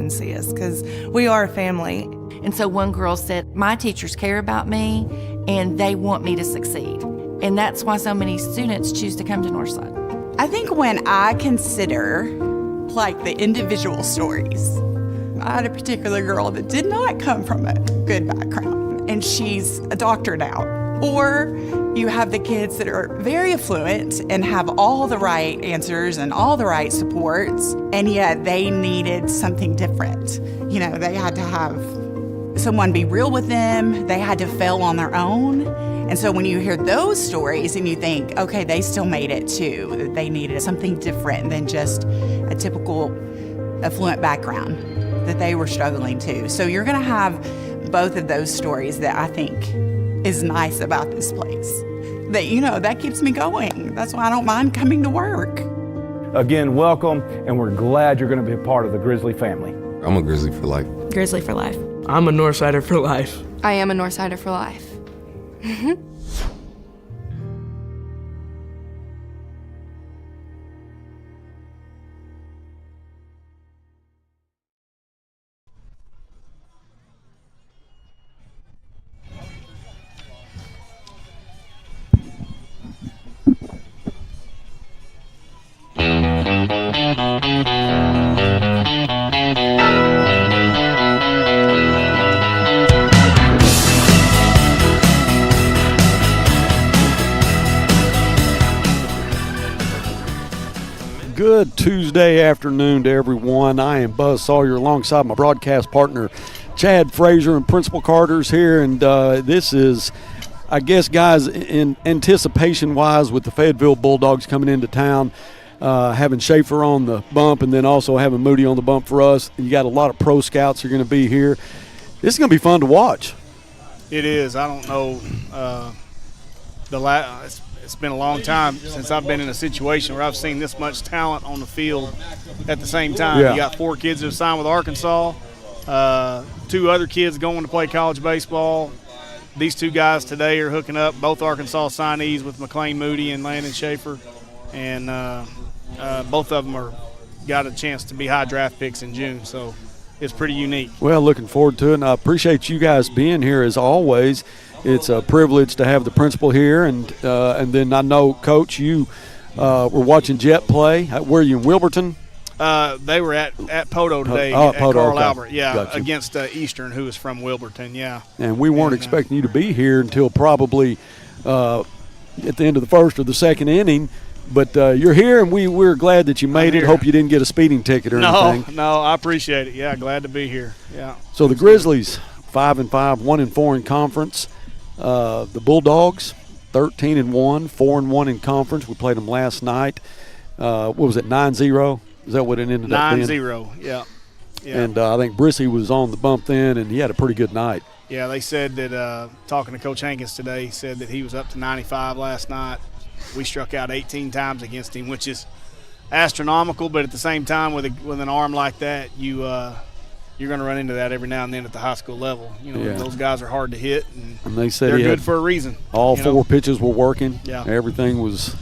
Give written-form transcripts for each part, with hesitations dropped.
and see us because we are a family. And so one girl said, my teachers care about me and they want me to succeed. And that's why so many students choose to come to Northside. I think when I consider like the individual stories, I had a particular girl that did not come from a good background and she's a doctor now. Or you have the kids that are very affluent and have all the right answers and all the right supports, and yet they needed something different. You know, they had to have someone be real with them. They had to fail on their own. And so when you hear those stories and you think, okay, they still made it too, that they needed something different than just a typical affluent background, that they were struggling too. So you're going to have both of those stories that I think is nice about this place. That, you know, that keeps me going. That's why I don't mind coming to work. Again, welcome, and we're glad you're going to be a part of the Grizzly family. I'm a Grizzly for life. Grizzly for life. I'm a Northsider for life. I am a Northsider for life. Good Tuesday afternoon to everyone. I am Buzz Sawyer alongside my broadcast partner Chad Frazier and Principal Carter's here, and this is, I guess, guys, in anticipation-wise with the Fayetteville Bulldogs coming into town, having Schaefer on the bump and then also having Moody on the bump for us. You got a lot of pro scouts who are going to be here. This is going to be fun to watch. It is. I don't know. It's been a long time since I've been in a situation where I've seen this much talent on the field at the same time. Yeah. You got 4 kids that have signed with Arkansas, 2 other kids going to play college baseball. These 2 guys today are hooking up, both Arkansas signees with McLean Moody and Landon Schaefer, and both of them are got a chance to be high draft picks in June. So it's pretty unique. Well, looking forward to it, and I appreciate you guys being here as always. It's a privilege to have the principal here, and then I know, Coach, you were watching Jet play. Were you in Wilburton? They were at Poto today at Carl okay. Albert, Gotcha. Against Eastern, who is from Wilburton, yeah. And we weren't expecting you to be here until probably at the end of the first or the second inning. But you're here, and we're glad that you made it. Hope you didn't get a speeding ticket or anything. No, I appreciate it. Yeah, glad to be here. Yeah. So the Grizzlies, 5-5, 1-4 in conference. The Bulldogs, 13-1, 4-1 in conference. We played them last night. What was it, 9-0? Is that what it ended up being? 9-0, yeah. And I think Brissy was on the bump then, and he had a pretty good night. Yeah, they said that, talking to Coach Hankins today, he said that he was up to 95 last night. We struck out 18 times against him, which is astronomical, but at the same time, with an arm like that, you're going to run into that every now and then at the high school level. You know, those guys are hard to hit, and they said they're good for a reason. All 4 pitches were working. Yeah. Everything was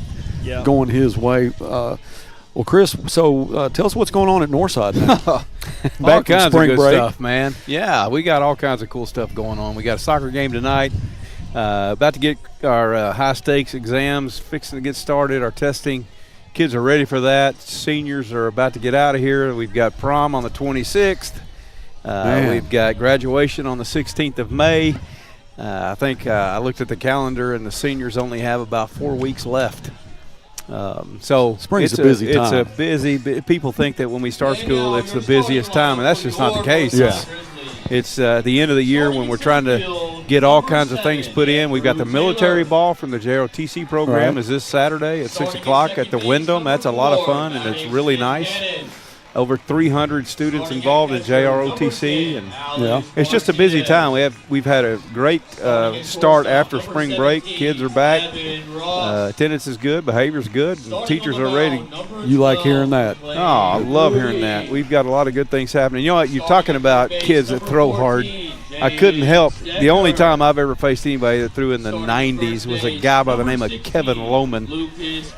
going his way. Well, Chris, so tell us what's going on at Northside now. All kinds of good break. stuff, man. Yeah, we got all kinds of cool stuff going on. We got a soccer game tonight. About to get our high-stakes exams fixing to get started, our testing. Kids are ready for that. Seniors are about to get out of here. We've got prom on the 26th. We've got graduation on the 16th of May. I think I looked at the calendar, and the seniors only have about 4 weeks left. So spring's a busy time. It's a busy. People think that when we start school, it's the busiest time, and that's just not the case. Yeah. It's the end of the year when we're trying to get all kinds of things put in. We've got the military ball from the JROTC program is this Saturday at 6 o'clock at the Wyndham. That's a lot of fun, and it's really nice. Over 300 students involved in JROTC, and it's just a busy time. We've had a great start after spring break. Kids are back. Attendance is good. Behavior's good. And teachers are ready. You like hearing that? Oh, I love hearing that. We've got a lot of good things happening. You know what? You're talking about kids that throw hard. I couldn't help. The only time I've ever faced anybody that threw in the 90s was a guy by the name of Kevin Lohman,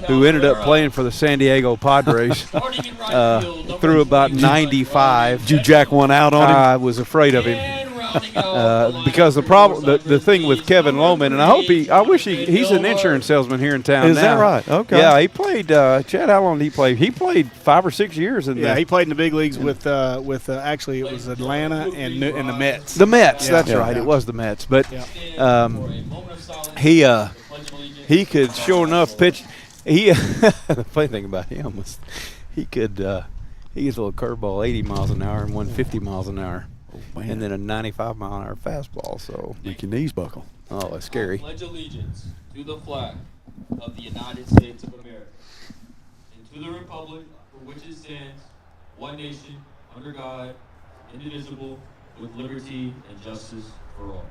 who ended up playing for the San Diego Padres. Threw about 95. Did you jack one out on him? I was afraid of him. Because the thing with Kevin Lohman, and I wish he's an insurance salesman here in town. Is now. that right? Okay. Yeah, he played. Chad, how long did he play? He played 5 or 6 years. He played in the big leagues with actually it was Atlanta and the Mets. The Mets, Yeah. that's Yeah. right. It was the Mets, but he could sure enough pitch. The funny thing about him was he could he gets a little curveball 80 miles an hour and 150 miles an hour. And then a 95-mile-an-hour fastball. So make your knees buckle. Oh, that's scary. Pledge allegiance to the flag of the United States of America and to the republic for which it stands, one nation, under God, indivisible, with liberty and justice for all.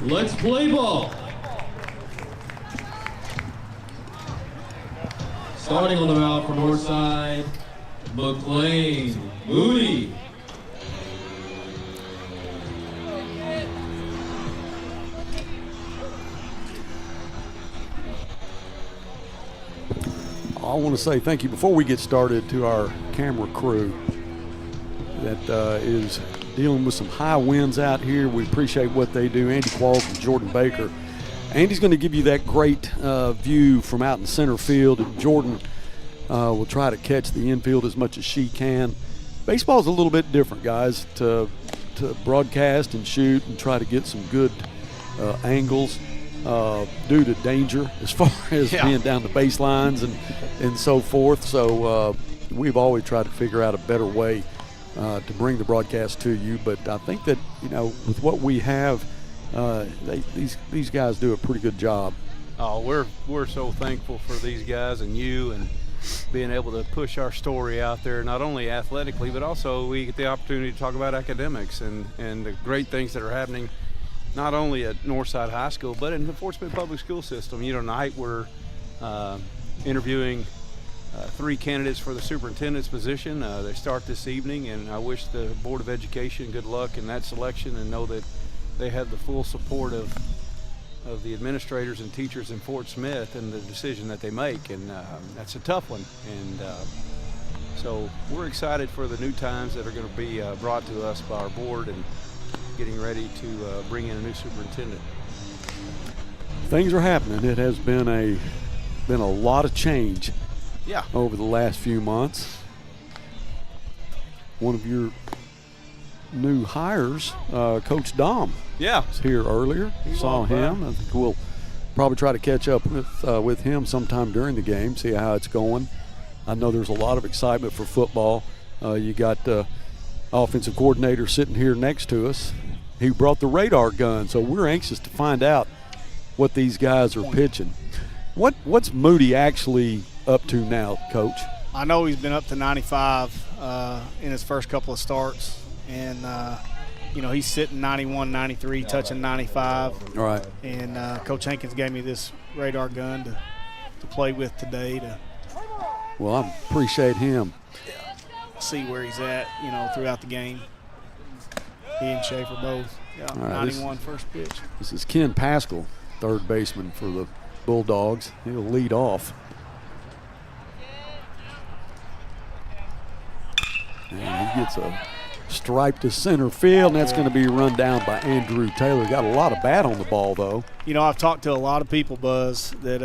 Let's play ball. Starting on the mound for Northside, McLean Moody. I want to say thank you before we get started to our camera crew that is dealing with some high winds out here. We appreciate what they do. Andy Qualls and Jordan Baker. Andy's going to give you that great view from out in center field, and Jordan will try to catch the infield as much as she can. Baseball's a little bit different, guys, to broadcast and shoot and try to get some good angles due to danger as far as being down the baselines and so forth. So we've always tried to figure out a better way to bring the broadcast to you. But I think that, with what we have, these guys do a pretty good job. Oh, we're so thankful for these guys and you, and being able to push our story out there, not only athletically, but also we get the opportunity to talk about academics and the great things that are happening, not only at Northside High School, but in the Fort Smith Public School System. Tonight we're interviewing 3 candidates for the superintendent's position. They start this evening, and I wish the Board of Education good luck in that selection, and know that they have the full support of the administrators and teachers in Fort Smith and the decision that they make, and that's a tough one. And so we're excited for the new times that are going to be brought to us by our board, and getting ready to bring in a new superintendent. Things are happening. It has been a lot of change over the last few months. One of your new hires. Coach Dom was here earlier. Saw him. I think we'll probably try to catch up with him sometime during the game, see how it's going. I know there's a lot of excitement for football. You got offensive coordinator sitting here next to us. He brought the radar gun, so we're anxious to find out what these guys are pitching. What's Moody actually up to now, Coach? I know he's been up to 95 in his first couple of starts, and he's sitting 91, 93, touching 95. All right. And Coach Hankins gave me this radar gun to play with today Well, I appreciate him. See where he's at, throughout the game. He and Schaefer both. Yeah, right, 91 first pitch. This is Ken Pascal, third baseman for the Bulldogs. He'll lead off. And he gets a stripe to center field, and that's going to be run down by Andrew Taylor. Got a lot of bat on the ball, though. I've talked to a lot of people, Buzz, that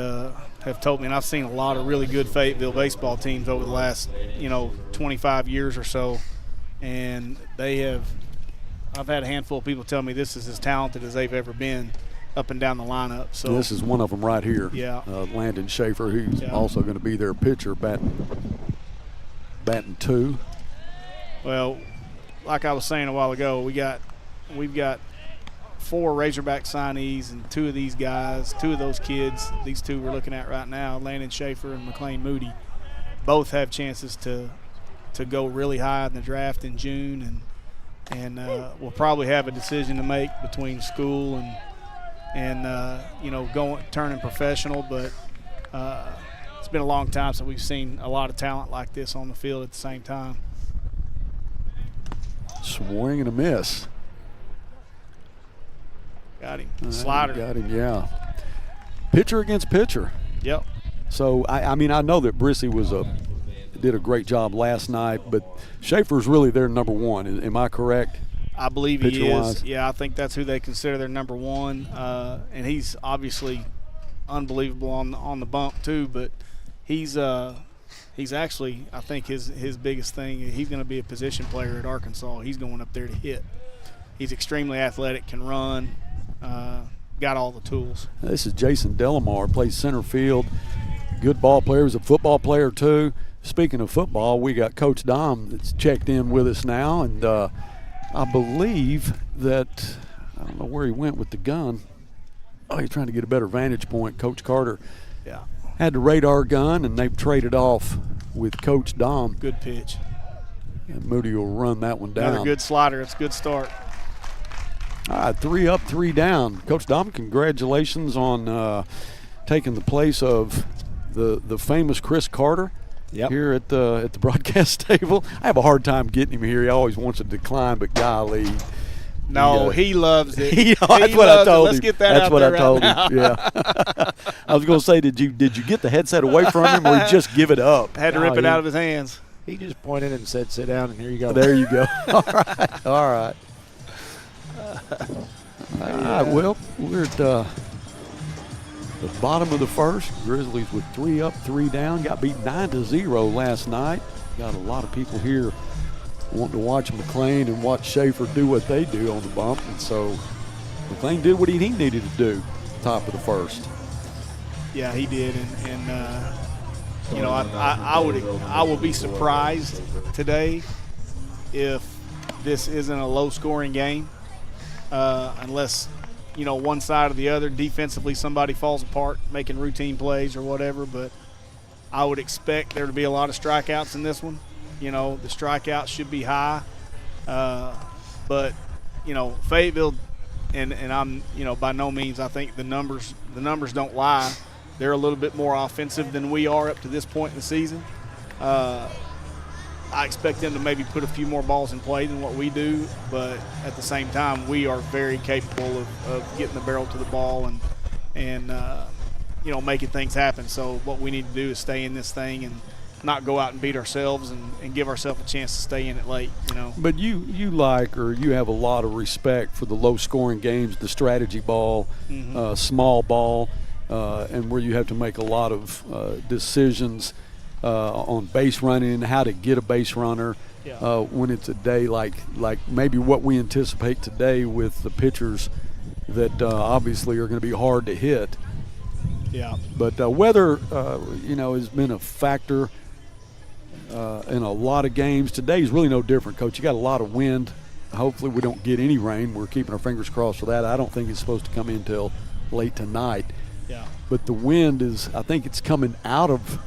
have told me, and I've seen a lot of really good Fayetteville baseball teams over the last, 25 years or so, and I've had a handful of people tell me this is as talented as they've ever been up and down the lineup. So this is one of them right here. Yeah. Landon Schaefer, who's also going to be their pitcher, batting 2. Well, like I was saying a while ago, we've got 4 Razorback signees, and 2 of these guys, 2 of those kids, these 2 we're looking at right now, Landon Schaefer and McLean Moody, both have chances to go really high in the draft in June, and we'll probably have a decision to make between school and turning professional. But it's been a long time since we've seen a lot of talent like this on the field at the same time. Swing and a miss. Got him. Slider. Got him, yeah. Pitcher against pitcher. Yep. So, I know that Brissy did a great job last night, but Schaefer's really their number 1. Am I correct? I believe he is. Pitcher-wise? Yeah, I think that's who they consider their number 1. And he's obviously unbelievable on the bump too, but he's actually, I think his biggest thing, he's going to be a position player at Arkansas. He's going up there to hit. He's extremely athletic, can run, got all the tools. This is Jason Delamar, plays center field. Good ball player. He's a football player too. Speaking of football, we got Coach Dom that's checked in with us now, and I believe that, I don't know where he went with the gun. Oh, he's trying to get a better vantage point. Coach Carter had the radar gun, and they've traded off with Coach Dom. Good pitch. And Moody will run that one down. Another good slider. It's a good start. All right, 3 up, 3 down. Coach Dom, congratulations on taking the place of the famous Chris Carter here at the broadcast table. I have a hard time getting him here. He always wants to decline, but golly. No, he loves it. That's what I told him. Let's get that That's out what there I told right him. Yeah. I was going to say, did you get the headset away from him, or he just give it up? Had to rip it out of his hands. He just pointed and said, "Sit down," and here you go. There you go. All right. All right. Well, we're at the bottom of the first. Grizzlies with 3 up, 3 down. Got beat 9-0 last night. Got a lot of people here wanting to watch McLean and watch Schaefer do what they do on the bump. And so McLean did what he needed to do top of the first. Yeah, he did. And I will be surprised today if this isn't a low-scoring game, unless, one side or the other, defensively somebody falls apart making routine plays or whatever. But I would expect there to be a lot of strikeouts in this one. The strikeouts should be high. But, Fayetteville, and I'm, by no means, I think the numbers don't lie. They're a little bit more offensive than we are up to this point in the season. I expect them to maybe put a few more balls in play than what we do, but at the same time, we are very capable of getting the barrel to the ball and making things happen. So what we need to do is stay in this thing and not go out and beat ourselves and give ourselves a chance to stay in it late, But you have a lot of respect for the low-scoring games, the strategy ball, small ball, and where you have to make a lot of decisions on base running, how to get a base runner, when it's a day like maybe what we anticipate today with the pitchers that obviously are going to be hard to hit. Yeah. But weather, has been a factor in a lot of games. Today's really no different, Coach. You got a lot of wind. Hopefully we don't get any rain. We're keeping our fingers crossed for that. I don't think it's supposed to come in until late tonight. Yeah. But the wind I think it's coming out of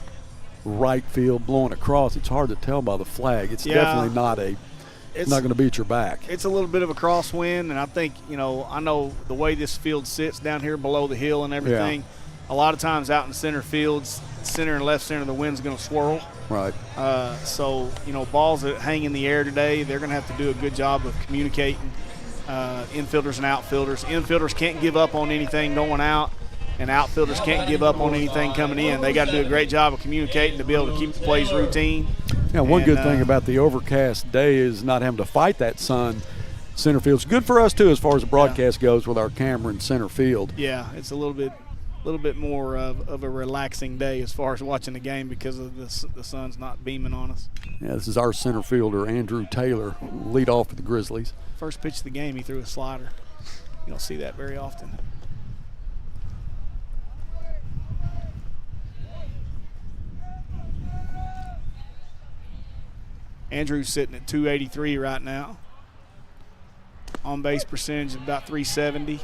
right field, blowing across. It's hard to tell by the flag. It's definitely not going to be at your back. It's a little bit of a crosswind, and I think, I know the way this field sits down here below the hill and everything. Yeah. A lot of times out in the center fields, center and left center, the wind's going to swirl. Right. So, balls that hang in the air today, they're going to have to do a good job of communicating, infielders and outfielders. Infielders can't give up on anything going out, and outfielders can't give up on anything coming in. They got to do a great job of communicating to be able to keep the plays routine. Yeah, one good thing about the overcast day is not having to fight that sun. Center field's good for us, too, as far as the broadcast goes with our camera in center field. Yeah, it's a little bit more of a relaxing day as far as watching the game because of the sun's not beaming on us. Yeah, this is our center fielder, Andrew Taylor, lead off for the Grizzlies. First pitch of the game, he threw a slider. You don't see that very often. Andrew's sitting at 283 right now. On-base percentage of about 370.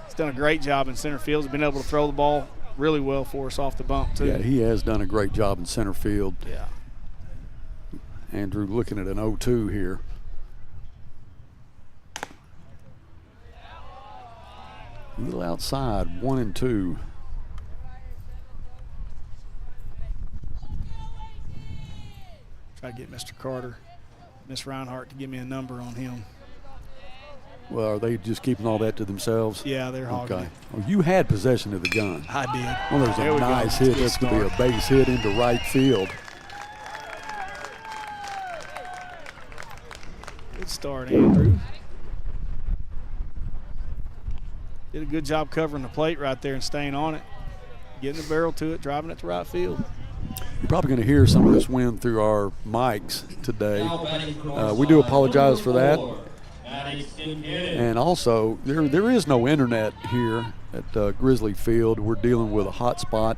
He's done a great job in center field. He's been able to throw the ball really well for us off the bump, too. Yeah, he has done a great job in center field. Yeah. Andrew looking at an 0-2 here. A little outside, 1-2. Try to get Mr. Carter, Miss Reinhardt to give me a number on him. Well, are they just keeping all that to themselves? Yeah, they're hogging Okay. it. Well, you had possession of the gun. I did. Well, there's a nice hit. That's going to be a base hit into right field. Good start, Andrew. Did a good job covering the plate right there and staying on it. Getting the barrel to it, driving it to right field. You're probably going to hear some of this wind through our mics today. We do apologize for that. And also, there is no internet here at Grizzly Field. We're dealing with a hot spot.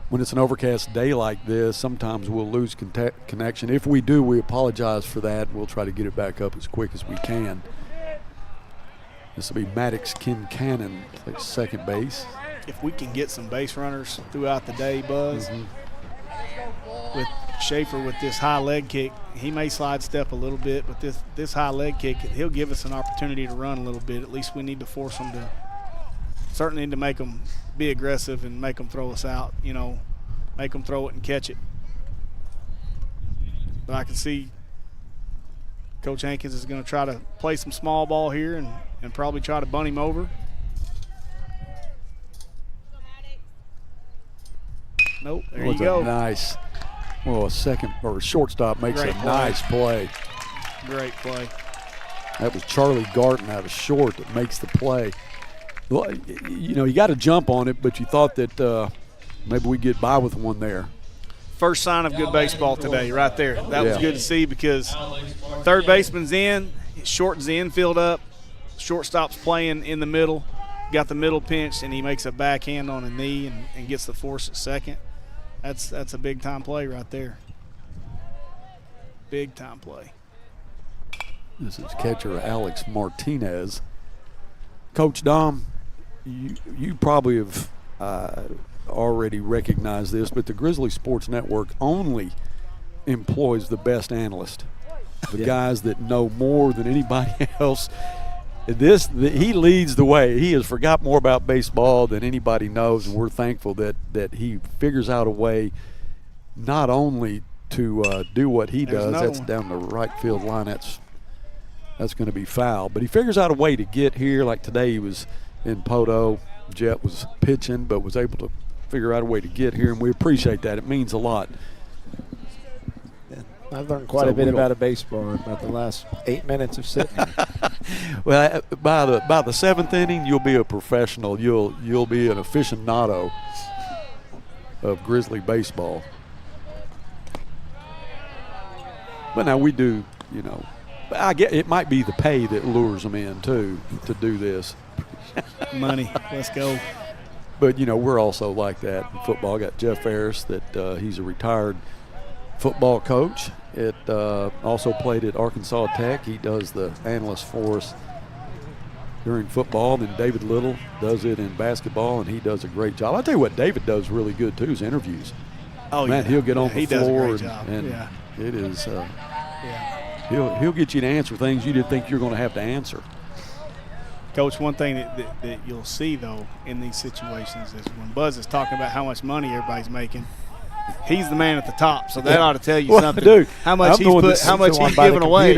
When it's an overcast day like this, sometimes we'll lose connection. If we do, we apologize for that. We'll try to get it back up as quick as we can. This will be Maddox Kincannon, plays second base. If we can get some base runners throughout the day, Buzz, with Schaefer with this high leg kick, he may slide step a little bit, but this high leg kick, he'll give us an opportunity to run a little bit. At least we need to force him to, certainly need to make them be aggressive and make them throw us out, make them throw it and catch it. But I can see Coach Hankins is going to try to play some small ball here and probably try to bunt him over. Nope, there you go. Nice. Well, a second or a shortstop makes a nice play. Great play. That was Charlie Garton out of short that makes the play. Well, you got to jump on it, but you thought that maybe we'd get by with one there. First sign of good baseball today right there. That was good to see because third baseman's in, shortens the infield up, shortstop's playing in the middle, got the middle pinched, and he makes a backhand on a knee and gets the force at second. That's a big-time play right there. Big-time play. This is catcher Alex Martinez. Coach Dom, you probably have already recognized this, but the Grizzly Sports Network only employs the best analyst, the guys that know more than anybody else. He leads the way. He has forgot more about baseball than anybody knows, and we're thankful that he figures out a way not only to do what he does. That's down the right field line. That's going to be foul. But he figures out a way to get here. Like today, he was in Poto. Jet was pitching, but was able to figure out a way to get here, and we appreciate that. It means a lot. I've learned quite a bit about baseball in about the last 8 minutes of sitting here. Well, by the seventh inning, you'll be a professional. You'll be an aficionado of Grizzly baseball. But now we do, you know, I get it might be the pay that lures them in too to do this. Money, let's go. But you know, we're also like that in football. I got Jeff Ferris, that he's a retired football coach. Also played at Arkansas Tech. He does the analyst for us during football. Then David Little does it in basketball, and he does a great job. I'll tell you what David does really good too is interviews. Oh, man, yeah. he'll get on the He floor does a great job. and Yeah. it is. He'll get you to answer things you didn't think you're going to have to answer. Coach, one thing that you'll see, though, in these situations is when Buzz is talking about how much money everybody's making, he's the man at the top, so that ought to tell you something. Dude, how much he's giving away.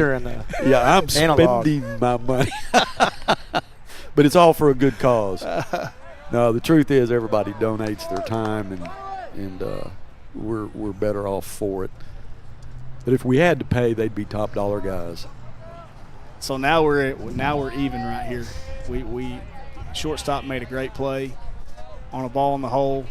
Yeah, I'm spending my money. But it's all for a good cause. No, the truth is everybody donates their time, and we're better off for it. But if we had to pay, they'd be top dollar guys. So now we're even right here. We shortstop made a great play on a ball in the hole,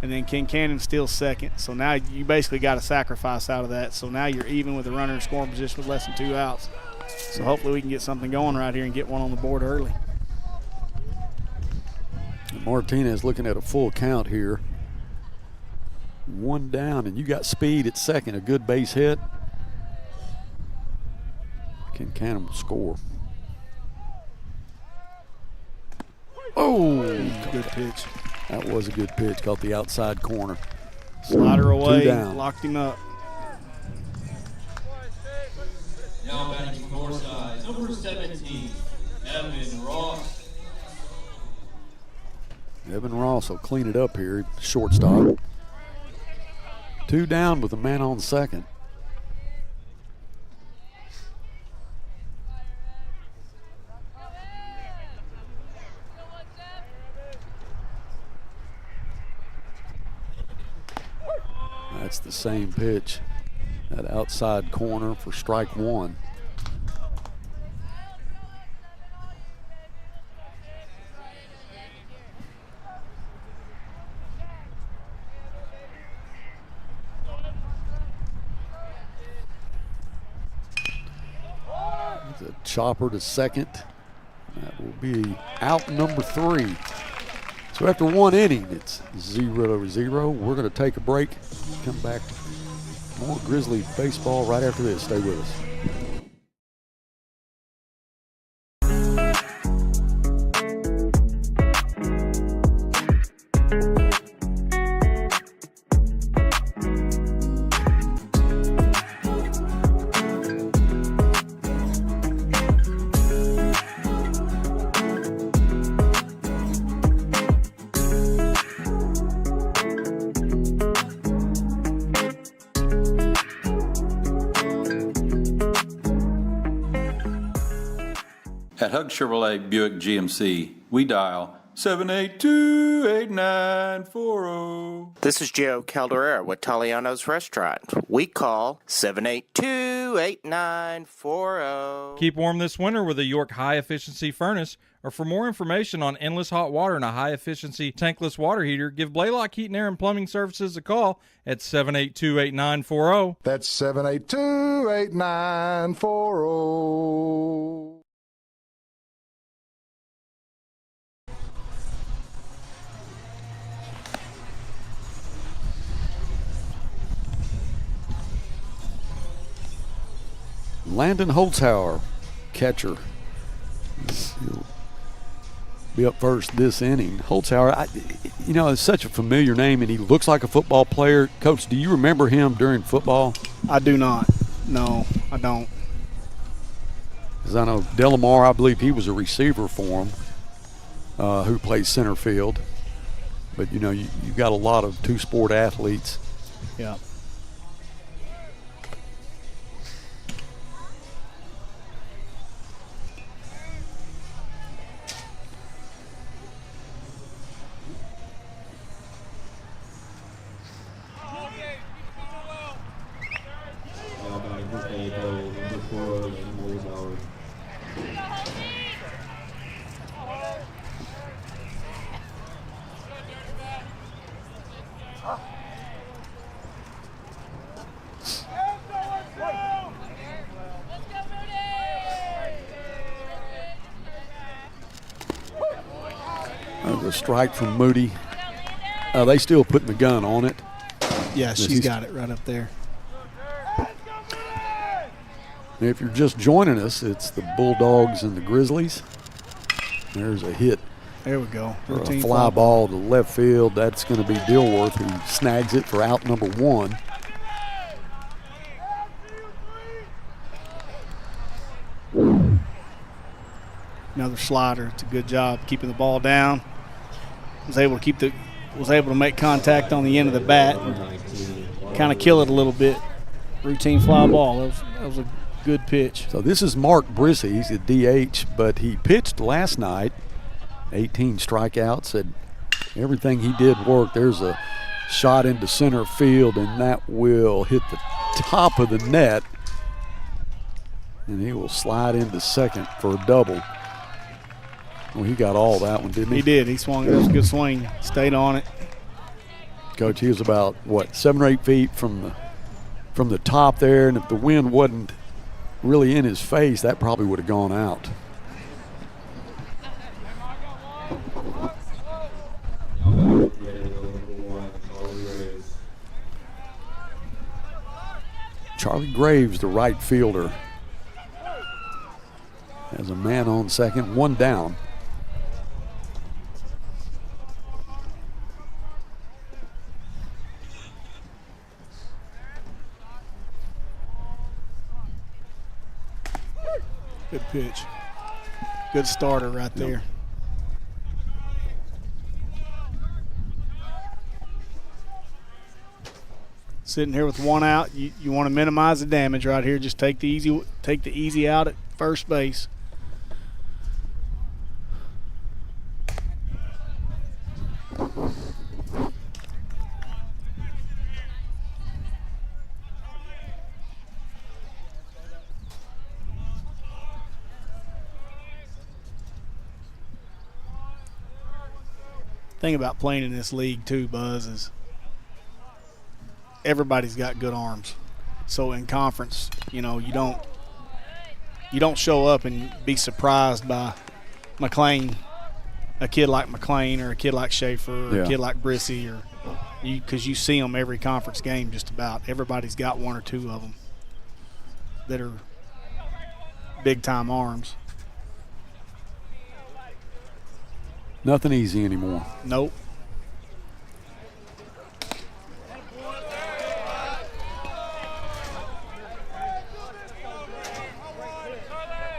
and then King Cannon steals second. So now you basically got a sacrifice out of that. So now you're even with the runner in scoring position with less than 2 outs. So hopefully we can get something going right here and get one on the board early. Martinez looking at a full count here. 1 down, and you got speed at second. A good base hit. King Cannon will score. Oh, good pitch. That was a good pitch. Caught the outside corner. Slider away, 2 down. locked him up. Now batting Northside, number 17, Evan Ross. Evan Ross will clean it up here, shortstop. 2 down with a man on second. That's the same pitch. That outside corner for strike 1. It's a chopper to second. That will be out number 3. So after 1 inning, it's 0-0. We're going to take a break. Come back. More Grizzly baseball right after this. Stay with us. At Hug Chevrolet Buick GMC, we dial 782-8940. This is Joe Calderera with Taliano's Restaurant. We call 782-8940. Keep warm this winter with a York high-efficiency furnace. Or for more information on endless hot water and a high-efficiency tankless water heater, give Blaylock Heating, Air, and Plumbing Services a call at 782-8940. That's 782-8940. Landon Holzhauer, catcher. He'll be up first this inning. Holzhauer, it's such a familiar name, and he looks like a football player. Coach, do you remember him during football? I do not. No, I don't. Because I know Delamar, I believe he was a receiver for him, who plays center field. But, you've got a lot of two-sport athletes. Yeah. The strike from Moody. They still putting the gun on it. Yeah, she's got it right up there. If you're just joining us, it's the Bulldogs and the Grizzlies. There's a hit. There we go. For a fly ball to left field. That's going to be Dilworth who snags it for out number 1. Another slider. It's a good job keeping the ball down. Was able to make contact on the end of the bat and kind of kill it a little bit. Routine fly ball. That was a good pitch. So this is Mark Brissy. He's a DH, but he pitched last night. 18 strikeouts, and everything he did worked. There's a shot into center field, and that will hit the top of the net, and he will slide into second for a double. Well, he got all that one, didn't he? He did. He swung. That was a good swing. Stayed on it. Coach, he was about, 7 or 8 feet from the top there, and if the wind wasn't really in his face, that probably would have gone out. Charlie Graves, the right fielder, has a man on second, 1 down. Good pitch. Good starter right there. Sitting here with 1 out, you want to minimize the damage right here. Just take the easy out at first base. Thing about playing in this league too, Buzz, is everybody's got good arms. So in conference, you don't show up and be surprised by McLean, a kid like McLean or a kid like Schaefer or a kid like Brissy, or because you see them every conference game just about. Everybody's got 1 or 2 of them that are big-time arms. Nothing easy anymore. Nope.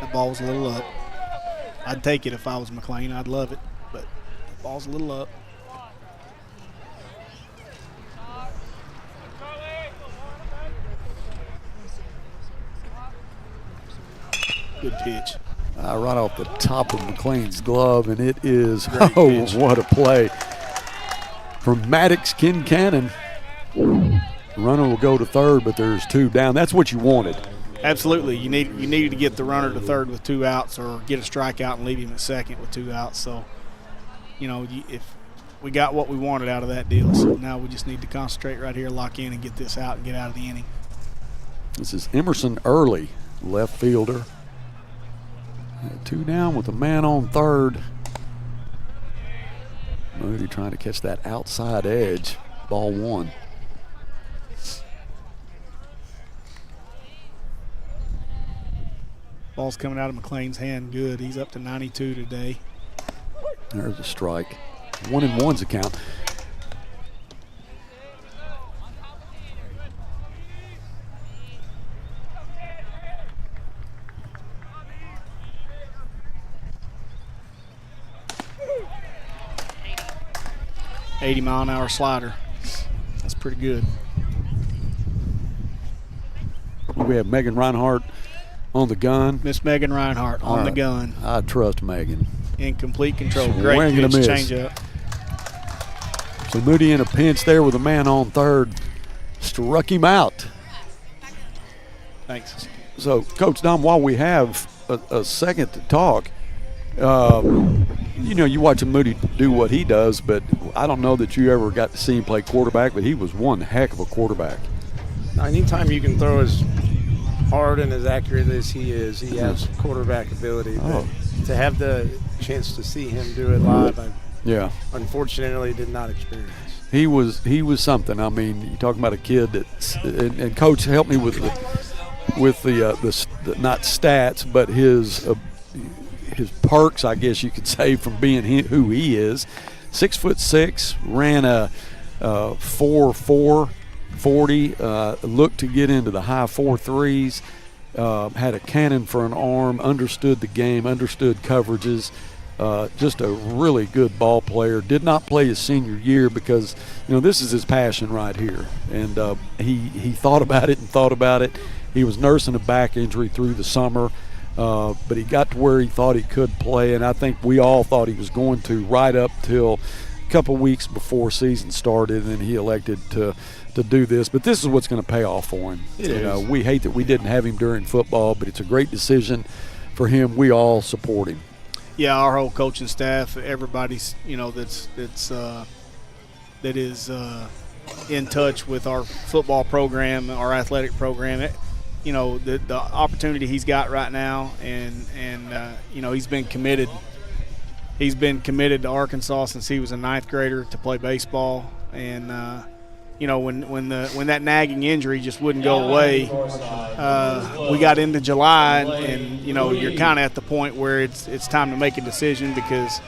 That ball was a little up. I'd take it if I was McLean. I'd love it, but the ball's a little up. Good pitch. Right off the top of McLean's glove, and it is, what a play. From Maddox Kincannon. The runner will go to third, but there's 2 down. That's what you wanted. Absolutely. You needed to get the runner to third with 2 outs or get a strikeout and leave him at second with 2 outs. So, if we got what we wanted out of that deal, so now we just need to concentrate right here, lock in, and get this out and get out of the inning. This is Emerson Early, left fielder. 2 down with a man on third. Moody trying to catch that outside edge. Ball 1. Ball's coming out of McLean's hand good. He's up to 92 today. There's a strike. 1-1's a count. .80-mile-an-hour slider. That's pretty good. We have Megan Reinhardt on the gun. Miss Megan Reinhardt on the gun. I trust Megan. In complete control. Great pitch, change up. So Moody in a pinch there with a man on third. Struck him out. Thanks. So, Coach Dom, while we have a second to talk, you watch Moody do what he does, but I don't know that you ever got to see him play quarterback, but he was one heck of a quarterback. Anytime you can throw as hard and as accurate as he is, he has quarterback ability. But to have the chance to see him do it live, Yeah. unfortunately did not experience. He was something. I mean, you talking about a kid that's and Coach helped me with the not stats, but his perks, I guess you could say, from being who he is. 6'6", ran a 4.4 40, looked to get into the high 4.3s, had a cannon for an arm, understood the game, understood coverages. Just a really good ball player. Did not play his senior year because, this is his passion right here. And he thought about it. He was nursing a back injury through the summer, but he got to where he thought he could play, and I think we all thought he was going to right up till a couple weeks before season started, and then he elected to do this. But this is what's going to pay off for him. We hate that we didn't have him during football, but it's a great decision for him. We all support him. Yeah, our whole coaching staff, everybody's that is in touch with our football program, our athletic program. The opportunity he's got right now, and he's been committed. He's been committed to Arkansas since he was a ninth grader to play baseball, and when that nagging injury just wouldn't go away, we got into July, and you're kind of at the point where it's time to make a decision because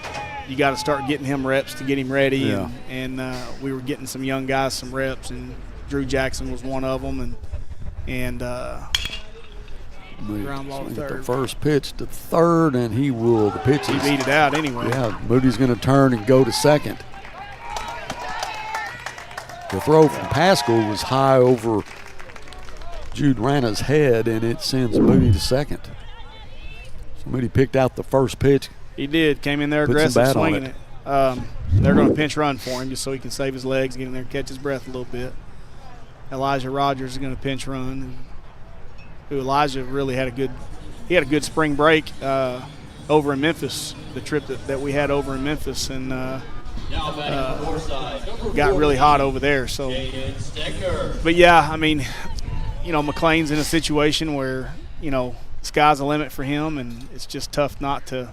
you got to start getting him reps to get him ready. Yeah. And we were getting some young guys some reps, and Drew Jackson was one of them, and ground ball to third. The first pitch to third, and he beat it out anyway. Yeah, Moody's going to turn and go to second. The throw from Pascal was high over Jude Rana's head, and it sends Moody to second. So Moody picked out the first pitch. He did. Came in there aggressive, swinging it. They're going to pinch run for him just so he can save his legs, get in there, catch his breath a little bit. Elijah Rogers is going to pinch run. Elijah really had a good spring break over in Memphis, the trip that we had over in Memphis, and got really hot over there. So, but yeah, I mean, McLean's in a situation where sky's the limit for him, and it's just tough not to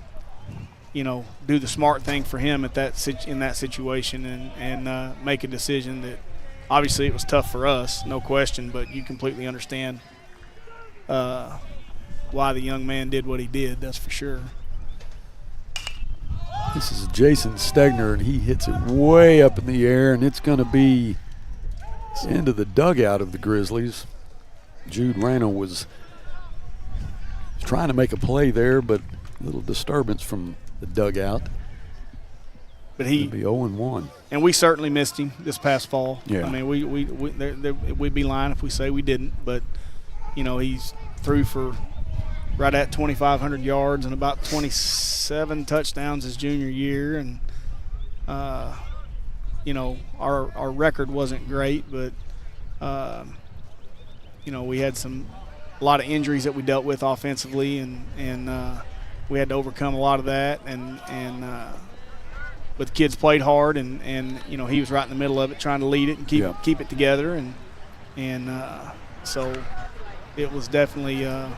do the smart thing for him in that situation and make a decision that obviously it was tough for us, no question, but you completely understand why the young man did what he did, that's for sure. This is Jason Stegner, and he hits it way up in the air, and it's going to be into the dugout of the Grizzlies. Jude Rana was trying to make a play there, but a little disturbance from the dugout. But it'll be 0-1. And we certainly missed him this past fall. Yeah. I mean, we'd be lying if we say we didn't, but he's threw for right at 2,500 yards and about 27 touchdowns his junior year, and our record wasn't great, but we had a lot of injuries that we dealt with offensively, and we had to overcome a lot of that, but the kids played hard, and he was right in the middle of it, trying to lead it and keep it together, and so it was definitely a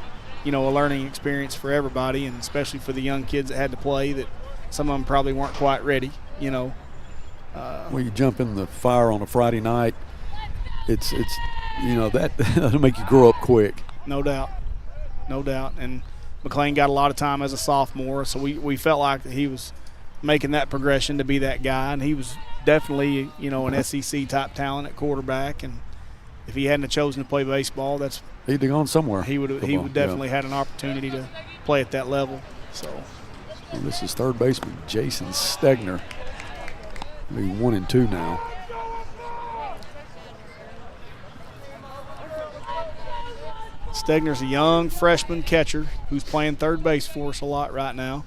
learning experience for everybody, and especially for the young kids that had to play, that some of them probably weren't quite ready. Well, you jump in the fire on a Friday night, it's that'll make you grow up quick. No doubt. And McLean got a lot of time as a sophomore, so we felt like that he was making that progression to be that guy, and he was definitely an SEC type talent at quarterback, and if he hadn't have chosen to play baseball, he'd have gone somewhere. He would definitely had an opportunity to play at that level. So this is third baseman Jason Stegner. He'll be 1-2 now. Stegner's a young freshman catcher who's playing third base for us a lot right now.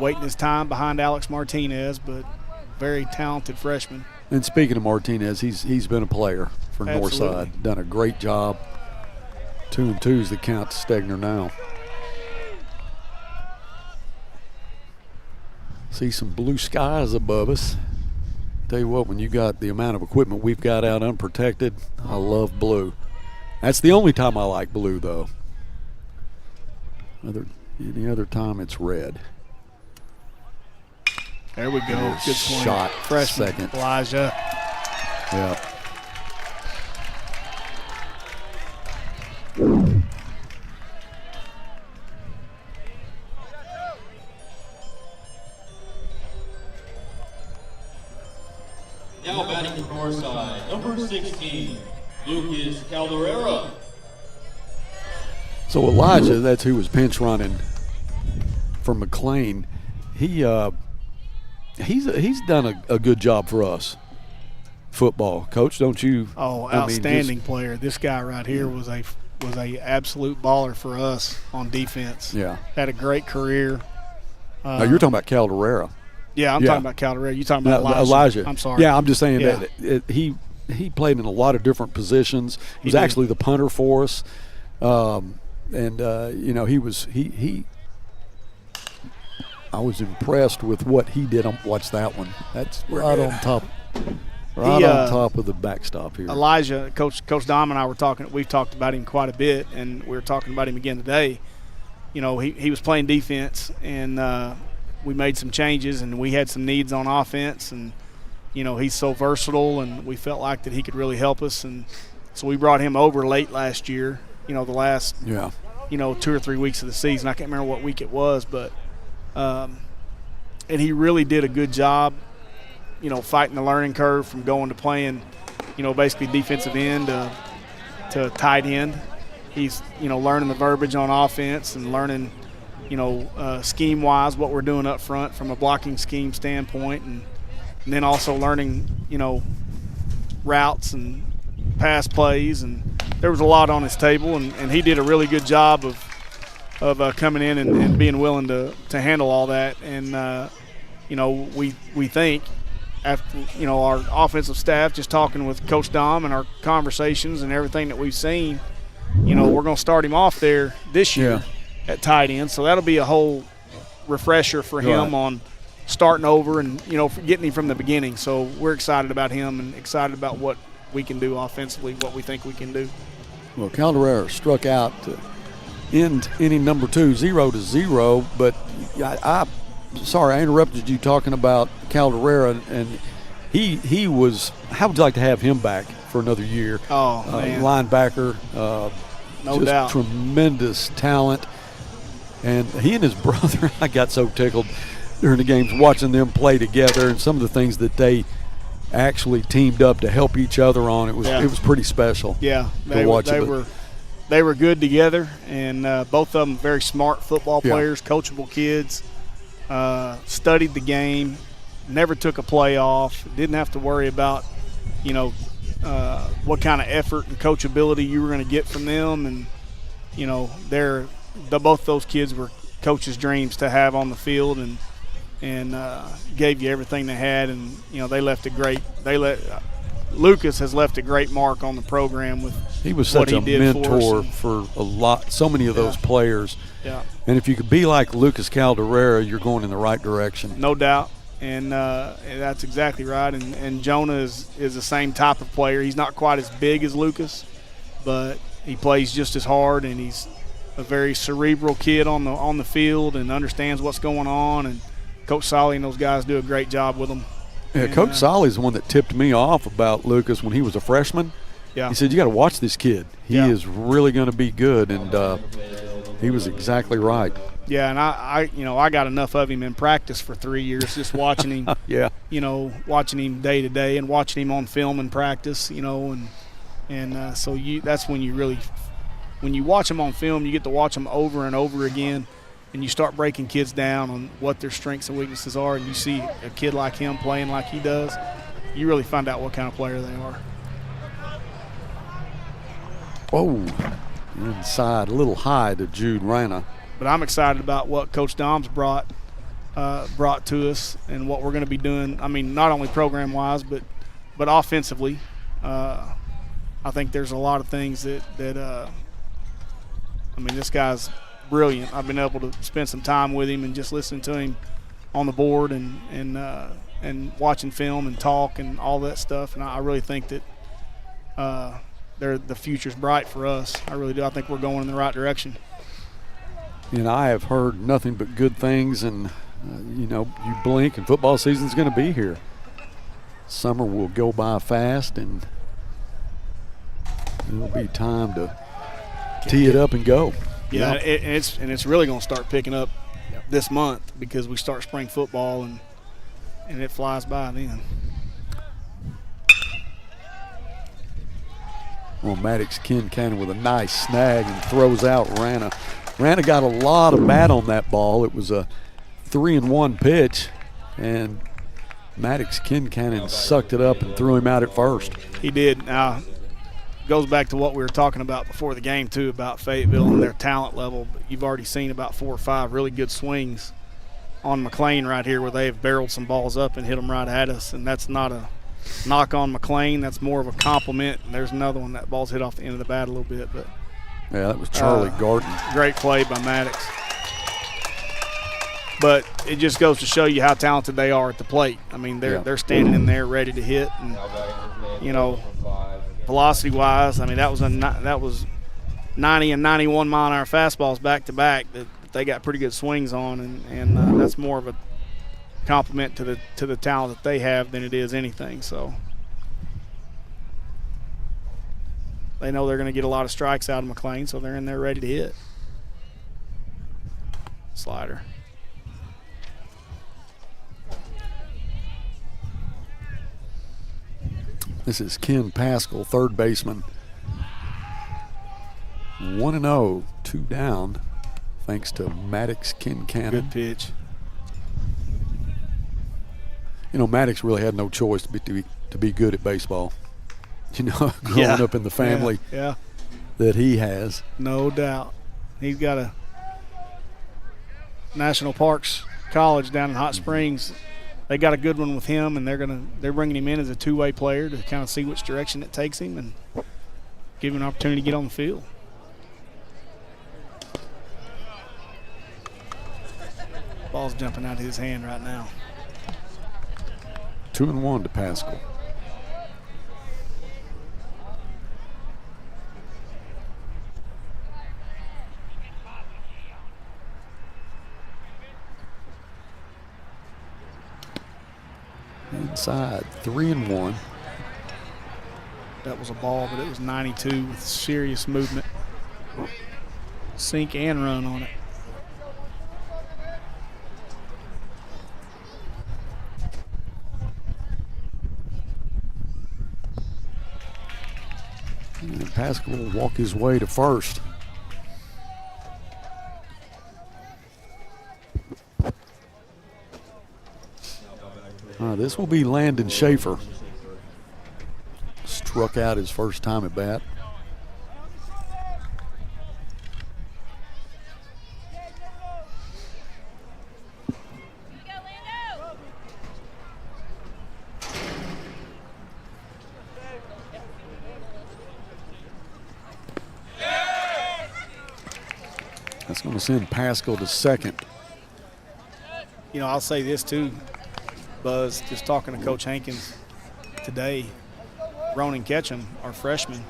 Waiting his time behind Alex Martinez, but very talented freshman. And speaking of Martinez, he's been a player for Absolutely. Northside. Done a great job. 2-2 is the count to Stegner now. See some blue skies above us. Tell you what, when you got the amount of equipment we've got out unprotected, I love blue. That's the only time I like blue, though. Any other time, it's red. There we go. Good swing. Shot. Freshman Second. Elijah. Yeah. Now batting for Northside, number 16, Lucas Calderera. So Elijah, that's who was pinch running for McLean. He's done a good job for us. Football, Coach, don't you? Oh, I mean, outstanding player. This guy right here was a absolute baller for us on defense. Yeah. Had a great career. Now you're talking about Calderera. Yeah, I'm talking about Calderera. You're talking about Elijah. I'm sorry. Yeah, I'm just saying that he played in a lot of different positions. He was actually the punter for us, and he was I was impressed with what he did. Watch that one. That's right on top. Right on top of the backstop here. Elijah, Coach Dom and I were talking. We've talked about him quite a bit, and we were talking about him again today. You know, he was playing defense, and we made some changes, and we had some needs on offense. And you know, he's so versatile, and we felt like that he could really help us. And so we brought him over late last year. You know, the last 2 or 3 weeks of the season. I can't remember what week it was, but and he really did a good job. You know, fighting the learning curve from going to playing, you know, basically defensive end to tight end. He's, you know, learning the verbiage on offense and learning, you know, scheme-wise what we're doing up front from a blocking scheme standpoint, and then also learning, you know, routes and pass plays. And there was a lot on his table, and he did a really good job of coming in and being willing to handle all that. And, you know, we think – after, you know, our offensive staff, just talking with Coach Dom and our conversations and everything that we've seen, you know, we're going to start him off there this year at tight end. So that'll be a whole refresher for him on starting over and, you know, getting him from the beginning. So we're excited about him and excited about what we can do offensively, what we think we can do. Well, Calderera struck out to end inning number 2, 0-0, but sorry, I interrupted you talking about Calderera, and he was. How would you like to have him back for another year? Oh, man. Linebacker, no doubt, tremendous talent. And he and his brother, I got so tickled during the games watching them play together, and some of the things that they actually teamed up to help each other on. It was pretty special. Yeah, they were good together, and both of them very smart football players, coachable kids. Studied the game, never took a play off, didn't have to worry about, you know, what kind of effort and coachability you were going to get from them. And, you know, both those kids were coaches' dreams to have on the field, and gave you everything they had. And, you know, Lucas has left a great mark on the program with he was such a mentor for so many of those players. Yeah. And if you could be like Lucas Calderera, you're going in the right direction. No doubt. And that's exactly right. And Jonah is the same type of player. He's not quite as big as Lucas, but he plays just as hard, and he's a very cerebral kid on the field and understands what's going on. And Coach Solly and those guys do a great job with him. Yeah, Coach Solly is the one that tipped me off about Lucas when he was a freshman. Yeah. He said, you got to watch this kid. He is really going to be good, and he was exactly right. Yeah, and I got enough of him in practice for 3 years, just watching him. You know, watching him day to day and watching him on film in practice. You know, and so that's when you watch him on film, you get to watch him over and over again, and you start breaking kids down on what their strengths and weaknesses are, and you see a kid like him playing like he does, you really find out what kind of player they are. Oh, inside, a little high to Jude Rana. But I'm excited about what Coach Dom's brought to us and what we're going to be doing. I mean, not only program-wise, but offensively. I think there's a lot of things that I mean, this guy's brilliant. I've been able to spend some time with him and just listen to him on the board and watching film and talk and all that stuff. And I really think that the future's bright for us. I really do. I think we're going in the right direction. And I have heard nothing but good things, and You blink and football season's going to be here. Summer will go by fast, and it'll be time to tee it up and go. Yeah, and it's really going to start picking up this month because we start spring football and it flies by then. Well, Maddox Kincannon with a nice snag and throws out Rana. Rana got a lot of bat on that ball. It was a 3-1 pitch, and Maddox Kincannon sucked it up and threw him out at first. He did. Now, goes back to what we were talking about before the game, too, about Fayetteville and their talent level. But you've already seen about 4 or 5 really good swings on McLean right here where they have barreled some balls up and hit them right at us, and that's not a knock on McLean. That's more of a compliment. And there's another one. That ball's hit off the end of the bat a little bit. But yeah, that was Charlie Garden. Great play by Maddox. But it just goes to show you how talented they are at the plate. I mean, they're standing in there ready to hit, and velocity-wise, I mean that was 90 and 91 mile-an-hour fastballs back to back that they got pretty good swings on, and that's more of a compliment to the talent that they have than it is anything. So they know they're going to get a lot of strikes out of McLean, so they're in there ready to hit. Slider. This is Ken Pascal, third baseman. 1-0, 2 down, thanks to Maddox Kincannon. Good pitch. Maddox really had no choice to be good at baseball. Growing up in the family that he has. No doubt. He's got a National Parks College down in Hot Springs. They got a good one with him, and they're bringing him in as a two-way player to kind of see which direction it takes him and give him an opportunity to get on the field. Ball's jumping out of his hand right now. 2-1 to Pascal. Inside, 3-1. That was a ball, but it was 92 with serious movement. Sink and run on it. And Pascal will walk his way to first. This will be Landon Schaefer. Struck out his first time at bat. That's going to send Pascal to second. I'll say this too, Buzz, just talking to Coach Hankins today, Ronan Ketchum, our freshman,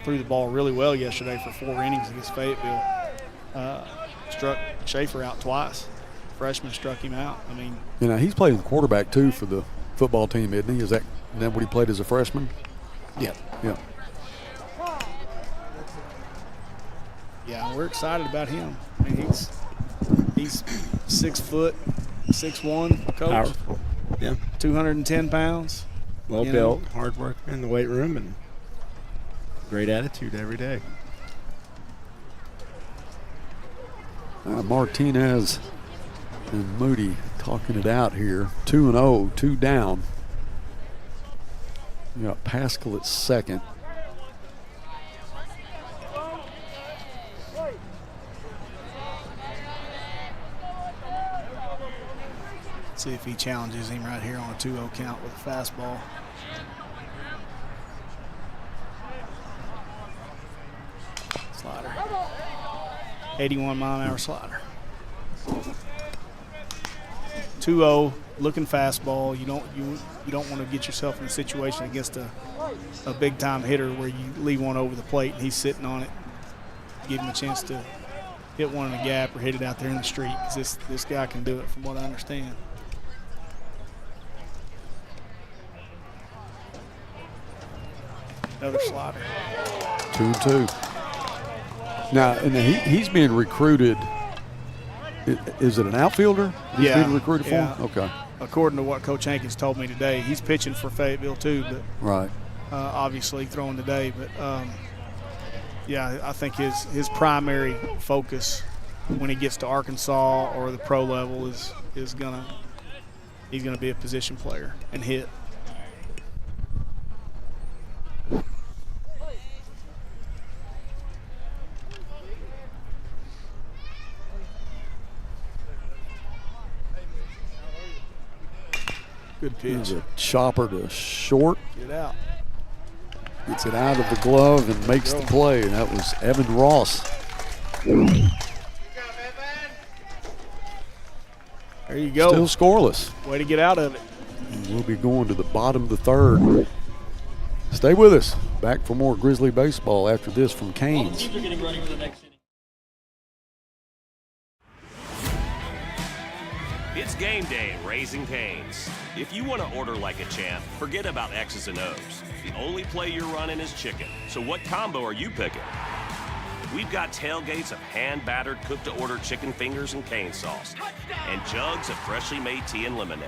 threw the ball really well yesterday for 4 innings against Fayetteville. Struck Schaefer out twice. Freshman struck him out. I mean, he's playing quarterback too for the football team, isn't he? Is that what he played as a freshman? Yeah. Yeah, we're excited about him. I mean, he's 6 foot, 6'1", coach. Powerful. Yeah. 210 pounds. Well built, hard work in the weight room, and great attitude every day. Martinez and Moody talking it out here. 2-0, 2 down. You got Pascal at second. See if he challenges him right here on a 2-0 count with a fastball. Slider. 81 mile an hour slider. 2-0, looking fastball. You don't want to get yourself in a situation against a big time hitter where you leave one over the plate and he's sitting on it. Give him a chance to hit one in the gap or hit it out there in the street, because this guy can do it from what I understand. Another slider. 2-2. Now, and he's being recruited. Is it an outfielder? He's being recruited for? Okay. According to what Coach Hankins told me today, he's pitching for Fayetteville too, but right. Obviously throwing today. But yeah, I think his primary focus when he gets to Arkansas or the pro level is he's gonna be a position player and hit. Good pitch. There's a chopper to short. Get out. Gets it out of the glove and makes the play. And that was Evan Ross. There you go. Still scoreless. Way to get out of it. And we'll be going to the bottom of the third. Stay with us. Back for more Grizzly baseball after this from Canes. It's game day at Raising Cane's. If you want to order like a champ, forget about X's and O's. The only play you're running is chicken. So what combo are you picking? We've got tailgates of hand-battered, cooked-to-order chicken fingers and cane sauce, and jugs of freshly made tea and lemonade.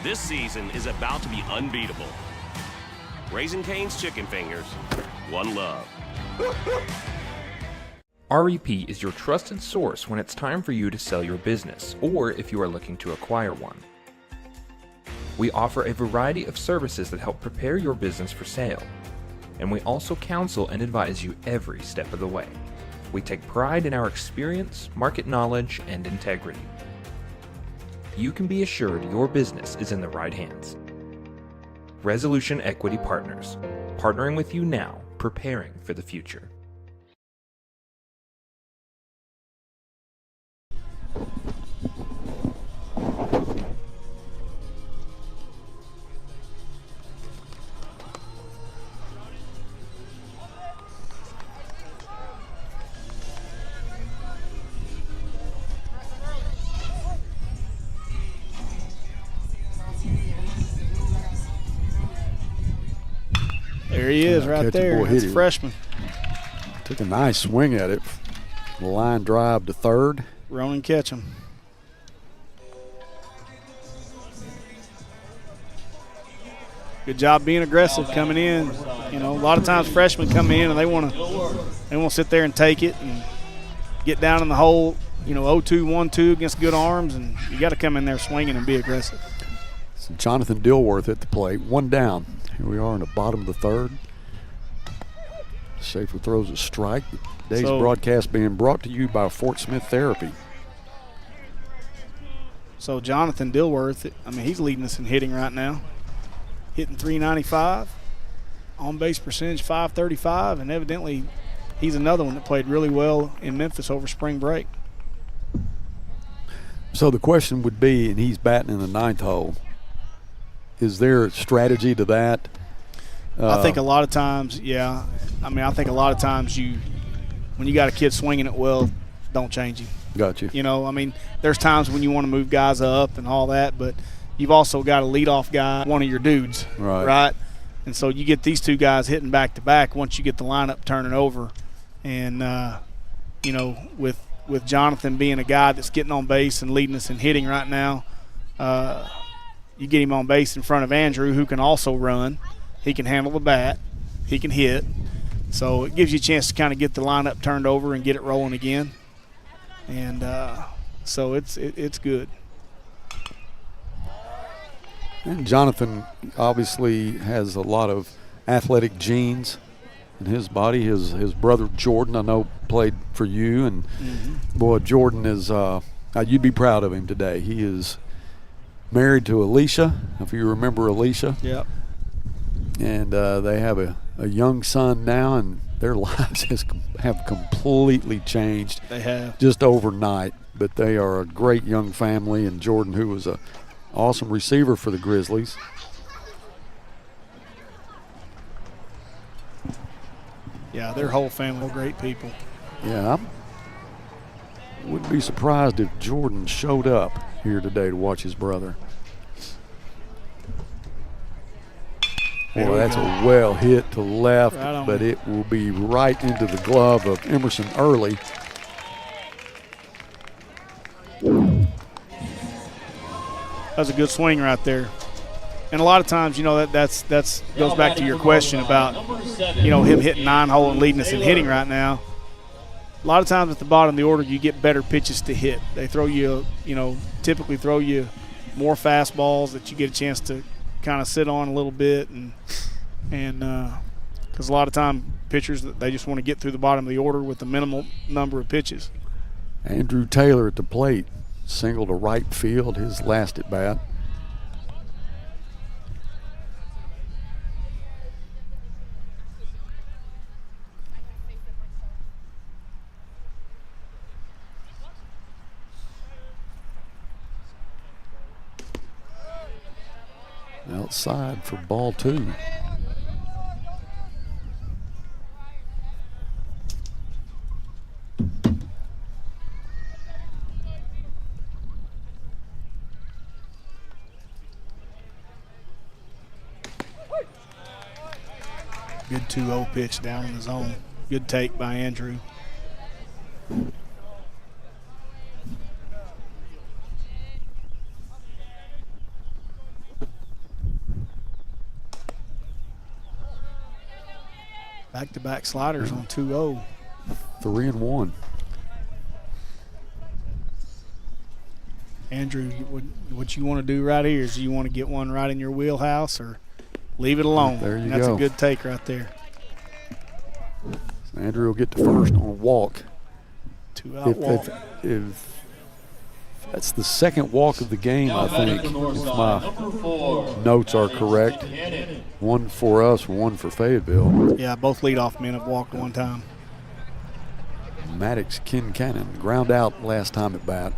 This season is about to be unbeatable. Raising Cane's chicken fingers, one love. REP is your trusted source when it's time for you to sell your business, or if you are looking to acquire one. We offer a variety of services that help prepare your business for sale, and we also counsel and advise you every step of the way. We take pride in our experience, market knowledge, and integrity. You can be assured your business is in the right hands. Resolution Equity Partners, partnering with you now, preparing for the future. There he is right there. That's a freshman. Took a nice swing at it. Line drive to third. Run and catch him. Good job being aggressive coming in. You know, a lot of times freshmen come in and they want to sit there and take it and get down in the hole, you know, 0-2, 1-2 against good arms, and you got to come in there swinging and be aggressive. So Jonathan Dilworth at the plate, one down. Here we are in the bottom of the third. Schaefer throws a strike. Today's broadcast being brought to you by Fort Smith Therapy. So Jonathan Dilworth, I mean, he's leading us in hitting right now. Hitting .395, on-base percentage .535, and evidently he's another one that played really well in Memphis over spring break. So the question would be, and he's batting in the ninth hole, is there a strategy to that? I think a lot of times, yeah. I mean, I think a lot of times when you got a kid swinging it well, don't change him. Got you. You know, I mean, there's times when you want to move guys up and all that, but you've also got a leadoff guy, one of your dudes, right? And so you get these two guys hitting back-to-back once you get the lineup turning over. And, you know, with Jonathan being a guy that's getting on base and leading us in hitting right now, you get him on base in front of Andrew, who can also run. He can handle the bat. He can hit. So it gives you a chance to kind of get the lineup turned over and get it rolling again. And so it's good. And Jonathan obviously has a lot of athletic genes in his body. His brother Jordan, I know, played for you. And, boy, Jordan is you'd be proud of him today. He is married to Alicia, if you remember Alicia. Yep. And they have a young son now, and their lives have completely changed. They have. Just overnight. But they are a great young family, and Jordan, who was a awesome receiver for the Grizzlies. Yeah, their whole family are great people. Yeah, I wouldn't be surprised if Jordan showed up here today to watch his brother. Boy, that's a well hit to left, but it will be right into the glove of Emerson Early. That's a good swing right there. And a lot of times, you know, that's goes back to your question about, you know, him hitting 9-hole and leading us in hitting right now. A lot of times at the bottom of the order, you get better pitches to hit. They throw you, you know, typically throw you more fastballs that you get a chance to kind of sit on a little bit, and because a lot of time pitchers, they just want to get through the bottom of the order with the minimal number of pitches. Andrew Taylor at the plate, single to right field, his last at bat. Outside for ball 2. Good 2-0 pitch down in the zone. Good take by Andrew. Back-to-back sliders on 2-0. 3-1. Andrew, what you want to do right here is you want to get one right in your wheelhouse or leave it alone. There you That's go. a good take right there. So Andrew will get to first on a walk. 2-out walk. If that's the second walk of the game, I think, if my notes are correct. One for us, one for Fayetteville. Yeah, both leadoff men have walked one time. Maddox Kincannon ground out last time at bat.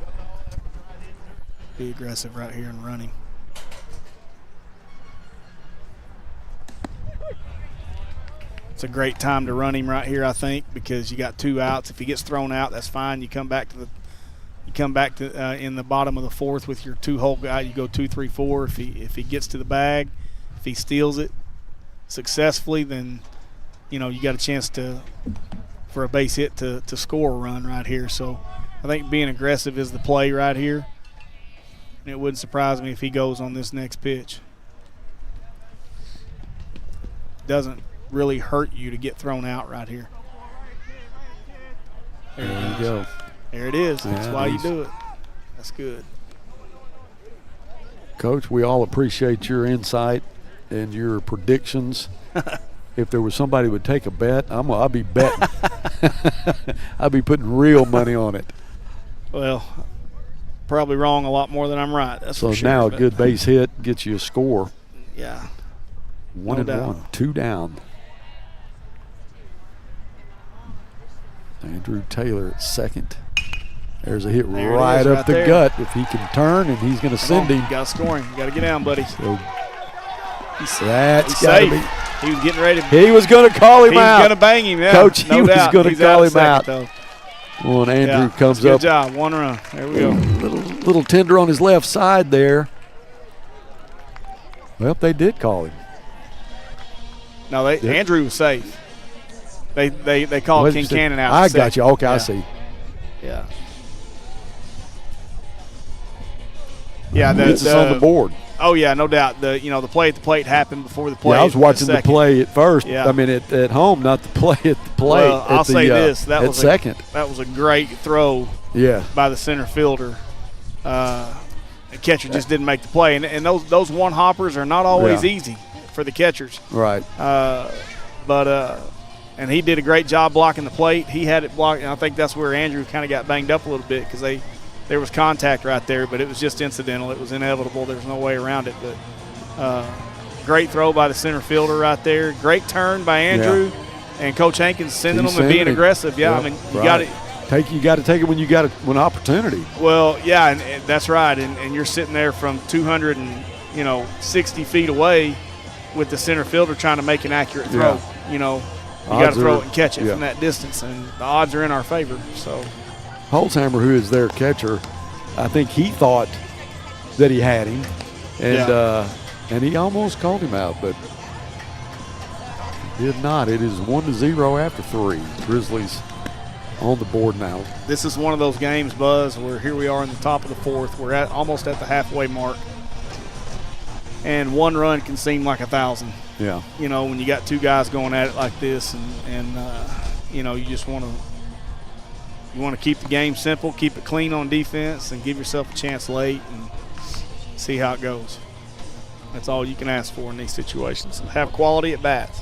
Be aggressive right here and running. It's a great time to run him right here, I think, because you got 2 outs. If he gets thrown out, that's fine. You come back to in the bottom of the 4th with your 2-hole guy. You go 2, 3, 4. If he gets to the bag, if he steals it successfully, then you know you got a chance for a base hit to score a run right here. So I think being aggressive is the play right here. And it wouldn't surprise me if he goes on this next pitch. Doesn't really hurt you to get thrown out right here. There you go. There it is. That's Yeah, why you do it. That's good. Coach, we all appreciate your insight and your predictions. If there was somebody who would take a bet, I'll be betting. I'll be putting real money on it. Well, probably wrong a lot more than I'm right. That's so for sure. now a good base hit gets you a score. Yeah. 1-1, 2 down. Andrew Taylor at second. There's a hit right up the gut. If he can turn, and he's going to send him. You got to score him. You got to get down, buddy. So he's got safe. to be. He was getting ready. He was going to call him out. He was going to bang him. Yeah, Coach, no he was doubt. going to He's call out him second, out. though. Well, and Andrew comes good up. Good job. 1 run. There we go. Little tender on his left side there. Well, they did call him. No, Andrew was safe. They called Kincannon out. I got you. Okay, I see. Yeah. Yeah, it's on the board. Oh yeah, no doubt. The play at the plate happened before the play. Yeah, I was watching the play at first. Yeah. I mean at home, not the play at the plate. Well, I'll say this: that was second. That was a great throw. Yeah. By the center fielder. The catcher just didn't make the play, and those one hoppers are not always easy for the catchers. Right. And he did a great job blocking the plate. He had it blocked, and I think that's where Andrew kind of got banged up a little bit because there was contact right there, but it was just incidental. It was inevitable. There's no way around it. But great throw by the center fielder right there. Great turn by Andrew, and Coach Hankins sending them and being aggressive. Yeah, I mean you got it. You got to take it when you got an opportunity. Well, yeah, and that's right. And you're sitting there from 260 feet away with the center fielder trying to make an accurate throw. got to throw it and catch it from that distance, and the odds are in our favor. So Holzhammer, who is their catcher, I think he thought that he had him, and he almost called him out, but did not. It is 1-0 after 3. Grizzlies on the board now. This is one of those games, Buzz, where here we are in the top of the 4th. We're almost at the halfway mark, and one run can seem like 1,000. Yeah. You know, when you got two guys going at it like this, and you know, you just want to keep the game simple, keep it clean on defense, and give yourself a chance late and see how it goes. That's all you can ask for in these situations. Have quality at bats.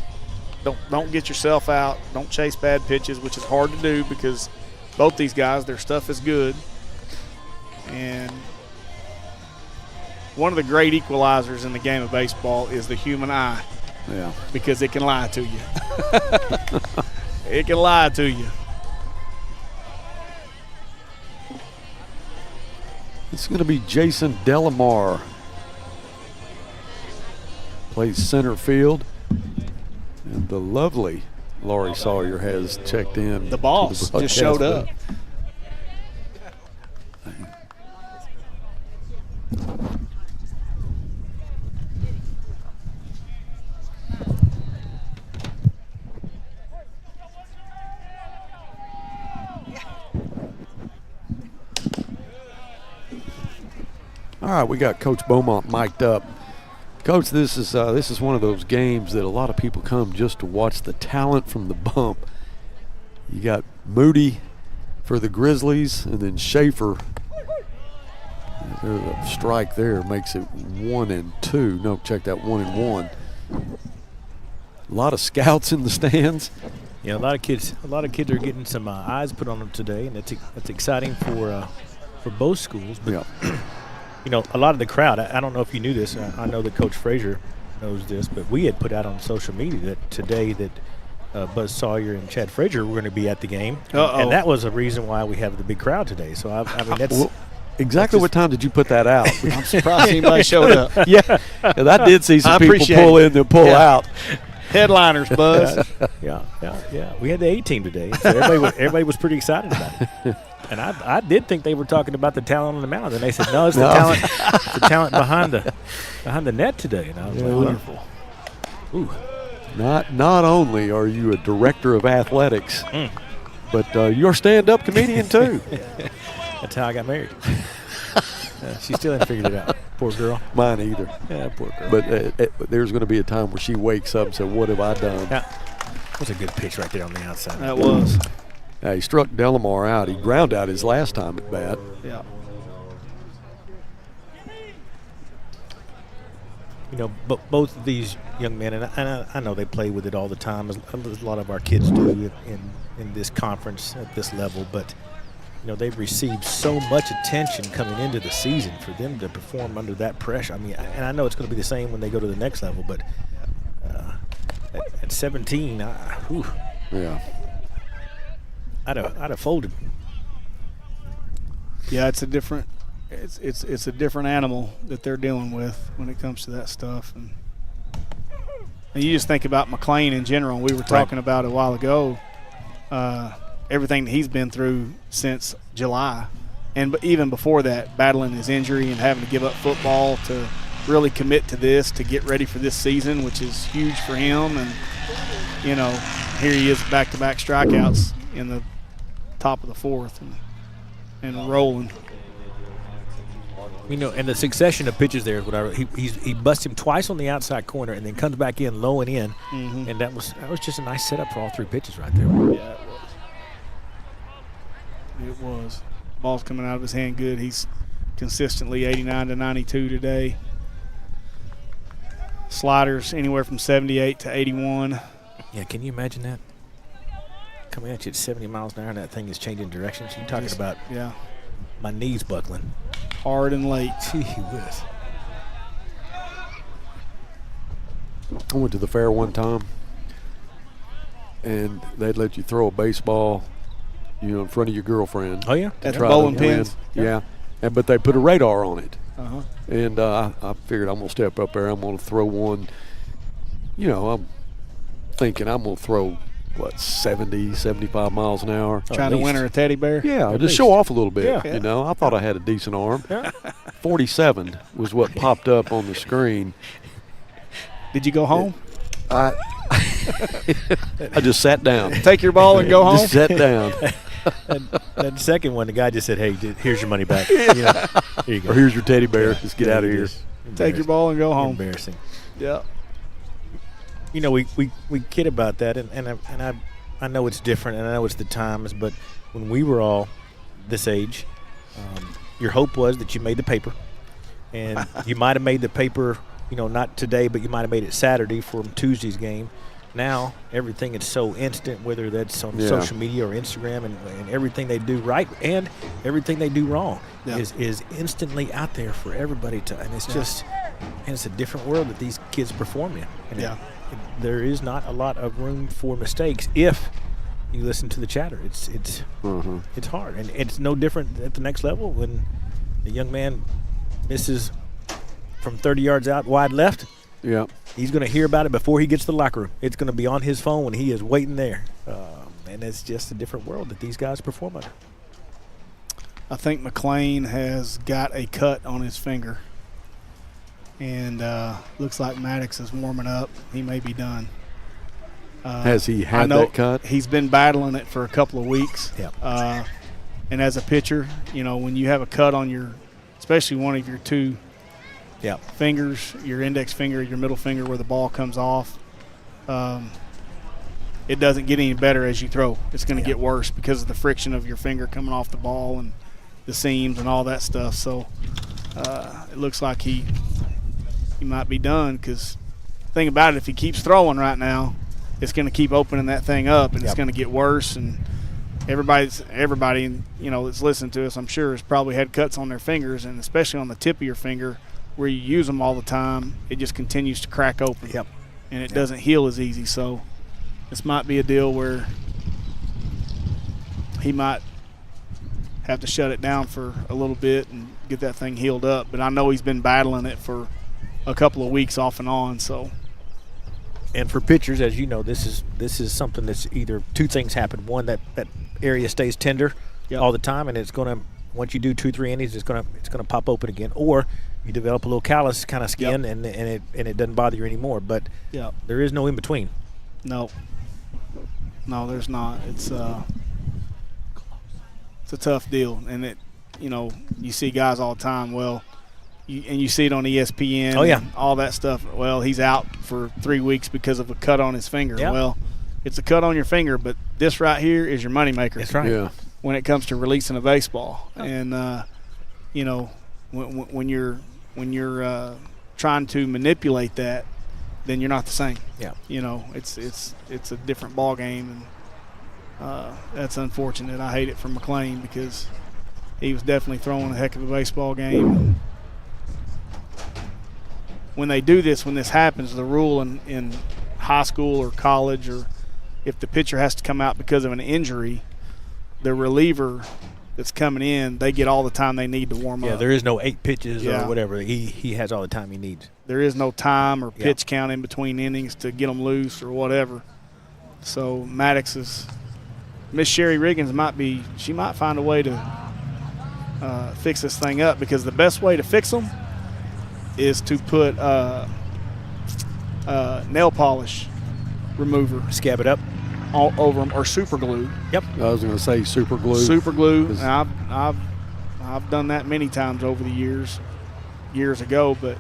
Don't get yourself out. Don't chase bad pitches, which is hard to do because both these guys, their stuff is good. And one of the great equalizers in the game of baseball is the human eye. Yeah. Because it can lie to you. It can lie to you. It's going to be Jason Delamar. Plays center field. And the lovely Laurie Sawyer has checked in. The boss just showed up. All right, we got Coach Beaumont mic'd up. Coach, this is one of those games that a lot of people come just to watch the talent from the bump. You got Moody for the Grizzlies, and then Schaefer. There's a strike there, makes it 1-2. No, check that, 1-1. A lot of scouts in the stands. Yeah, a lot of kids are getting some eyes put on them today, and that's exciting for both schools. But yeah. You know, a lot of the crowd, I don't know if you knew this, I know that Coach Frazier knows this, but we had put out on social media that today that Buzz Sawyer and Chad Frazier were going to be at the game. And that was a reason why we have the big crowd today. So, I mean, that's exactly what time did you put that out? I'm surprised anybody showed up. Yeah, I did see some people pull in and pull out. Headliners, Buzz. Yeah. We had the A-team today, so everybody was pretty excited about it. And I did think they were talking about the talent on the mound, and they said, no, it's the talent. It's the talent behind the net today. And I was like, wonderful. Ooh. Not only are you a director of athletics, but you're a stand-up comedian too. That's how I got married. She still hasn't figured it out. Poor girl. Mine either. Yeah, poor girl. But there's going to be a time where she wakes up and says, what have I done? That was a good pitch right there on the outside. That was. He struck Delamar out. He ground out his last time at bat. Yeah. You know, but both of these young men, and I know they play with it all the time, as a lot of our kids do in this conference at this level, but you know, they've received so much attention coming into the season for them to perform under that pressure. I mean, and I know it's going to be the same when they go to the next level, but at 17, yeah, I'd have folded. Yeah, it's a different animal that they're dealing with when it comes to that stuff, and you just think about McLean in general. We were talking about a while ago. Everything that he's been through since July, and even before that, battling his injury and having to give up football to really commit to this, to get ready for this season, which is huge for him. And, you know, here he is, back-to-back strikeouts in the top of the 4th and rolling. You know, and the succession of pitches there is what he busts him twice on the outside corner and then comes back in low and in, and that was just a nice setup for all 3 pitches right there. Yeah, it was. Ball's coming out of his hand good. He's consistently 89 to 92 today. Sliders anywhere from 78 to 81. Yeah, can you imagine that? Coming at you at 70 miles an hour and that thing is changing directions. You're talking about my knees buckling. Hard and late. Gee whiz. I went to the fair one time, and they'd let you throw a baseball, you know, in front of your girlfriend. Oh, yeah? At the bowling pins. Yeah. But they put a radar on it. Uh-huh. And I figured I'm going to step up there. I'm going to throw one. You know, I'm thinking I'm going to throw 70, 75 miles an hour. Trying to win her a teddy bear? Yeah, At just least. show off a little bit. Yeah. You know, I thought I had a decent arm. 47 was what popped up on the screen. Did you go home? I just sat down. Take your ball and go home? Just sat down. That second one, the guy just said, "Hey, here's your money back. You know, here you go. Or here's your teddy bear. Just get out of here." Take your ball and go home. Embarrassing. Yeah. You know, we kid about that, and I know it's different, and I know it's the times, but when we were all this age, your hope was that you made the paper, and you might have made the paper, you know, not today, but you might have made it Saturday for Tuesday's game. Now everything is so instant, whether that's on social media or Instagram, and everything they do right and everything they do wrong is instantly out there for everybody to, and it's just, and it's a different world that these kids perform in. And there is not a lot of room for mistakes if you listen to the chatter. It's hard, and it's no different at the next level when the young man misses from 30 yards out wide left. Yeah, he's going to hear about it before he gets to the locker room. It's going to be on his phone when he is waiting there, and it's just a different world that these guys perform under. I think McLean has got a cut on his finger, and looks like Maddox is warming up. He may be done. Has he had that cut? He's been battling it for a couple of weeks. Yeah. And as a pitcher, you know, when you have a cut on your, especially one of your two fingers, your index finger, your middle finger where the ball comes off, it doesn't get any better as you throw. It's going to get worse because of the friction of your finger coming off the ball and the seams and all that stuff. So it looks like he might be done, because the thing about it, if he keeps throwing right now, it's going to keep opening that thing up, and it's going to get worse. And everybody, you know, that's listening to us, I'm sure, has probably had cuts on their fingers, and especially on the tip of your finger where you use them all the time, it just continues to crack open. And it doesn't heal as easy. So this might be a deal where he might have to shut it down for a little bit and get that thing healed up. But I know he's been battling it for a couple of weeks off and on. So, and for pitchers, as you know, this is something that's either two things happen. One, that area stays tender all the time, and it's going to, once you do 2-3 innings, it's going to pop open again. Or you develop a little callus kind of skin, and it doesn't bother you anymore. But there is no in between. No, there's not. It's a tough deal, and it, you know, you see guys all the time. Well, you see it on ESPN. And all that stuff. Well, he's out for 3 weeks because of a cut on his finger. Well, it's a cut on your finger, but this right here is your moneymaker. That's right. Yeah. When it comes to releasing a baseball, and you know, when you're trying to manipulate that, then you're not the same. Yeah. You know, it's a different ball game, and that's unfortunate. I hate it for McLean because he was definitely throwing a heck of a baseball game. When they do this, when this happens, the rule in high school or college, or if the pitcher has to come out because of an injury, the reliever that's coming in, they get all the time they need to warm up. Yeah, there is no 8 pitches or whatever. He has all the time he needs. There is no time or pitch count in between innings to get them loose or whatever. So Maddox is – Miss Sherry Riggins might find a way to fix this thing up, because the best way to fix them is to put nail polish remover. Scab it up. All over them, or super glue. Yep. I was going to say super glue. Super glue. And I've done that many times over the years ago, but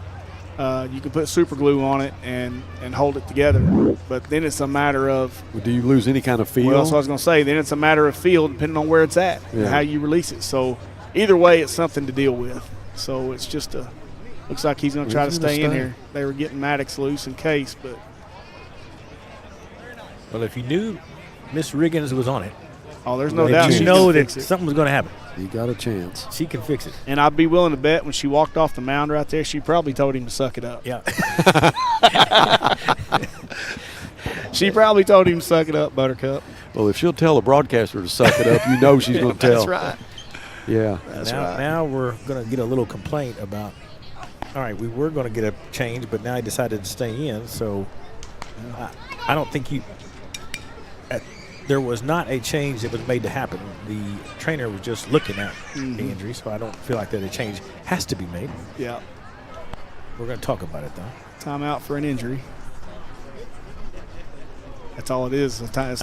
you can put super glue on it and hold it together. But then it's a matter of, do you lose any kind of feel? Well, that's what I was going to say. Then it's a matter of feel, depending on where it's at and how you release it. So either way, it's something to deal with. So it's just looks like he's going to try to stay in here. They were getting Maddox loose in case, but. Well, if you knew Miss Riggins was on it, there's no doubt. You know that something was going to happen. He got a chance. She can fix it. And I'd be willing to bet when she walked off the mound right there, she probably told him to suck it up. Yeah. She probably told him to suck it up, Buttercup. Well, if she'll tell a broadcaster to suck it up, you know she's going to tell. That's right. Yeah. Now we're going to get a little complaint about, all right, we were going to get a change, but now he decided to stay in. So I don't think there was not a change that was made to happen. The trainer was just looking at the injury, so I don't feel like that a change has to be made. Yeah. We're going to talk about it, though. Timeout for an injury. That's all it is. It's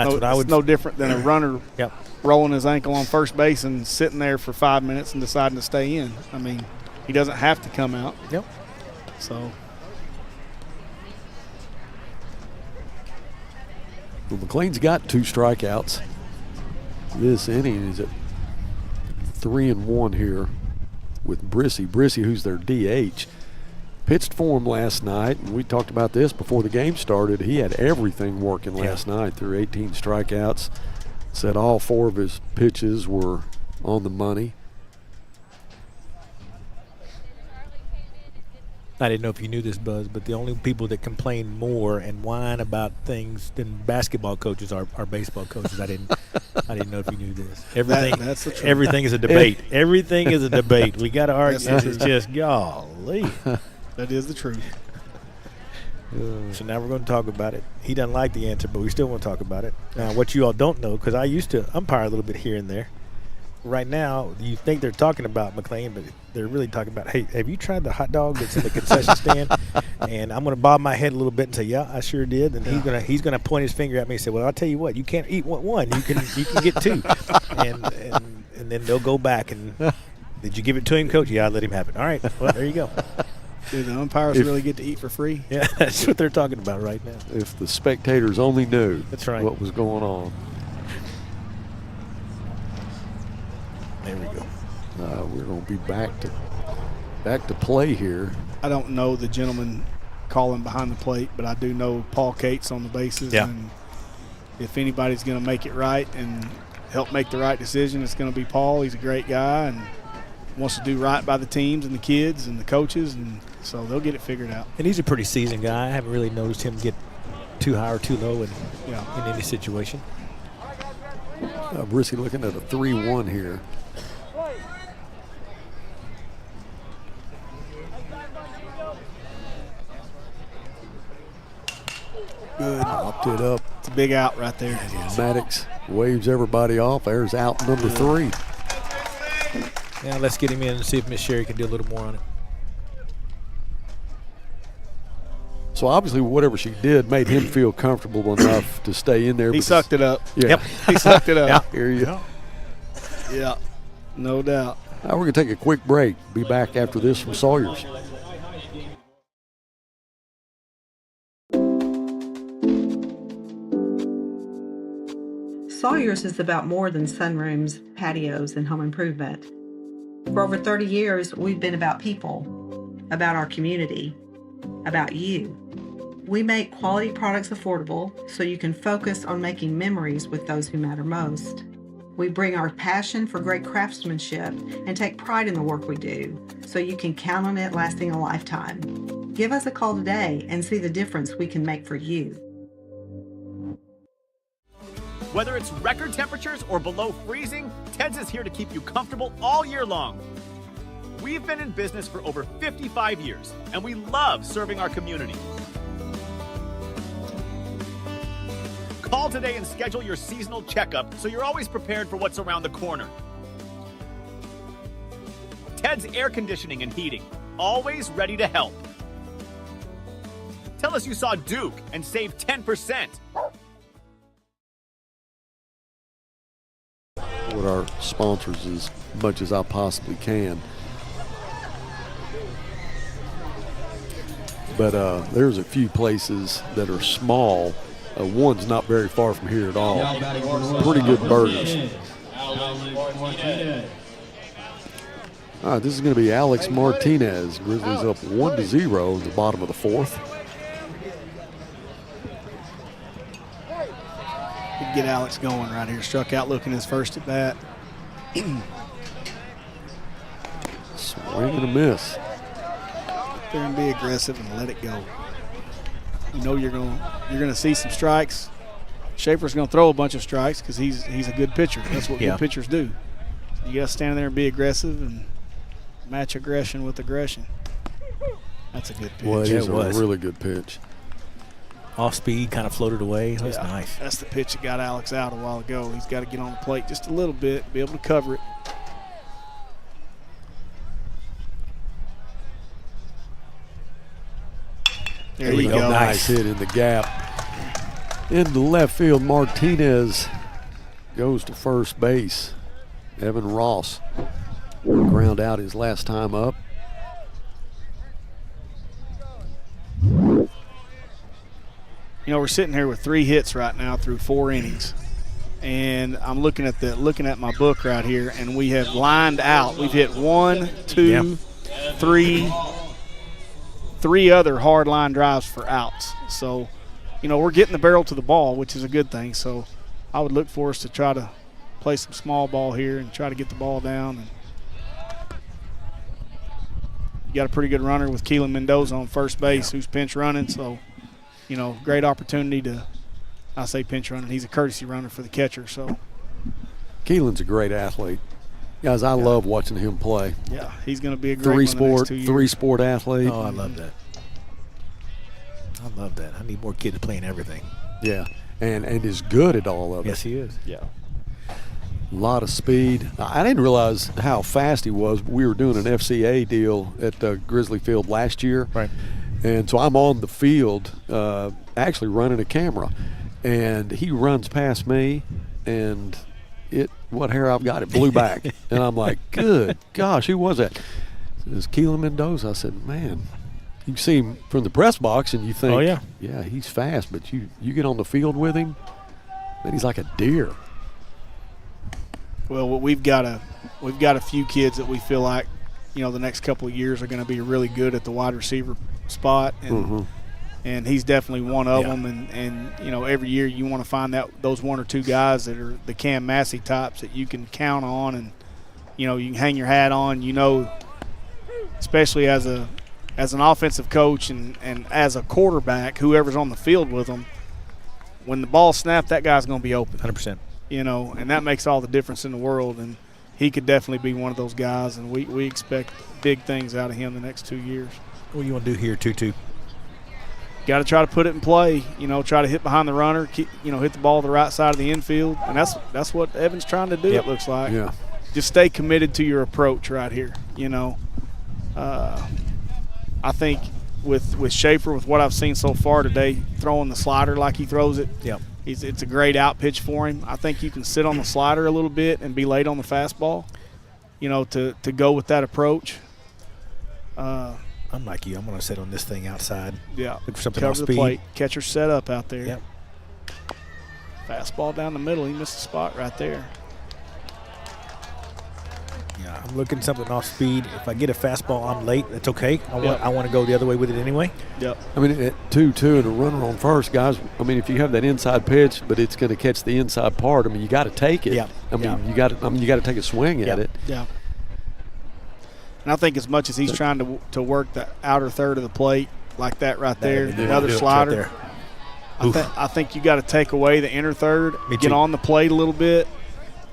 no different than a runner rolling his ankle on first base and sitting there for 5 minutes and deciding to stay in. I mean, he doesn't have to come out. Yep. So. Well, McLean's got 2 strikeouts. This inning is at 3-1 here with Brissy. Brissy, who's their DH, pitched for him last night, and we talked about this before the game started. He had everything working last night through 18 strikeouts. Said all 4 of his pitches were on the money. I didn't know if you knew this, Buzz, but the only people that complain more and whine about things than basketball coaches are baseball coaches. I didn't know if you knew this. That's the truth. Everything is a debate. Everything is a debate. We got to argue. It's just golly. That is the truth. So now we're going to talk about it. He doesn't like the answer, but we still want to talk about it. Now, what you all don't know, because I used to umpire a little bit here and there. Right now, you think they're talking about McLean, but they're really talking about, hey, have you tried the hot dog that's in the concession stand? And I'm going to bob my head a little bit and say, yeah, I sure did. And he's going to point his finger at me and say, well, I'll tell you what, you can't eat one. You can get 2. And then they'll go back and, did you give it to him, Coach? Yeah, I let him have it. All right, well, there you go. Do the umpires really get to eat for free? Yeah, that's what they're talking about right now. If the spectators only knew what was going on. There we go. We're going to be back to play here. I don't know the gentleman calling behind the plate, but I do know Paul Cates on the bases. Yeah. And if anybody's going to make it right and help make the right decision, it's going to be Paul. He's a great guy and wants to do right by the teams and the kids and the coaches, and so they'll get it figured out. And he's a pretty seasoned guy. I haven't really noticed him get too high or too low in any situation. Brissy looking at a 3-1 here. Good. Popped it up. It's a big out right there. Maddox waves everybody off. There's out number 3. Yeah, let's get him in and see if Miss Sherry can do a little more on it. So obviously whatever she did made him feel comfortable enough to stay in there. He sucked it up. Yeah. Yep. He sucked it up. Here you go. Yeah, no doubt. Now we're going to take a quick break. Be back after this from Sawyer's. Sawyer's is about more than sunrooms, patios, and home improvement. For over 30 years, we've been about people, about our community, about you. We make quality products affordable so you can focus on making memories with those who matter most. We bring our passion for great craftsmanship and take pride in the work we do so you can count on it lasting a lifetime. Give us a call today and see the difference we can make for you. Whether it's record temperatures or below freezing, Ted's is here to keep you comfortable all year long. We've been in business for over 55 years, and we love serving our community. Call today and schedule your seasonal checkup so you're always prepared for what's around the corner. Ted's Air Conditioning and Heating, always ready to help. Tell us you saw Duke and save 10%. With our sponsors as much as I possibly can. But there's a few places that are small. One's not very far from here at all. Pretty good burgers. All right, this is going to be Alex Martinez. Grizzlies up 1-0 in the bottom of the 4th. Get Alex going right here. Struck out looking his first at bat. Swing and a miss. They're going to be aggressive and let it go. You know you're going to see some strikes. Schaefer's going to throw a bunch of strikes because he's a good pitcher. That's what good pitchers do. You got to stand there and be aggressive and match aggression with aggression. That's a good pitch. Well, it is a really good pitch. off speed, kind of floated away. That was nice. That's the pitch that got Alex out a while ago. He's got to get on the plate just a little bit, be able to cover it. There you go. Nice hit in the gap. Into left field, Martinez goes to first base. Evan Ross ground out his last time up. You know, we're sitting here with 3 hits right now through 4 innings. And I'm looking at my book right here, and we have lined out. We've hit 1, 2, 3 other hard line drives for outs. So, you know, we're getting the barrel to the ball, which is a good thing. So I would look for us to try to play some small ball here and try to get the ball down. And you got a pretty good runner with Keelan Mendoza on first base who's pinch running. So, you know, great opportunity to, I say pinch running. He's a courtesy runner for the catcher. So Keelan's a great athlete. Guys, I love watching him play. Yeah, he's going to be a great one the next 2 years. Three-sport athlete. Oh, I love that. I love that. I need more kids playing everything. Yeah, and is good at all of it. Yes, he is. Yeah. A lot of speed. I didn't realize how fast he was. We were doing an FCA deal at the Grizzly field last year. Right. And so I'm on the field actually running a camera. And he runs past me, and what hair I've got, it blew back. And I'm like, good gosh, who was that? It was Keelan Mendoza. I said, man, you see him from the press box and you think, oh, yeah, he's fast, but you get on the field with him, man, he's like a deer. Well, we've got a few kids that we feel like, you know, the next couple of years are going to be really good at the wide receiver spot, and and he's definitely one of them. And you know, every year you want to find those 1 or 2 guys that are the Cam Massey types that you can count on, and you know, you can hang your hat on. You know, especially as an offensive coach and as a quarterback, whoever's on the field with them, when the ball snapped, that guy's going to be open. 100%. You know, and that makes all the difference in the world. And he could definitely be one of those guys, and we expect big things out of him the next 2 years. What do you want to do here, Tutu? Got to try to put it in play. You know, try to hit behind the runner. Hit the ball to the right side of the infield, and that's what Evan's trying to do. Yep. It looks like. Yeah. Just stay committed to your approach right here. You know, I think with Schaefer, with what I've seen so far today, throwing the slider like he throws it. Yep. It's a great out pitch for him. I think you can sit on the slider a little bit and be late on the fastball, you know, to go with that approach. I'm like you. I'm going to sit on this thing outside. Yeah. Look for something Cover off the speed. plate. Catcher set up out there. Yep. Fastball down the middle. He missed the spot right there. Yeah, I'm looking something off speed. If I get a fastball, I'm late. That's okay. I want to go the other way with it anyway. Yep. I mean, at 2-2 and a runner on first, guys, I mean, if you have that inside pitch, but it's going to catch the inside part, I mean, you got to take it. Yeah. I mean, you got to take a swing at it. Yeah. And I think as much as he's trying to work the outer third of the plate like that right there, another slider, I think you got to take away the inner third, get on the plate a little bit,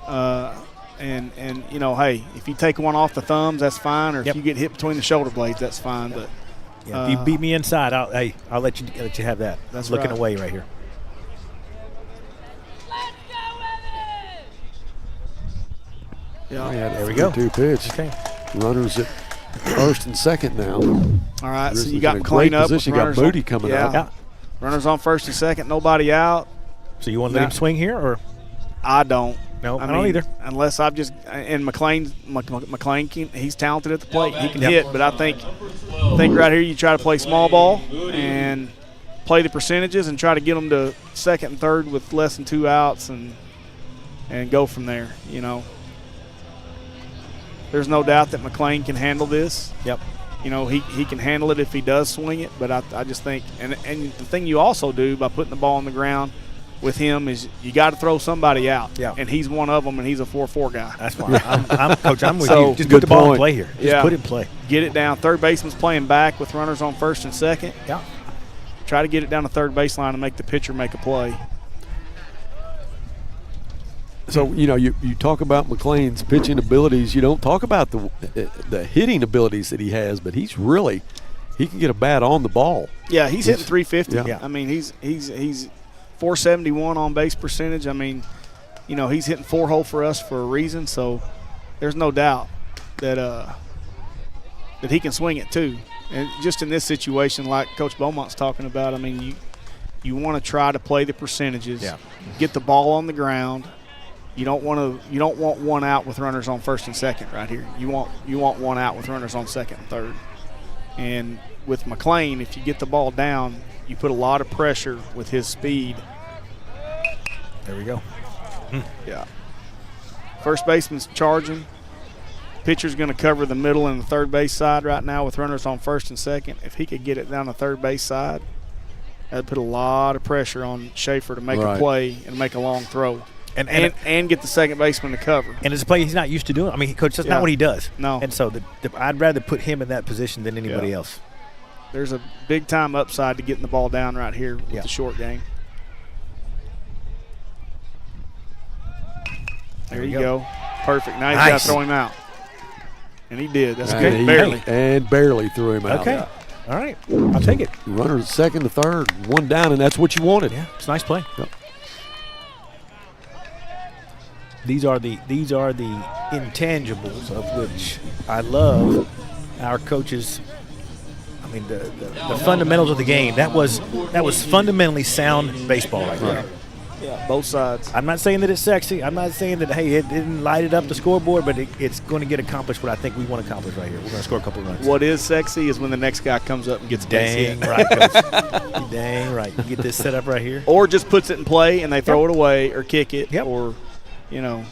and you know, hey, if you take one off the thumbs, that's fine, or if you get hit between the shoulder blades, that's fine. But if you beat me inside, I'll let you have that. That's looking right. away right here. Yeah, there we go. 2 pitch. Okay. Runners at first and second now. All right, Grizzlies so you got in a McLean great up. position. You got Moody coming up. Yeah. Runners on first and second, nobody out. So you want to let him swing here, or? I don't. No, I don't either. Unless I've just – and McLean he's talented at the plate. He can hit, but I think right here you try to play small ball and play the percentages and try to get them to second and third with less than 2 outs and go from there, you know. There's no doubt that McLean can handle this. Yep. You know, he can handle it if he does swing it, but I just think – and the thing you also do by putting the ball on the ground – with him is you got to throw somebody out. Yeah. And he's one of them, and he's a 4-4 guy. That's fine. Coach, I'm with you. Just put the ball in play here. Just put it in play. Get it down. Third baseman's playing back with runners on first and second. Yeah. Try to get it down the third baseline and make the pitcher make a play. So, you know, you talk about McLean's pitching abilities. You don't talk about the hitting abilities that he has, but he's really he can get a bat on the ball. Yeah, he's hitting 350. Yeah. I mean, he's 471 on base percentage. I mean, you know, he's hitting 4-hole for us for a reason. So there's no doubt that he can swing it too. And just in this situation, like Coach Beaumont's talking about, I mean, you want to try to play the percentages, get the ball on the ground. You don't want one out with runners on first and second right here. You want one out with runners on second and third. And with McLean, if you get the ball down, you put a lot of pressure with his speed. There we go. Yeah. First baseman's charging. Pitcher's going to cover the middle and the third base side right now with runners on first and second. If he could get it down the third base side, that'd put a lot of pressure on Schaefer to make a play and make a long throw. And get the second baseman to cover. And it's a play he's not used to doing. I mean, Coach, that's not what he does. No. And so I'd rather put him in that position than anybody else. There's a big-time upside to getting the ball down right here with the short game. There you go. Perfect. Now he's got to throw him out. And he did. That's good. Barely. And barely threw him out. Okay. All right. I'll take it. Runner second to third, one down, and that's what you wanted. Yeah, it's a nice play. Yep. These are the intangibles of which I love our coaches. I mean, the fundamentals of the game. That was fundamentally sound baseball right there. Yeah, both sides. I'm not saying that it's sexy. I'm not saying that, hey, it didn't light it up the scoreboard, but it's going to get accomplished what I think we want to accomplish right here. We're going to score a couple of runs. What is sexy is when the next guy comes up and gets dang right, Coach. Dang right. You get this set up right here. Or just puts it in play and they throw it away or kick it. Or, you know,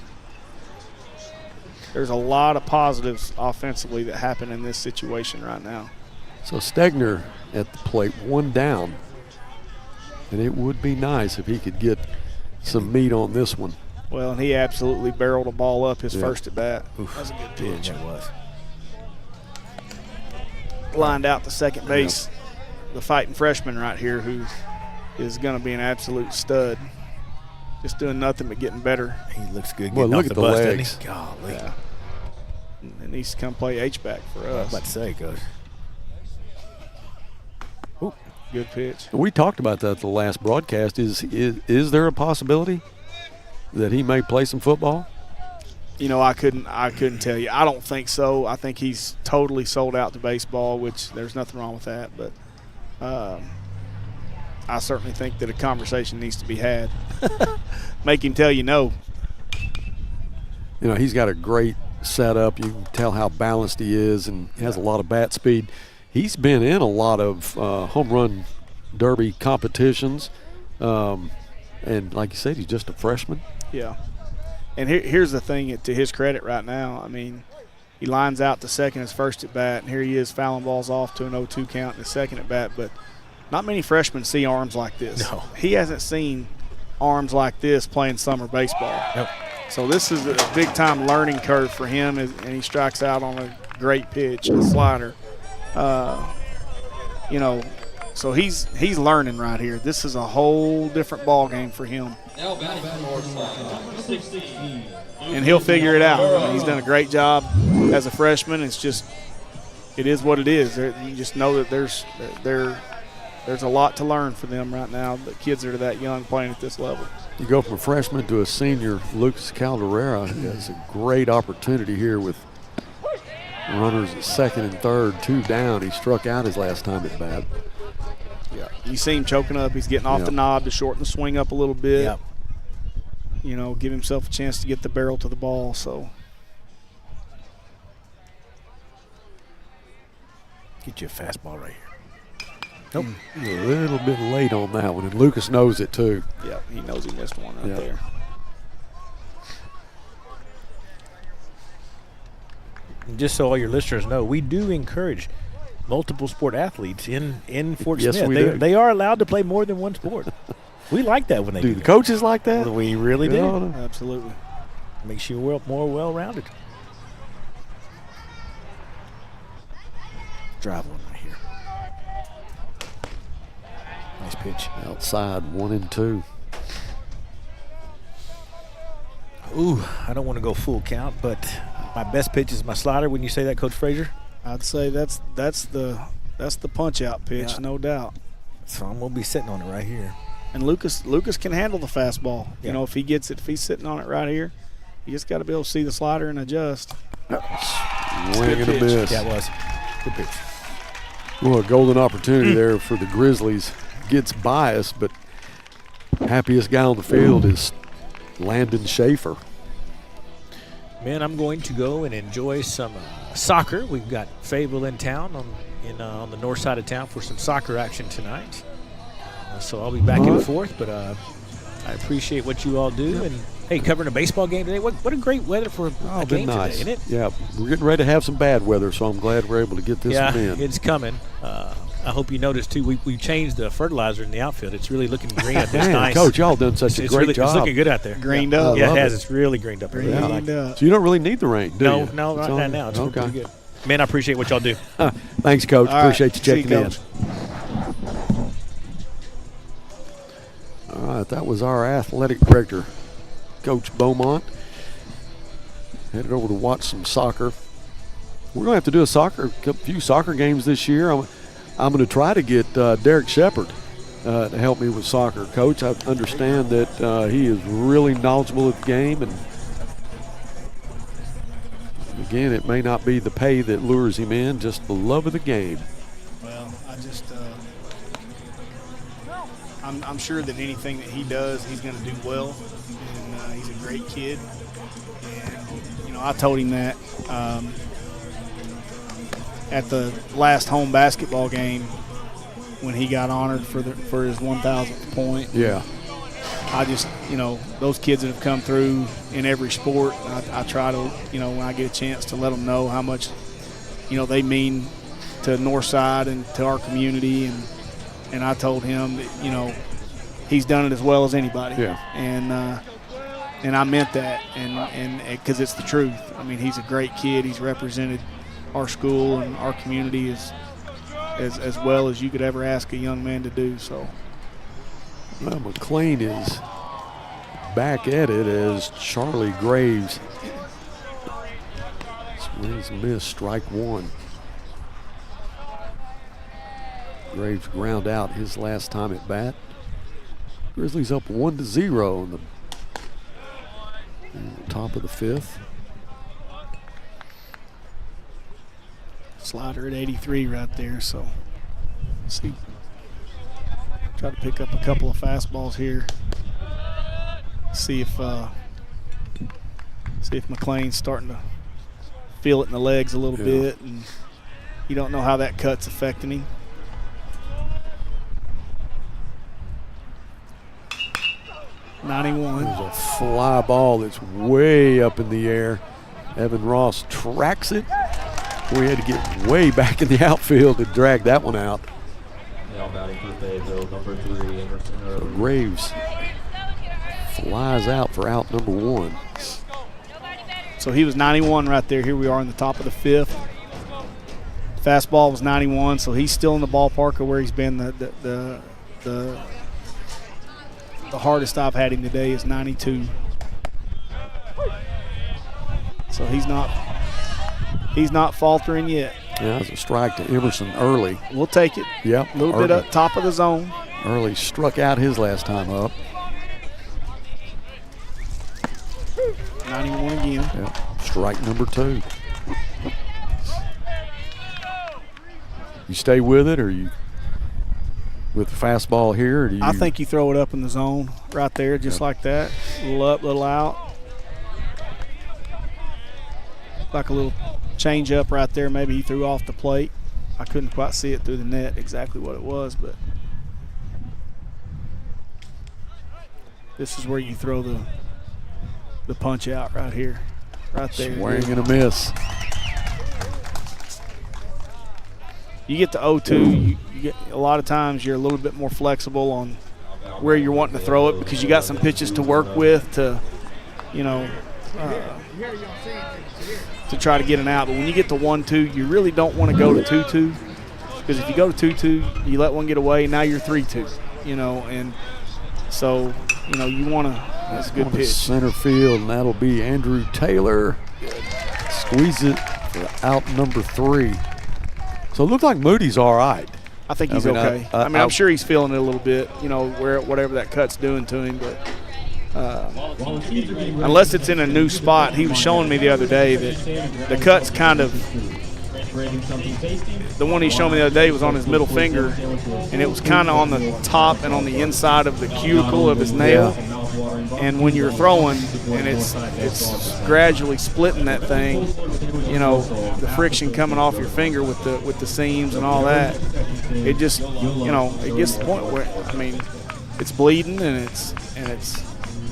there's a lot of positives offensively that happen in this situation right now. So Stegner at the plate, one down. And it would be nice if he could get some meat on this one. Well, and he absolutely barreled a ball up his first at bat. That was a good pitch. Yeah, it was. Lined out to second base, the fighting freshman right here who is going to be an absolute stud. Just doing nothing but getting better. He looks good. Well, look off at the the bus, legs. doesn't he? Golly. Yeah. And needs to come play H-back for us. I was about to say, Coach. Good pitch. We talked about that at the last broadcast. Is there a possibility that he may play some football? You know, I couldn't tell you. I don't think so. I think he's totally sold out to baseball, which there's nothing wrong with that. But I certainly think that a conversation needs to be had. Make him tell you no. You know, he's got a great setup. You can tell how balanced he is, and he has a lot of bat speed. He's been in a lot of home run derby competitions. And like you said, he's just a freshman. Yeah. And here's the thing, to his credit right now. I mean, he lines out to second his first at bat, and here he is fouling balls off to an 0-2 count in his second at bat. But not many freshmen see arms like this. No. He hasn't seen arms like this playing summer baseball. Nope. So this is a big-time learning curve for him, and he strikes out on a great pitch, a slider. You know, so he's learning right here. This is a whole different ball game for him. Now batting Northside, 16. And he'll figure it out. I mean, he's done a great job as a freshman. It is what it is. You just know that there's a lot to learn for them right now. The kids that are that young playing at this level. You go from a freshman to a senior. Lucas Calderera has a great opportunity here with runners at second and third, two down. He struck out his last time at bat. Yeah, you see him choking up. He's getting off the knob to shorten the swing up a little bit. Yep. You know, give himself a chance to get the barrel to the ball. So get you a fastball right here. Nope. A little bit late on that one, and Lucas knows it too. Yeah, he knows he missed one right there. Just so all your listeners know, we do encourage multiple sport athletes in Fort Yes, Smith. we do. They are allowed to play more than one sport. We like that when they do. The coaches like that? We really do. Yeah. Absolutely. Makes you more well-rounded. Drive one right here. Nice pitch. Outside, 1-2. Ooh, I don't want to go full count, but my best pitch is my slider. Wouldn't you say that, Coach Frazier? I'd say that's the That's the punch-out pitch, Yeah. no doubt. So I'm going to be sitting on it right here. And Lucas can handle the fastball. Yeah. You know, if he gets it, if he's sitting on it right here, you just got to be able to see the slider and adjust. Swing and a miss. Yeah, it was. Good pitch. Well, a golden opportunity there for the Grizzlies. Gets biased, but happiest guy on the field is Landon Schaefer. Man, I'm going to go and enjoy some soccer. We've got Fayetteville in town on the north side of town for some soccer action tonight. So I'll be back and forth, but I appreciate what you all do. And, hey, covering a baseball game today, what a great weather for a game nice. today, isn't it? Yeah, we're getting ready to have some bad weather, so I'm glad we're able to get this one in. It's coming. I hope you noticed, too, we changed the fertilizer in the outfield. It's really looking green out there. It's Man, nice. Coach, y'all done such a great job. It's looking good out there. Greened up. Yeah, it has. It's really greened up. Greened up. So you don't really need the rain, do you? No, right now. It's okay. pretty good. Man, I appreciate what y'all do. Thanks, Coach. All right. Appreciate you See you, checking in. Coach. All right, that was our athletic director, Coach Beaumont. Headed over to watch some soccer. We're going to have to do a few soccer games this year. I'm going to try to get Derek Shepard to help me with soccer. Coach, I understand that he is really knowledgeable of the game, and again, it may not be the pay that lures him in, just the love of the game. Well, I'm sure that anything that he does, he's going to do well, and he's a great kid. And I told him that at the last home basketball game when he got honored for his 1,000th point. Yeah. I just, those kids that have come through in every sport, I try to, when I get a chance to let them know how much, they mean to Northside and to our community. And I told him that, he's done it as well as anybody. Yeah. And I meant that, and because it's the truth. I mean, he's a great kid. He's represented our school and our community as well as you could ever ask a young man to do. So. Well, McLean is back at it as Charlie Graves swings and miss, strike one. Graves ground out his last time at bat. Grizzlies up 1-0 in the top of the fifth. Slider at 83 right there, so let's see. Try to pick up a couple of fastballs here. See if McLean's starting to feel it in the legs a little bit, and you don't know how that cut's affecting him. .91. There's a fly ball that's way up in the air. Evan Ross tracks it. We had to get way back in the outfield to drag that one out. Now batting for Fayetteville, number 3, Emerson So Early. Graves flies out for out number 1. So he was 91 right there. Here we are in the top of the fifth. Fastball was 91, so he's still in the ballpark of where he's been. The hardest I've had him today is 92. So he's not faltering yet. Yeah, that's a strike to Emerson Early. We'll take it. Yep. A little bit up top of the zone. Early struck out his last time up. 91 again. Yep. Strike number 2. You stay with it, or you with the fastball here? Or do you? I think you throw it up in the zone right there, just like that. A little up, little out. Like a little change up right there. Maybe he threw off the plate. I couldn't quite see it through the net exactly what it was, but this is where you throw the punch out right here. Right there. Swing and a miss. You get the 0-2, you get, a lot of times you're a little bit more flexible on where you're wanting to throw it because you got some pitches to work with to, to try to get an out. But when you get to 1-2, you really don't want to go to 2-2 because if you go to 2-2, you let one get away, now you're 3-2, and so, you want to – that's a good pitch. Center field, and that'll be Andrew Taylor. Squeeze it for out number 3. So it looked like Moody's all right. I think he's okay. I'm sure he's feeling it a little bit, whatever that cut's doing to him. But unless it's in a new spot, he was showing me the other day that the cut's kind of – the one he showed me the other day was on his middle finger, and it was kind of on the top and on the inside of the cuticle of his nail. Yeah. And when you're throwing and it's gradually splitting that thing, the friction coming off your finger with the seams and all that, it just it gets to the point where it's bleeding and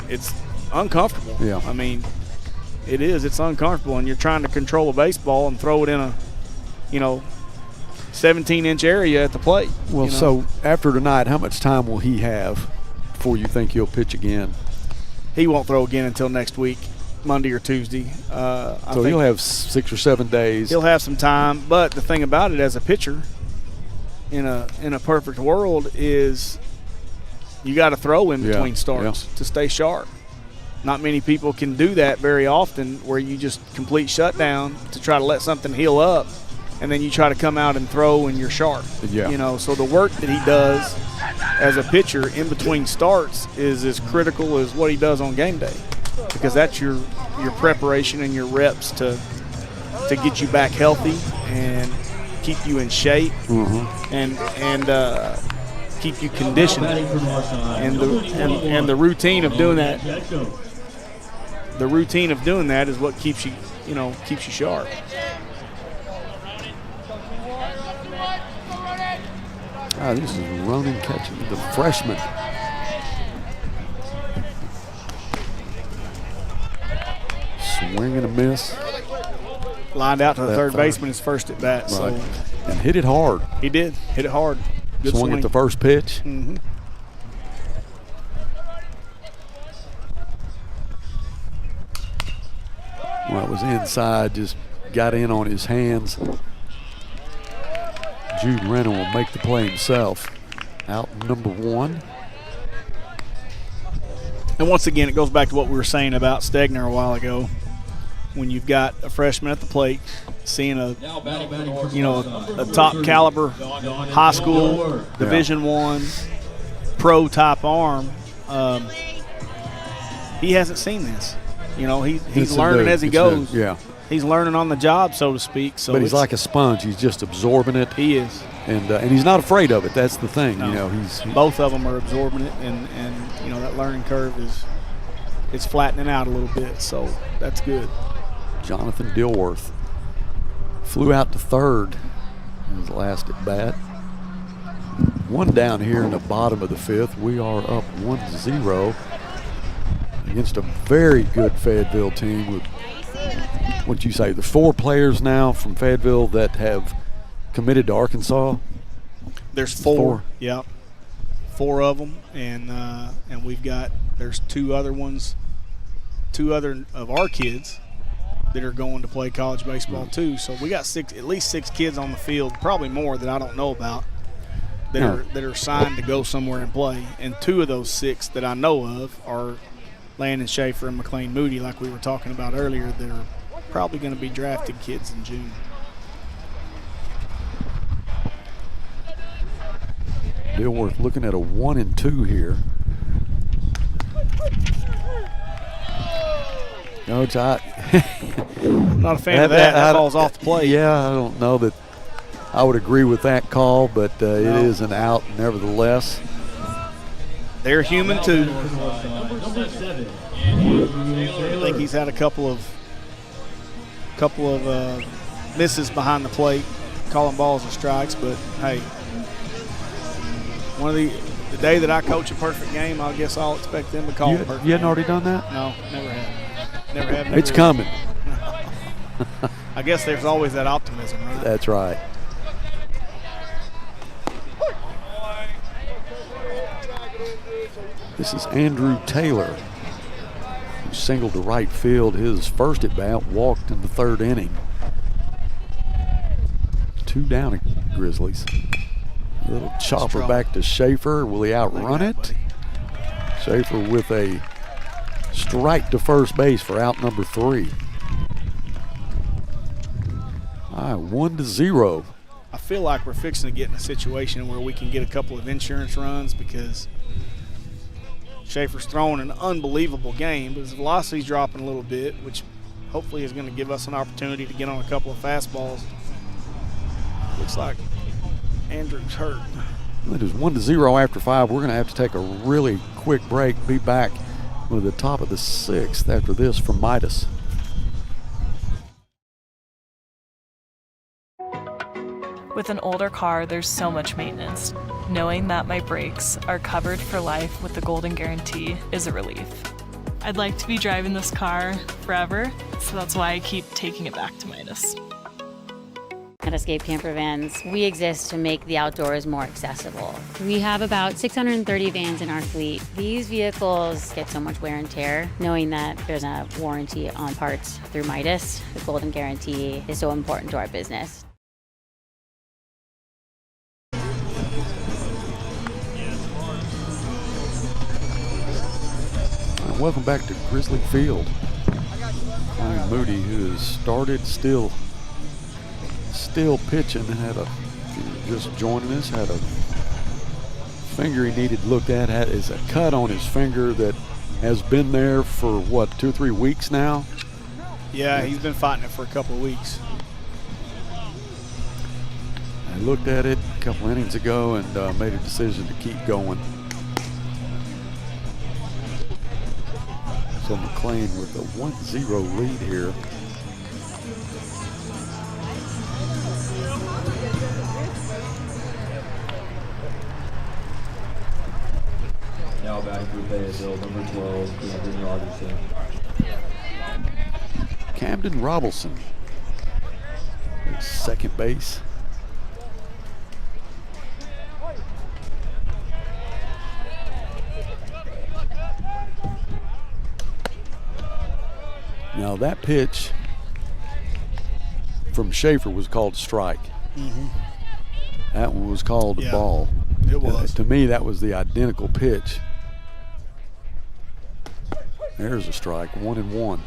it's uncomfortable. Yeah. It is. It's uncomfortable, and you're trying to control a baseball and throw it in a 17-inch area at the plate. Well, so after tonight, how much time will he have before you think he'll pitch again? He won't throw again until next week, Monday or Tuesday. So he'll have 6 or 7 days. He'll have some time, but the thing about it as a pitcher, in a perfect world, is you got to throw in between starts to stay sharp. Not many people can do that very often, where you just complete shutdown to try to let something heal up, and then you try to come out and throw and you're sharp. Yeah. So the work that he does as a pitcher in between starts is as critical as what he does on game day, because that's your preparation and your reps to get you back healthy and keep you in shape and keep you conditioned. And the routine of doing that. The routine of doing that is what keeps you sharp. This is running, catching the freshman. Swing and a miss. Lined out to the third baseman his first at bat. Right. So and hit it hard. He did. Hit it hard. Good swing swing at the first pitch. Mm-hmm. Well, it was inside, just got in on his hands. Jude Renner will make the play himself. Out number 1. And once again, it goes back to what we were saying about Stegner a while ago. When you've got a freshman at the plate, seeing a top caliber high school Division I pro type arm, he hasn't seen this. He's learning as he goes. Yeah. He's learning on the job, so to speak. So but he's like a sponge. He's just absorbing it. He is. And he's not afraid of it. That's the thing. No. Both of them are absorbing it, and that learning curve is flattening out a little bit. So that's good. Jonathan Dilworth flew out to third in his last at bat. 1 down here in the bottom of the 5th. We are up 1-0 against a very good Fayetteville team with, what'd you say, the 4 players now from Fayetteville that have committed to Arkansas? There's 4. Yep. 4 of them, and there's 2 other ones, 2 other of our kids that are going to play college baseball too. So we got at least 6 kids on the field, probably more that I don't know about, that are signed to go somewhere and play. And 2 of those 6 that I know of are Landon Schaefer and McLean Moody, like we were talking about earlier, that are probably going to be drafted kids in June. Dilworth looking at a 1-2 here. Coach, I'm not a fan of that. That ball's off the plate. Yeah, I don't know that I would agree with that call, but it is an out nevertheless. They're human too. I think he's had a couple of misses behind the plate, calling balls and strikes. But hey, the day that I coach a perfect game, I guess I'll expect them to call a perfect game. You hadn't already done that? No, never have. Never have. It's coming. I guess there's always that optimism, right? That's right. This is Andrew Taylor, who singled to right field his first at bat, walked in the 3rd inning. 2 down at Grizzlies. A little chopper back to Schaefer. Will he outrun it? Schaefer with a strike to first base for out number 3. 1-0. I feel like we're fixing to get in a situation where we can get a couple of insurance runs because Schaefer's throwing an unbelievable game, but his velocity's dropping a little bit, which hopefully is going to give us an opportunity to get on a couple of fastballs. Looks like Andrew's hurt. It is 1-0 after 5. We're going to have to take a really quick break. Be back with the top of the 6th after this from Midas. With an older car, there's so much maintenance. Knowing that my brakes are covered for life with the Golden Guarantee is a relief. I'd like to be driving this car forever, so that's why I keep taking it back to Midas. At Escape Camper Vans, we exist to make the outdoors more accessible. We have about 630 vans in our fleet. These vehicles get so much wear and tear. Knowing that there's a warranty on parts through Midas, the Golden Guarantee is so important to our business. Welcome back to Grizzly Field. Ryan Moody, who has started, still pitching, just joining us, had a finger he needed looked at. Is a cut on his finger that has been there for what, 2 or 3 weeks now? Yeah, he's been fighting it for a couple of weeks. I looked at it a couple innings ago and made a decision to keep going. So McLean with a 1-0 lead here. Now back for Fayetteville, number 12, Camden Robertson. Camden Robertson at second base. Now that pitch from Schaefer was called a strike. Mm-hmm. That one was called a ball. It was. To me, that was the identical pitch. There's a strike, 1-1.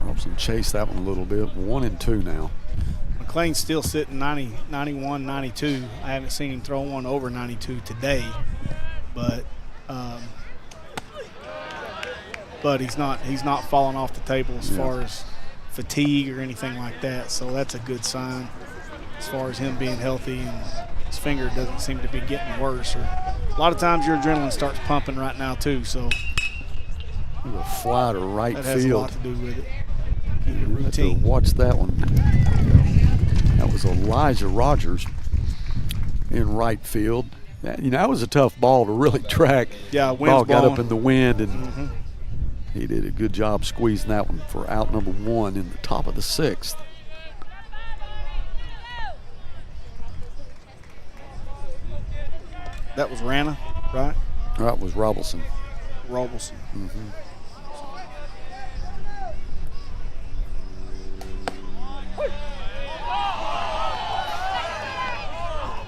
Robson chased that one a little bit. 1-2 now. McLean's still sitting 90, 91, 92. I haven't seen him throw one over 92 today, but he's not falling off the table as far as fatigue or anything like that. So that's a good sign as far as him being healthy, and his finger doesn't seem to be getting worse. Or a lot of times your adrenaline starts pumping right now too. So a fly to right that field. has a lot to do with it. You have to watch that one. That was Elijah Rogers in right field. That was a tough ball to really track. Yeah, wind's ball got blowing. up in the wind, and he did a good job squeezing that one for out number 1 in the top of the 6th. That was Rana, right? That was Robertson. Robertson. Mm-hmm.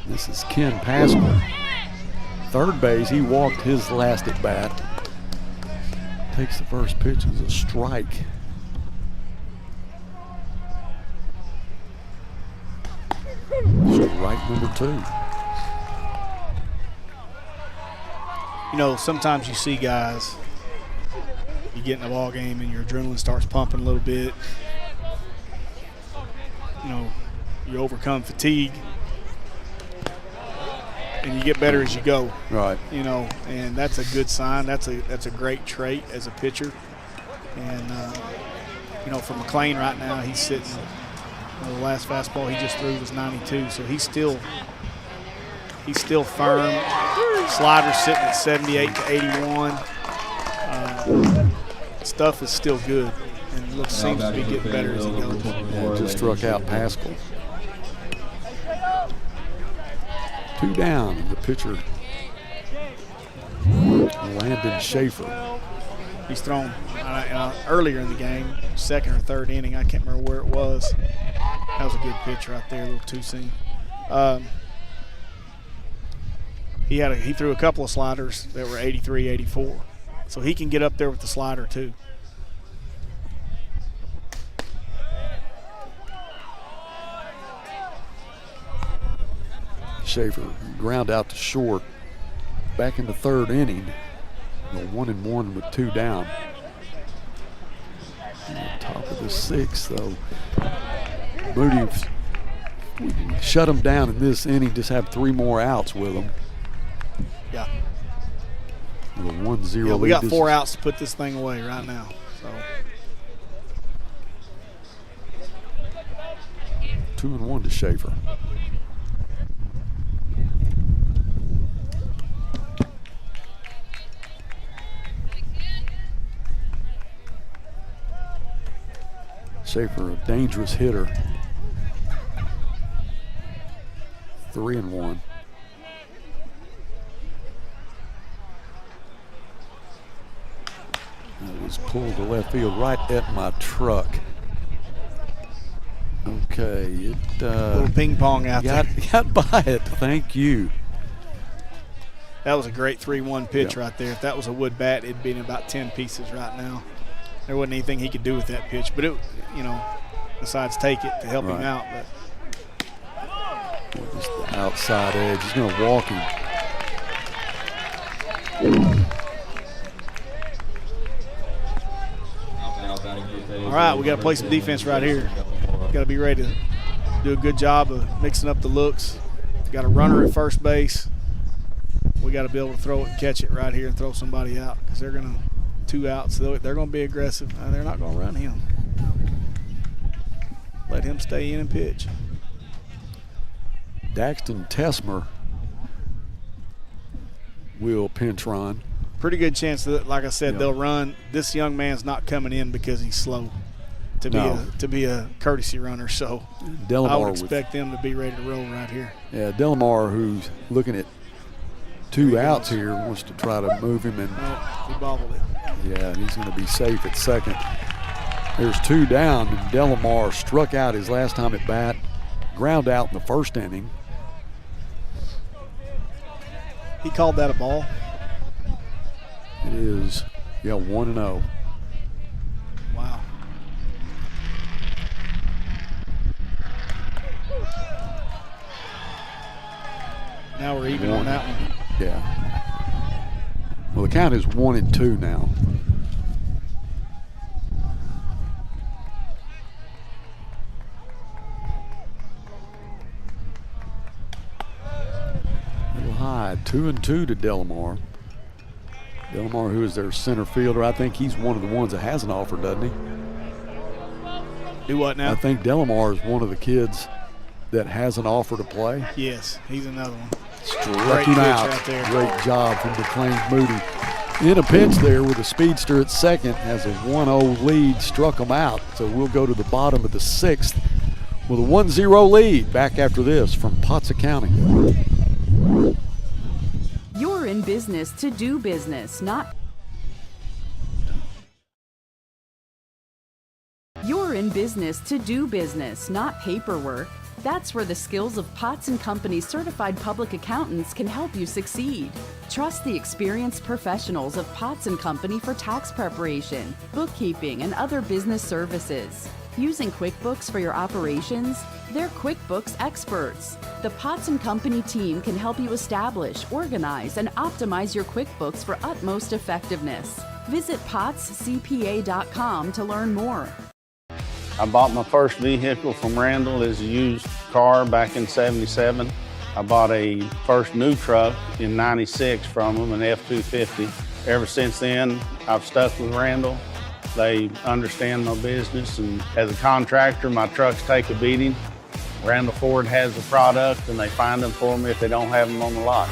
This is Ken Pascal. Third base, he walked his last at bat. Takes the first pitch as a strike. Strike number 2. Sometimes you see guys, you get in a ball game and your adrenaline starts pumping a little bit. You overcome fatigue, and you get better as you go. Right. And that's a good sign. That's a great trait as a pitcher. And for McLean right now, he's sitting. The last fastball he just threw was 92, so he's still firm. Slider's sitting at 78 to 81. Stuff is still good, and seems to be getting better as he goes. Yeah, just struck out Pascal. 2 down, and the pitcher, Landon Schaefer. He's thrown earlier in the game, second or third inning. I can't remember where it was. That was a good pitch right there, a little two-seam. He threw a couple of sliders that were 83, 84. So he can get up there with the slider too. Schaefer ground out to short. Back in the third inning. 1-1 with 2 down. Top of the sixth, though. Moody, we can shut him down in this inning, just have 3 more outs with him. Yeah. With a 1-0 lead. We got 4 outs to put this thing away right now. So 2-1 to Schaefer. Schaefer, a dangerous hitter. 3-1. That was pulled to left field right at my truck. Okay, it little ping pong out there. Got by it. Thank you. That was a great 3-1 pitch right there. If that was a wood bat, it'd be in about 10 pieces right now. There wasn't anything he could do with that pitch, but it, besides take it to help him out. But just the outside edge. He's going to walk him. All right, we got to play some defense right here. Got to be ready to do a good job of mixing up the looks. Got a runner at first base. We got to be able to throw it and catch it right here and throw somebody out because they're going to 2 outs. They're going to be aggressive. They're not going to run him. Let him stay in and pitch. Daxton Tesmer will pinch run. Pretty good chance that, like I said, they'll run. This young man's not coming in because he's slow to be a courtesy runner. So Delamar I would expect them to be ready to roll right here. Yeah, Delamar, who's looking at 2 outs here, wants to try to move him. And he bobbled it. Yeah, and he's going to be safe at second. There's 2 down, and Delamar struck out his last time at bat, ground out in the first inning. He called that a ball? It is, 1-0. Wow. Now we're even on that one. Yeah. Well, the count is 1-2 now. A little high, 2-2 to Delamar. Delamar, who is their center fielder, I think he's one of the ones that has an offer, doesn't he? Do what now? I think Delamar is one of the kids that has an offer to play. Yes, he's another one. Struck him out. Right there. Great job from McLean Moody. In a pinch there with a speedster at second, has a 1-0 lead, struck him out. So we'll go to the bottom of the 6th with a 1-0 lead. Back after this from Potts County. You're in business to do business, not. You're in business to do business, not paperwork. That's where the skills of Potts & Company certified public accountants can help you succeed. Trust the experienced professionals of Potts & Company for tax preparation, bookkeeping, and other business services. Using QuickBooks for your operations? They're QuickBooks experts. The Potts & Company team can help you establish, organize, and optimize your QuickBooks for utmost effectiveness. Visit pottscpa.com to learn more. I bought my first vehicle from Randall as a used car back in '77. I bought a first new truck in '96 from them, an F-250. Ever since then, I've stuck with Randall. They understand my business, and as a contractor, my trucks take a beating. Randall Ford has the product, and they find them for me if they don't have them on the lot.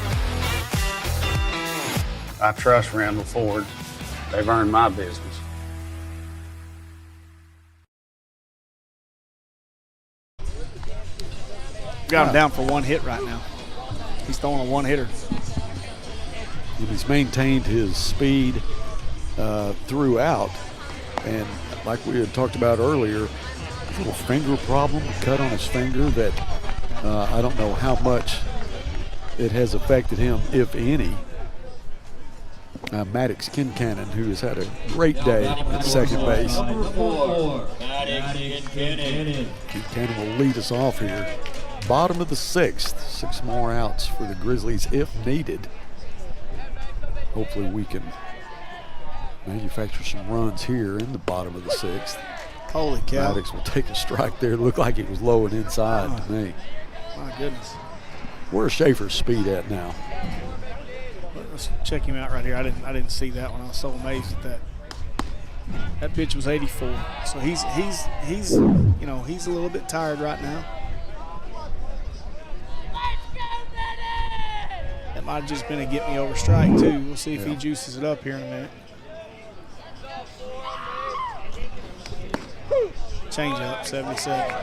I trust Randall Ford. They've earned my business. Got him down for 1 hit right now. He's throwing a 1-hitter. And he's maintained his speed throughout. And like we had talked about earlier, little finger problem, a cut on his finger that I don't know how much it has affected him, if any. Maddox Kincannon, who has had a great day at second base. Number 4, Maddox Kincannon. Kincannon will lead us off here. Bottom of the 6th. 6 more outs for the Grizzlies if needed. Hopefully we can manufacture some runs here in the bottom of the 6th. Holy cow. Maddox will take a strike there. It looked like it was low and inside to me. My goodness. Where's Schaefer's speed at now? Let's check him out right here. I didn't see that one. I was so amazed at that. That pitch was 84. So he's a little bit tired right now. That might have just been a get me over strike too. We'll see if he juices it up here in a minute. Change up, 77.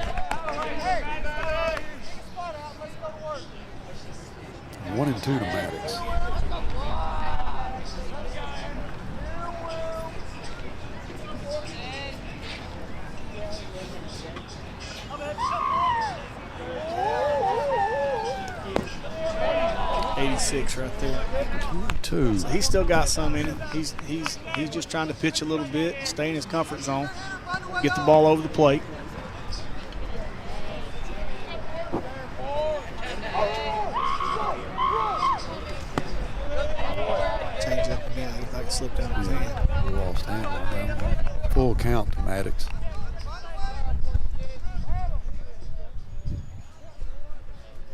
One and 2 to Maddox. Right there. 2. So he's still got some in him. He's just trying to pitch a little bit, stay in his comfort zone, get the ball over the plate. Change up again. Looked like it slipped out of his hand. We lost hand on that one. Full count to Maddox.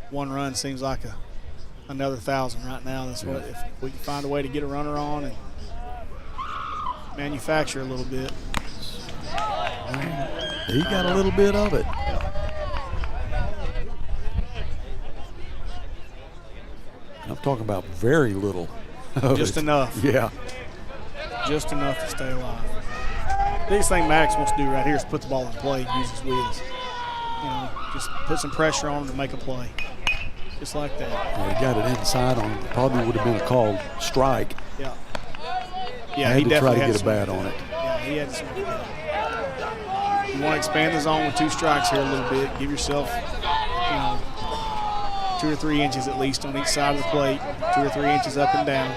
One run seems like another 1,000 right now. That's what, if we can find a way to get a runner on and manufacture a little bit. He got a little bit of it. I'm talking about very little. Just enough. Yeah. Just enough to stay alive. Biggest thing Max wants to do right here is put the ball in play and use his wheels. Just put some pressure on him to make a play. Just like that. Yeah, he got it inside on, probably would have been a called strike. Yeah. Yeah, he definitely had to try to get a bat on it. Yeah, he had some. You want to expand the zone with 2 strikes here a little bit. Give yourself, 2 or 3 inches at least on each side of the plate. 2 or 3 inches up and down.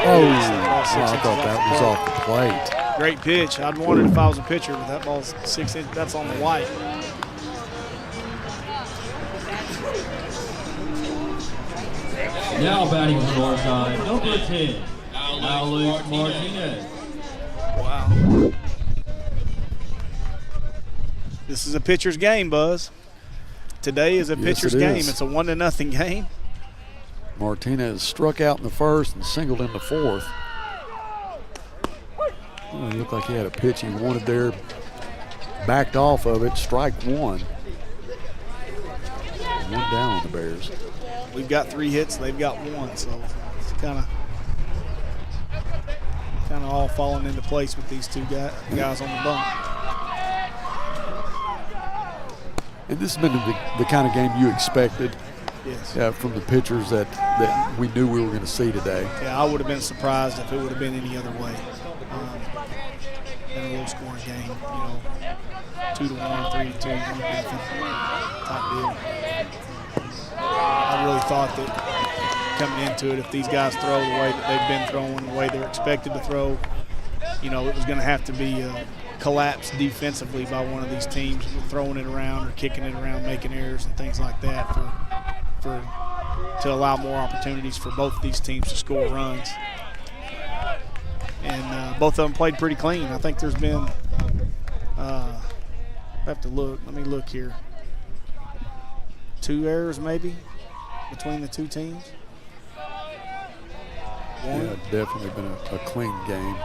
Oh, I thought that was off the plate. Great pitch. I'd wondered if I was a pitcher, but that ball's 6 inches. That's on the white. Now batting on the Northside, number 10, Alex Martinez. Wow. This is a pitcher's game, Buzz. Today is a pitcher's game. It's a 1-0 game. Martinez struck out in the 1st and singled in the 4th. Oh, he looked like he had a pitch he wanted there. Backed off of it, strike 1. 1 down on the Bears. We've got 3 hits, they've got 1, so it's kind of all falling into place with these 2 guys on the bump. And this has been the kind of game you expected. Yes. From the pitchers that we knew we were going to see today. Yeah, I would have been surprised if it would have been any other way. In a low-scoring game, 2-1, 3-2, type deal. I really thought that coming into it, if these guys throw the way that they've been throwing, the way they're expected to throw, it was going to have to be a collapse defensively by one of these teams, throwing it around or kicking it around, making errors and things like that to allow more opportunities for both of these teams to score runs. And both of them played pretty clean. I think there's been, I have to look. Let me look here. 2 errors maybe between the 2 teams. Yeah, definitely been a clean game.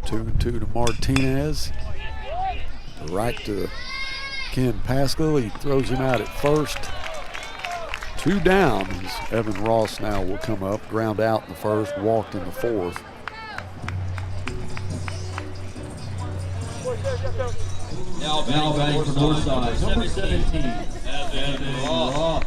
2-2 to Martinez. Right to Ken Pascal. He throws him out at first. 2 down. Evan Ross now will come up. Ground out in the first, walked in the fourth. Now batting for Northside, number 17, Evan Ross.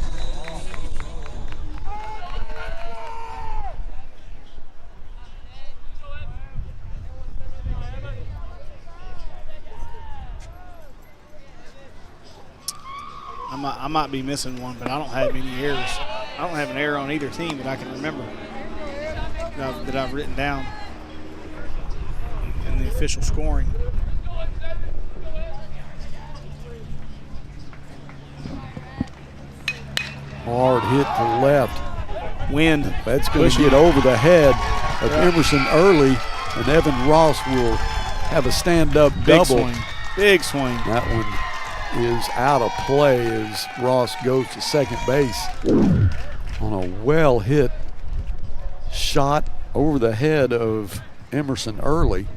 I might be missing one, but I don't have any errors. I don't have an error on either team that I can remember that I've written down in the official scoring. Hard hit to left. Wind. That's going to get over the head of Emerson Early, and Evan Ross will have a stand-up double. Swing. Big swing. That one is out of play as Ross goes to second base on a well-hit shot over the head of Emerson Early.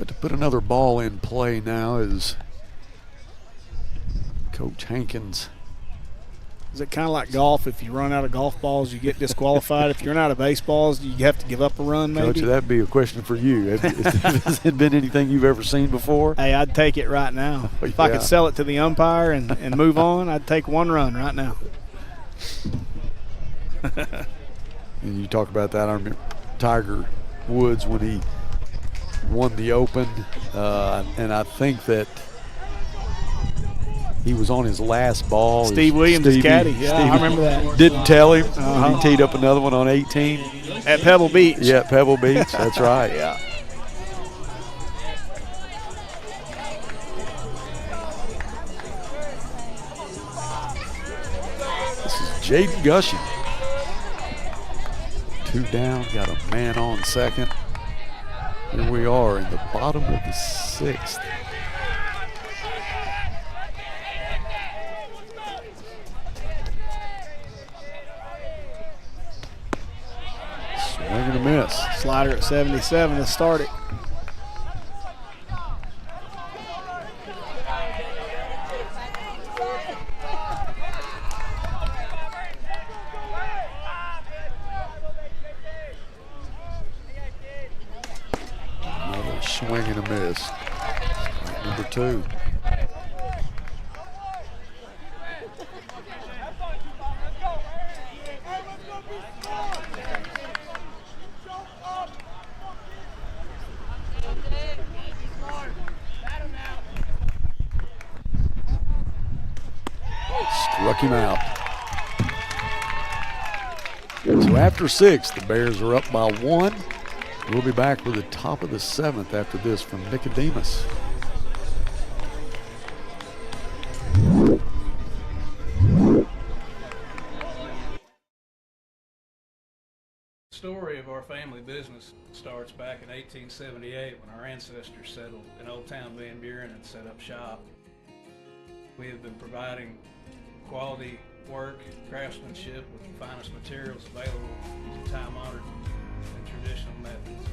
To put another ball in play now is Coach Hankins. Is it kind of like golf? If you run out of golf balls, you get disqualified. If you run out of baseballs, you have to give up a run, maybe? Coach, that'd be a question for you. Has it been anything you've ever seen before? Hey, I'd take it right now. If I could sell it to the umpire and move on, I'd take one run right now. And you talk about that. I remember Tiger Woods when he won the Open, and I think that he was on his last ball. Steve Williams' caddy. Yeah, I remember that. Didn't tell him. He teed up another one on 18. At Pebble Beach. Yeah, at Pebble Beach. That's right. Yeah. This is Jaden Gushing. 2 down, got a man on second. Here we are in the bottom of the 6th. Swing and a miss. Slider at 77 to start it. Swing and a miss. Number 2. Struck him out. So after 6, the Bears are up by 1. We'll be back with the top of the 7th after this from Nicodemus. The story of our family business starts back in 1878 when our ancestors settled in Old Town Van Buren and set up shop. We have been providing quality work, craftsmanship with the finest materials available using time-honored and traditional methods.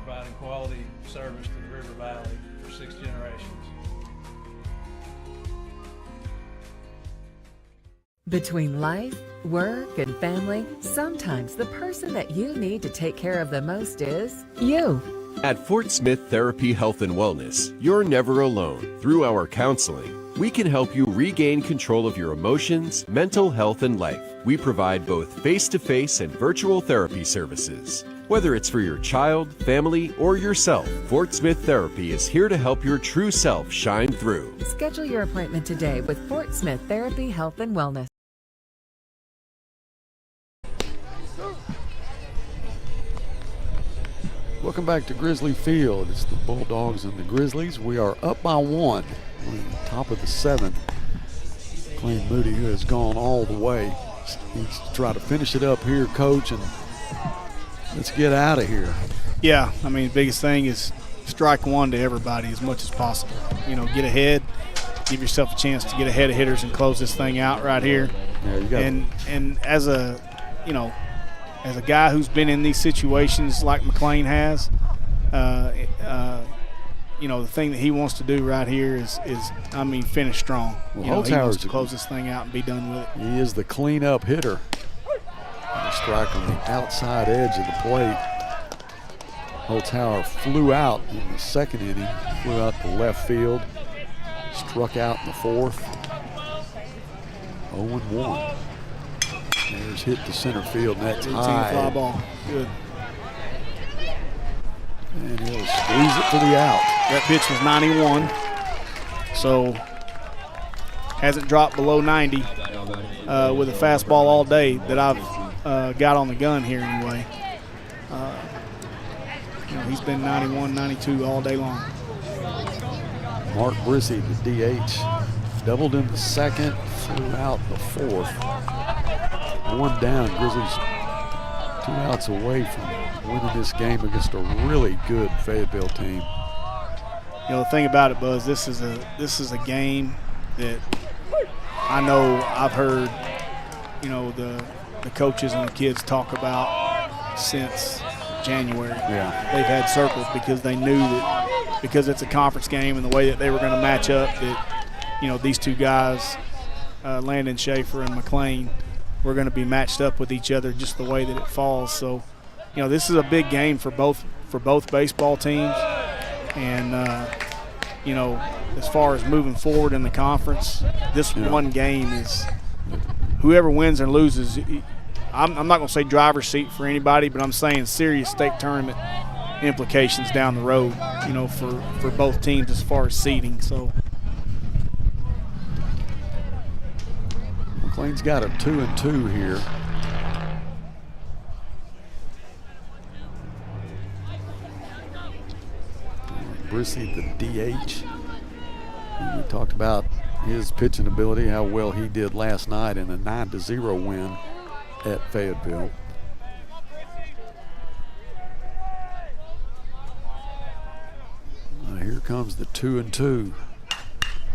Providing quality service to the River Valley for 6 generations. Between life, work, and family, sometimes the person that you need to take care of the most is you. At Fort Smith Therapy Health and Wellness, you're never alone. Through our counseling, we can help you regain control of your emotions, mental health, and life. We provide both face-to-face and virtual therapy services. Whether it's for your child, family, or yourself, Fort Smith Therapy is here to help your true self shine through. Schedule your appointment today with Fort Smith Therapy Health and Wellness. Welcome back to Grizzly Field. It's the Bulldogs and the Grizzlies. We are up by 1. We're in the top of the 7th. McLean Moody, who has gone all the way, needs to try to finish it up here, Coach, and let's get out of here. Yeah, I mean, the biggest thing is strike 1 to everybody as much as possible. You know, get ahead, give yourself a chance to get ahead of hitters and close this thing out right here. Yeah, you got and as a, you know, as a guy who's been in these situations like McLean has, you know, the thing that he wants to do right here is I mean, finish strong. Well, you know, he wants to close this thing out and be done with it. He is the cleanup hitter. And a strike on the outside edge of the plate. Holzhauer flew out in the second inning, flew out to left field, struck out in the fourth. 0-1. There's hit to center field, and that's high. Fly ball. Good. And he'll squeeze it to the out. That pitch was 91, so hasn't dropped below 90 with a fastball all day that I've got on the gun here anyway. He's been 91, 92 all day long. Mark Brissy, the DH, doubled in the second, flew out the fourth. One down. Grizzlies 2 outs away from winning this game against a really good Fayetteville team. The thing about it, Buzz, this is a game that I know I've heard, the coaches and the kids talk about since January. Yeah. They've had circled because they knew that because it's a conference game and the way that they were going to match up, that these two guys, Landon Schaefer and McLean, were going to be matched up with each other just the way that it falls. So, this is a big game for both baseball teams. And, as far as moving forward in the conference, this one game is whoever wins and loses. I'm not going to say driver's seat for anybody, but I'm saying serious state tournament implications down the road, for both teams as far as seeding. So McLean's got a 2-2 here. Brissy, the DH. We talked about his pitching ability, how well he did last night in a 9-0 win at Fayetteville. Here comes the 2-2.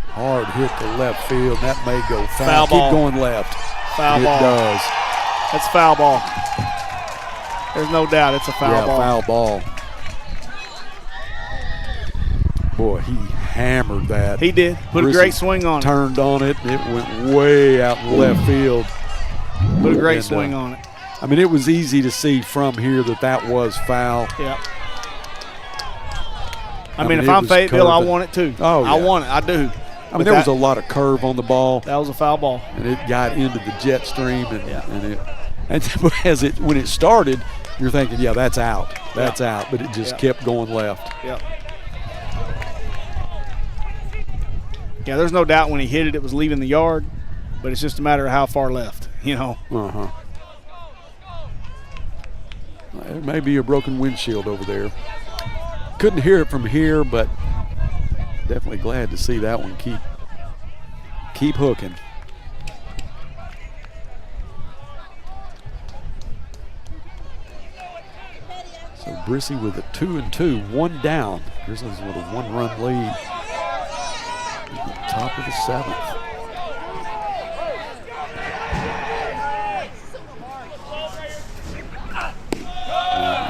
Hard hit to left field. That may go foul. Foul ball. Keep going left. Foul ball. It does. That's foul ball. There's no doubt it's a foul ball. Foul ball. Boy, he hammered that. He did. Put a great swing on it. Turned on it. It went way out in left field. Put a great swing on it. I mean, it was easy to see from here that was foul. Yeah. I mean if I'm Fayetteville, I want it too. Oh, yeah. I want it. I do. I mean, there was a lot of curve on the ball. That was a foul ball. And it got into the jet stream. When it started, you're thinking, yeah, that's out. That's out. But it just kept going left. Yep. Yeah, there's no doubt when he hit it, it was leaving the yard. But it's just a matter of how far left, Uh-huh. There may be a broken windshield over there. Couldn't hear it from here, but definitely glad to see that one keep hooking. So Brissy with a 2-2, one down. Grizzlies with a 1-run lead. Top of the seventh.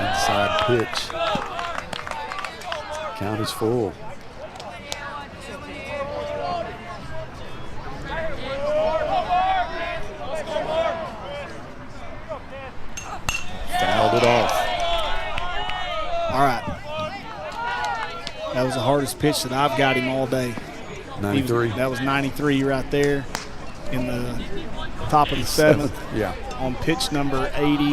Inside pitch. Count is full. Fouled it off. All right. That was the hardest pitch that I've got him all day. 93. That was 93 right there in the top of the seventh. Yeah. On pitch number 80.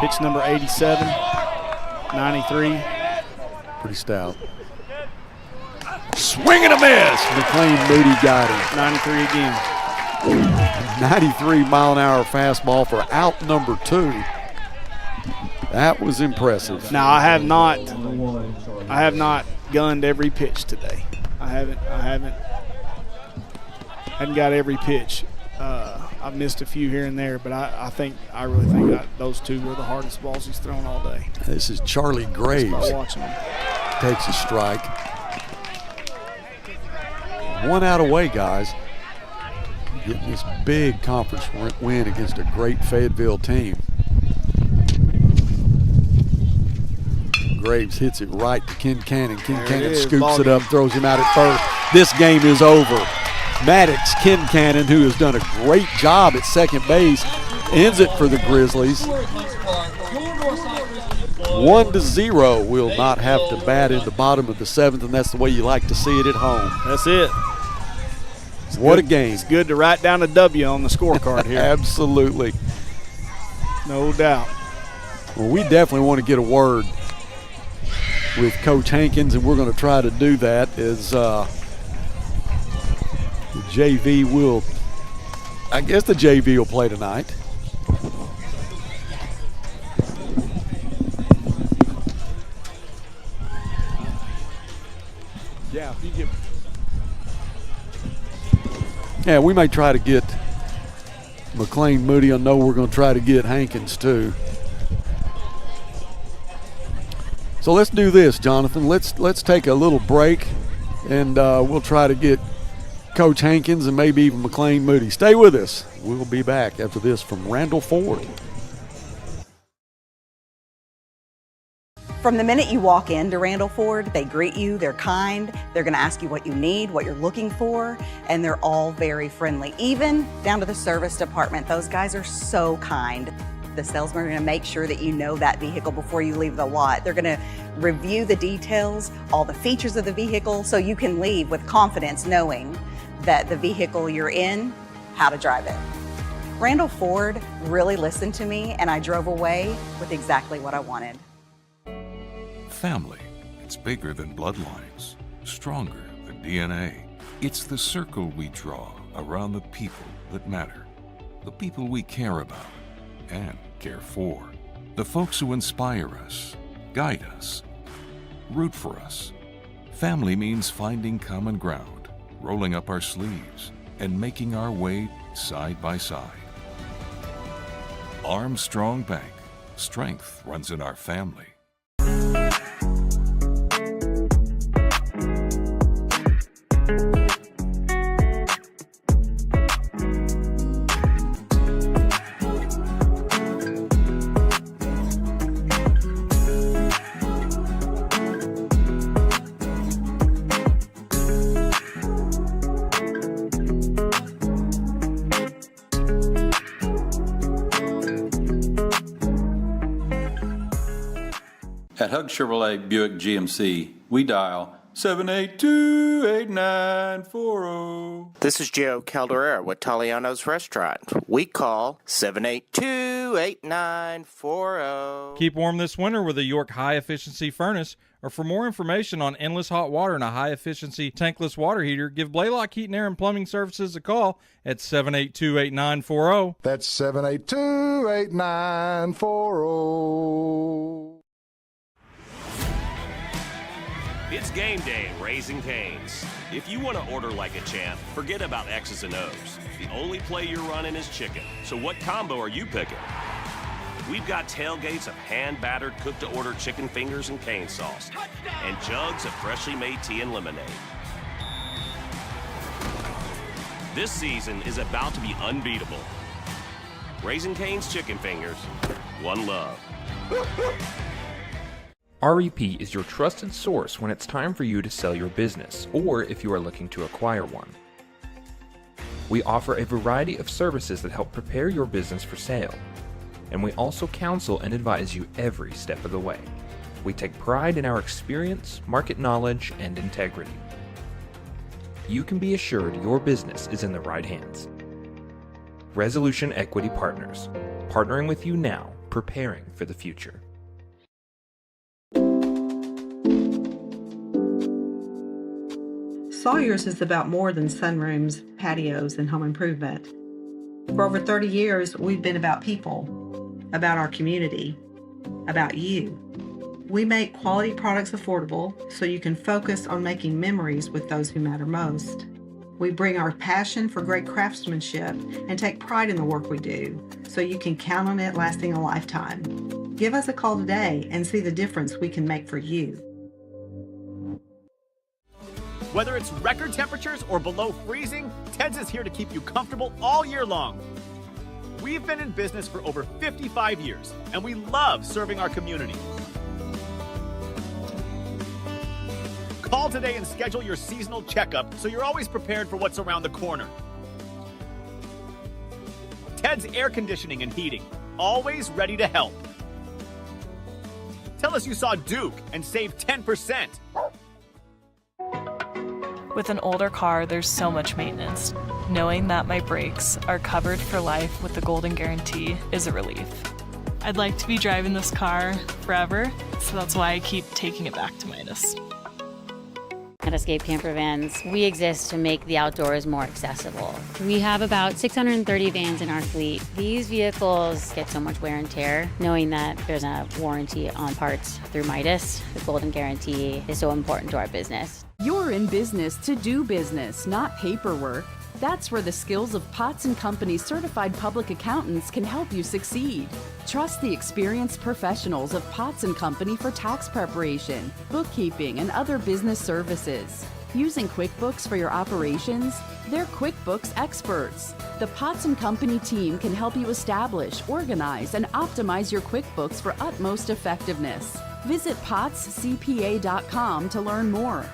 Pitch number 87, 93. Pretty stout. Swing and a miss. McLean Moody got him. 93 again. 93-mile-an-hour fastball for out number 2. That was impressive. Now I have not gunned every pitch today. I haven't got every pitch. I've missed a few here and there, but I really think those two were the hardest balls he's thrown all day. This is Charlie Graves. Just by watching him. Takes a strike. 1 out away, guys. Getting this big conference win against a great Fayetteville team. Graves hits it right to Ken Cannon. Ken Cannon scoops it up, throws him out at first. This game is over. Maddox Kincannon, who has done a great job at second base, ends it for the Grizzlies. 1-0. We'll not have to bat in the bottom of the seventh, and that's the way you like to see it at home. That's it. What a game. It's good to write down a W on the scorecard here. Absolutely. No doubt. Well, we definitely want to get a word with Coach Hankins, and we're going to try to do that as the JV will, I guess the JV will play tonight. Yeah, if you get. Yeah, we may try to get McLean Moody. I know we're going to try to get Hankins too. So let's do this, Jonathan. Let's take a little break, and we'll try to get Coach Hankins and maybe even McLean Moody. Stay with us. We'll be back after this from Randall Ford. From the minute you walk into Randall Ford, they greet you, they're kind, they're gonna ask you what you need, what you're looking for, and they're all very friendly, even down to the service department. Those guys are so kind. The salesmen are gonna make sure that you know that vehicle before you leave the lot. They're gonna review the details, all the features of the vehicle, so you can leave with confidence knowing that the vehicle you're in, how to drive it. Randall Ford really listened to me, and I drove away with exactly what I wanted. Family, it's bigger than bloodlines, stronger than DNA. It's the circle we draw around the people that matter, the people we care about and care for, the folks who inspire us, guide us, root for us. Family means finding common ground, rolling up our sleeves, and making our way side by side. Armstrong Bank, strength runs in our family. At Hug Chevrolet Buick GMC, we dial 782-8940. This is Joe Calderera with Taliano's Restaurant. We call 782-8940. Keep warm this winter with a York high-efficiency furnace, or for more information on endless hot water and a high-efficiency tankless water heater, give Blaylock Heat and Air and Plumbing Services a call at 782-8940. That's 782-8940. It's game day at Raising Cane's. If you want to order like a champ, forget about X's and O's. The only play you're running is chicken. So what combo are you picking? We've got tailgates of hand-battered, cooked-to-order chicken fingers and cane sauce, and jugs of freshly made tea and lemonade. This season is about to be unbeatable. Raising Cane's Chicken Fingers, one love. REP is your trusted source when it's time for you to sell your business, or if you are looking to acquire one. We offer a variety of services that help prepare your business for sale, and we also counsel and advise you every step of the way. We take pride in our experience, market knowledge, and integrity. You can be assured your business is in the right hands. Resolution Equity Partners, partnering with you now, preparing for the future. Sawyer's is about more than sunrooms, patios, and home improvement. For over 30 years, we've been about people, about our community, about you. We make quality products affordable so you can focus on making memories with those who matter most. We bring our passion for great craftsmanship and take pride in the work we do so you can count on it lasting a lifetime. Give us a call today and see the difference we can make for you. Whether it's record temperatures or below freezing, Ted's is here to keep you comfortable all year long. We've been in business for over 55 years, and we love serving our community. Call today and schedule your seasonal checkup so you're always prepared for what's around the corner. Ted's Air Conditioning and Heating, always ready to help. Tell us you saw Duke and save 10%. With an older car, there's so much maintenance. Knowing that my brakes are covered for life with the Golden Guarantee is a relief. I'd like to be driving this car forever, so that's why I keep taking it back to Midas. At Escape Camper Vans, we exist to make the outdoors more accessible. We have about 630 vans in our fleet. These vehicles get so much wear and tear. Knowing that there's a warranty on parts through Midas, the Golden Guarantee is so important to our business. You're in business to do business, not paperwork. That's where the skills of Potts & Company certified public accountants can help you succeed. Trust the experienced professionals of Potts & Company for tax preparation, bookkeeping, and other business services. Using QuickBooks for your operations? They're QuickBooks experts. The Potts & Company team can help you establish, organize, and optimize your QuickBooks for utmost effectiveness. Visit pottscpa.com to learn more.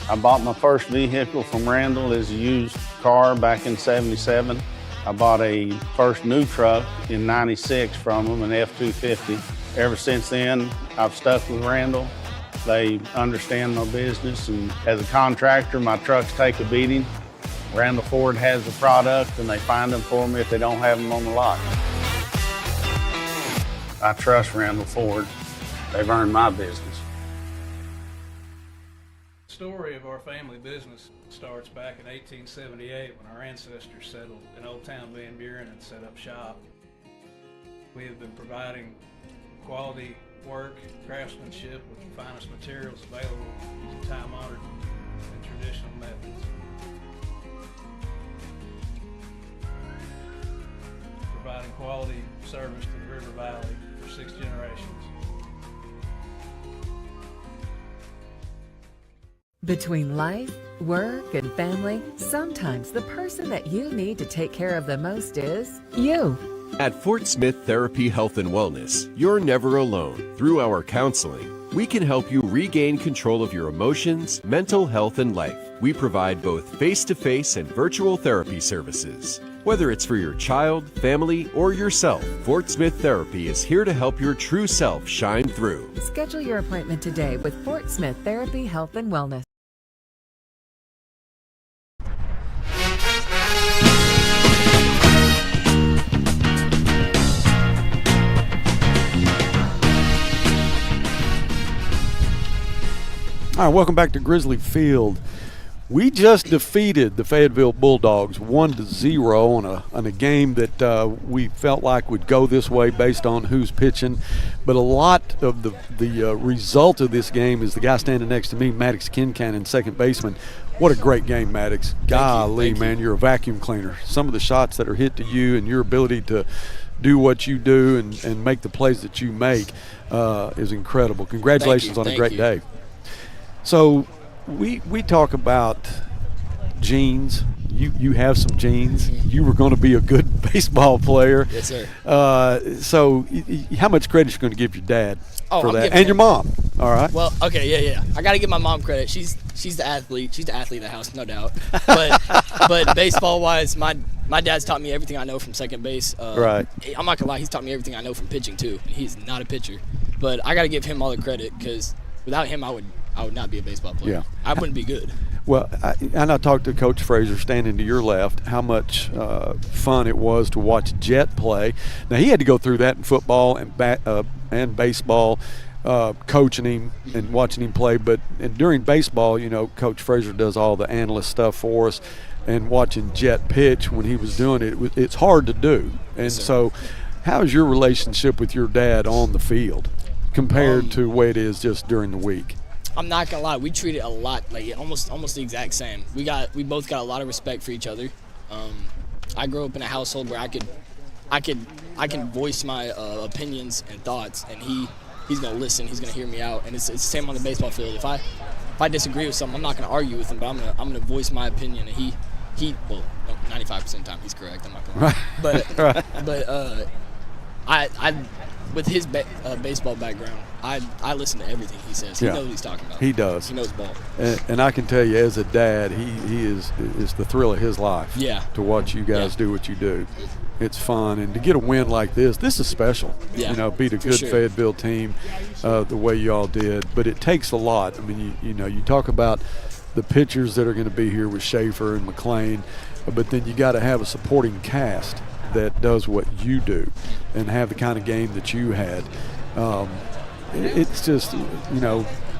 I bought my first vehicle from Randall as a used car back in '77. I bought a first new truck in '96 from them, an F-250. Ever since then, I've stuck with Randall. They understand my business, and as a contractor, my trucks take a beating. Randall Ford has the product, and they find them for me if they don't have them on the lot. I trust Randall Ford. They've earned my business. The story of our family business starts back in 1878 when our ancestors settled in Old Town Van Buren and set up shop. We have been providing quality work, craftsmanship with the finest materials available using time-honored and traditional methods. Providing quality service to the River Valley for 6 generations. Between life, work, and family, sometimes the person that you need to take care of the most is you. At Fort Smith Therapy Health and Wellness, you're never alone. Through our counseling, we can help you regain control of your emotions, mental health, and life. We provide both face-to-face and virtual therapy services. Whether it's for your child, family, or yourself, Fort Smith Therapy is here to help your true self shine through. Schedule your appointment today with Fort Smith Therapy Health and Wellness. All right, welcome back to Grizzly Field. We just defeated the Fayetteville Bulldogs 1-0 on a game that we felt like would go this way based on who's pitching. But a lot of the result of this game is the guy standing next to me, Maddox Kincannon, second baseman. What a great game, Maddox. Golly, man, you're a vacuum cleaner. Some of the shots that are hit to you and your ability to do what you do and make the plays that you make is incredible. Congratulations on a great day. So we talk about genes. You have some genes. You were going to be a good baseball player. Yes, sir. So how much credit are you going to give your dad for that? And your mom, all right? Well, okay, yeah. I got to give my mom credit. She's the athlete. She's the athlete of the house, no doubt. But baseball-wise, my dad's taught me everything I know from second base. Right. I'm not going to lie. He's taught me everything I know from pitching, too. And he's not a pitcher. But I got to give him all the credit because without him, I would not be a baseball player. Yeah. I wouldn't be good. Well, I talked to Coach Frazier standing to your left how much fun it was to watch Jet play. Now, he had to go through that in football and baseball, coaching him and watching him play. But during baseball, Coach Frazier does all the analyst stuff for us. And watching Jet pitch when he was doing it, it's hard to do. And so how's your relationship with your dad on the field compared to the way it is just during the week? I'm not gonna lie, we treat it a lot like almost the exact same. We both got a lot of respect for each other. I grew up in a household where I can voice my opinions and thoughts, and he's gonna listen. He's gonna hear me out, and it's the same on the baseball field. If I disagree with something, I'm not gonna argue with him, but I'm gonna voice my opinion, and he 95% of the time he's correct. I'm not gonna lie. But with his baseball background, I listen to everything he says. He knows what he's talking about. He does. He knows ball. And I can tell you, as a dad, he is the thrill of his life. Yeah. To watch you guys do what you do. It's fun, and to get a win like this is special. Yeah, you know, beat a good Fayetteville team the way you all did. But it takes a lot. I mean, you talk about the pitchers that are going to be here with Schaefer and McLean, but then you got to have a supporting cast that does what you do and have the kind of game that you had. It's just,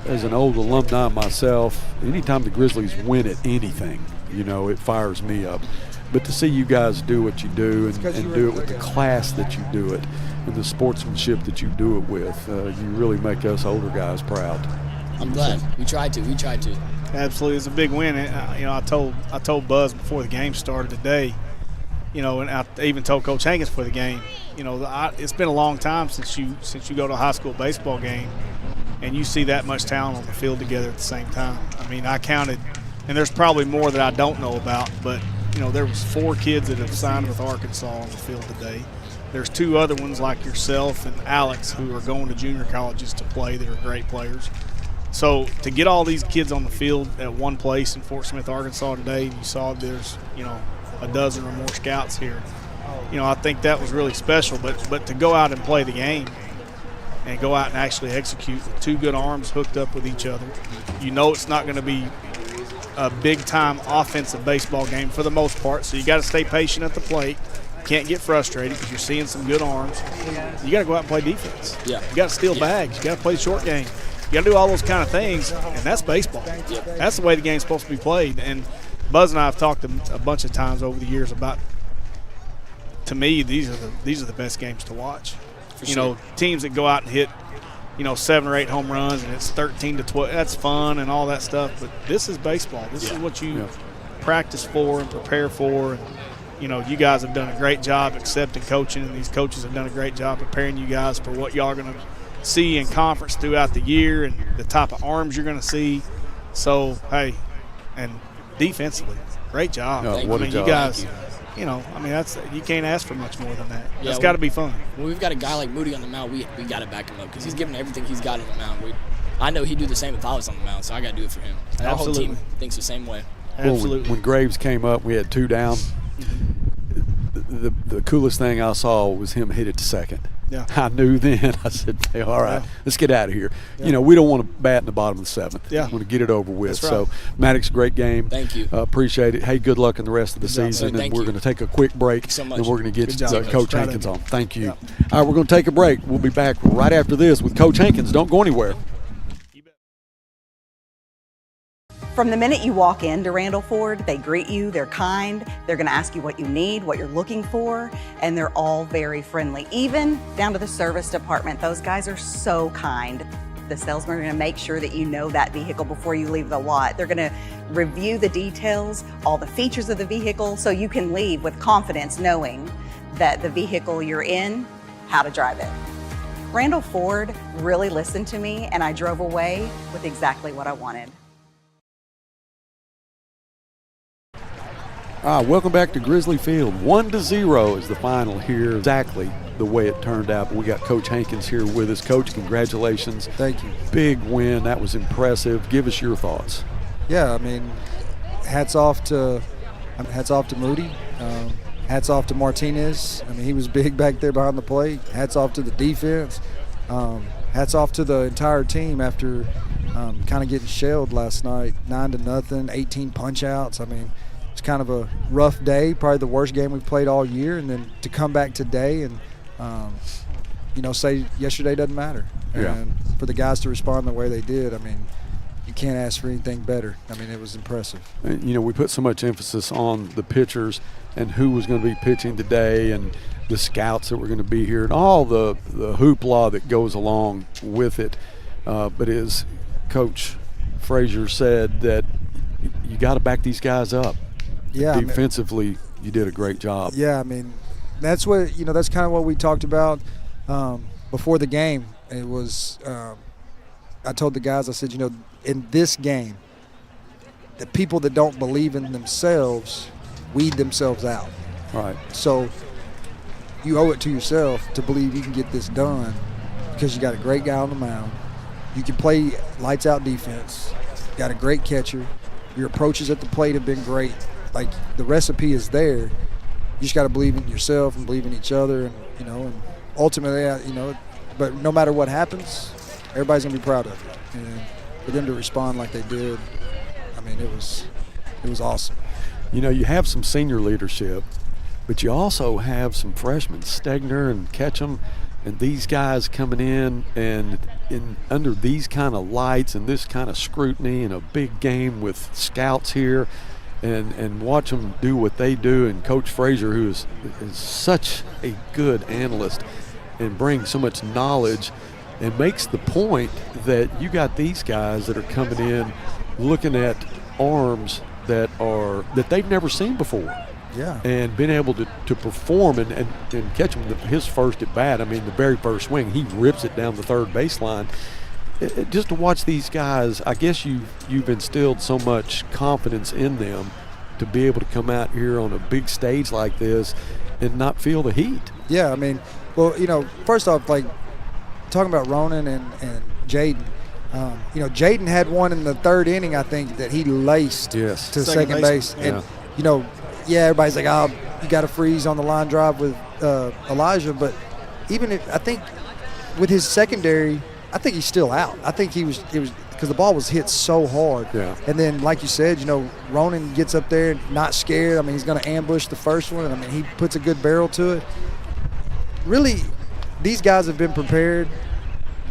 as an old alumni myself, anytime the Grizzlies win at anything, it fires me up. But to see you guys do what you do and do it with the class that you do it and the sportsmanship that you do it with, you really make us older guys proud. I'm glad. We tried to. Absolutely. It's a big win. I told Buzz before the game started today, and I even told Coach Hankins for the game, it's been a long time since you go to a high school baseball game and you see that much talent on the field together at the same time. I mean, I counted, and there's probably more that I don't know about, but there was 4 kids that have signed with Arkansas on the field today. There's 2 other ones like yourself and Alex who are going to junior colleges to play. They're great players. So to get all these kids on the field at one place in Fort Smith, Arkansas today, you saw there's, a dozen or more scouts here. I think that was really special. But to go out and play the game and go out and actually execute with 2 good arms hooked up with each other, it's not going to be a big-time offensive baseball game for the most part, so you got to stay patient at the plate. Can't get frustrated because you're seeing some good arms. You got to go out and play defense. Yeah. You got to steal bags. You got to play short game. You got to do all those kind of things, and that's baseball. Yeah. That's the way the game's supposed to be played. And Buzz and I have talked a bunch of times over the years about, to me, these are the best games to watch. Teams that go out and hit 7 or 8 home runs and it's 13-12. That's fun and all that stuff. But this is baseball. This is what you practice for and prepare for. And, you guys have done a great job accepting coaching, and these coaches have done a great job preparing you guys for what y'all are going to see in conference throughout the year and the type of arms you're going to see. So, hey, and defensively, great job. What a job. You guys – you can't ask for much more than that. Yeah, It's got to be fun. When we've got a guy like Moody on the mound, we got to back him up because he's giving everything he's got on the mound. I know he'd do the same if I was on the mound, so I got to do it for him. And our whole team thinks the same way. Absolutely. Well, when Graves came up, we had 2 down. The coolest thing I saw was him hit it to second. Yeah. I knew then. I said, hey, all right, let's get out of here. Yeah. We don't want to bat in the bottom of the 7th. Yeah. We want to get it over with. That's right. So, Maddox, great game. Thank you. Appreciate it. Hey, good luck in the rest of the season. Thank and we're you. going to take a quick break. Thank you so much. And we're going to get Coach Hankins on. Thank you. Yeah. All right, we're going to take a break. We'll be back right after this with Coach Hankins. Don't go anywhere. From the minute you walk into Randall Ford, they greet you, they're kind, they're going to ask you what you need, what you're looking for, and they're all very friendly, even down to the service department. Those guys are so kind. The salesmen are going to make sure that you know that vehicle before you leave the lot. They're going to review the details, all the features of the vehicle, so you can leave with confidence knowing that the vehicle you're in, how to drive it. Randall Ford really listened to me, and I drove away with exactly what I wanted. Welcome back to Grizzly Field. 1-0 is the final here. Exactly the way it turned out. But we got Coach Hankins here with us. Coach, congratulations. Thank you. Big win. That was impressive. Give us your thoughts. Yeah, hats off to Moody. Hats off to Martinez. He was big back there behind the plate. Hats off to the defense. Hats off to the entire team after kind of getting shelled last night. 9-0, 18 punch-outs. It's kind of a rough day, probably the worst game we've played all year, and then to come back today and, say yesterday doesn't matter. Yeah. And for the guys to respond the way they did, you can't ask for anything better. It was impressive. We put so much emphasis on the pitchers and who was going to be pitching today and the scouts that were going to be here and all the hoopla that goes along with it. But as Coach Frazier said, that you got to back these guys up. Yeah, defensively, you did a great job. Yeah, that's what that's kind of what we talked about before the game. It was I told the guys, I said, in this game, the people that don't believe in themselves weed themselves out. Right. So you owe it to yourself to believe you can get this done because you got a great guy on the mound. You can play lights out defense. Got a great catcher. Your approaches at the plate have been great. Like, the recipe is there. You just got to believe in yourself and believe in each other, and and ultimately, but no matter what happens, everybody's gonna be proud of it. And for them to respond like they did, I mean, it was awesome. You have some senior leadership, but you also have some freshmen, Stegner and Ketchum, and these guys coming in and under these kind of lights and this kind of scrutiny and a big game with scouts here, and watch them do what they do. And Coach Frazier, who is such a good analyst and brings so much knowledge and makes the point that you got these guys that are coming in looking at arms that they've never seen before. Yeah. And being able to perform and catch him his first at bat. I mean, the very first swing, he rips it down the third baseline. Just to watch these guys, I guess you've instilled so much confidence in them to be able to come out here on a big stage like this and not feel the heat. Yeah, I mean, well, first off, like, talking about Ronan and Jaden, Jaden had one in the third inning, I think, that he laced to second base. And, everybody's like, oh, you got to freeze on the line drive with Elijah. But even I think with his secondary, I think he's still out. I think it was because the ball was hit so hard. Yeah. And then, like you said, Ronan gets up there not scared. I mean, he's going to ambush the first one. I mean, he puts a good barrel to it. Really, these guys have been prepared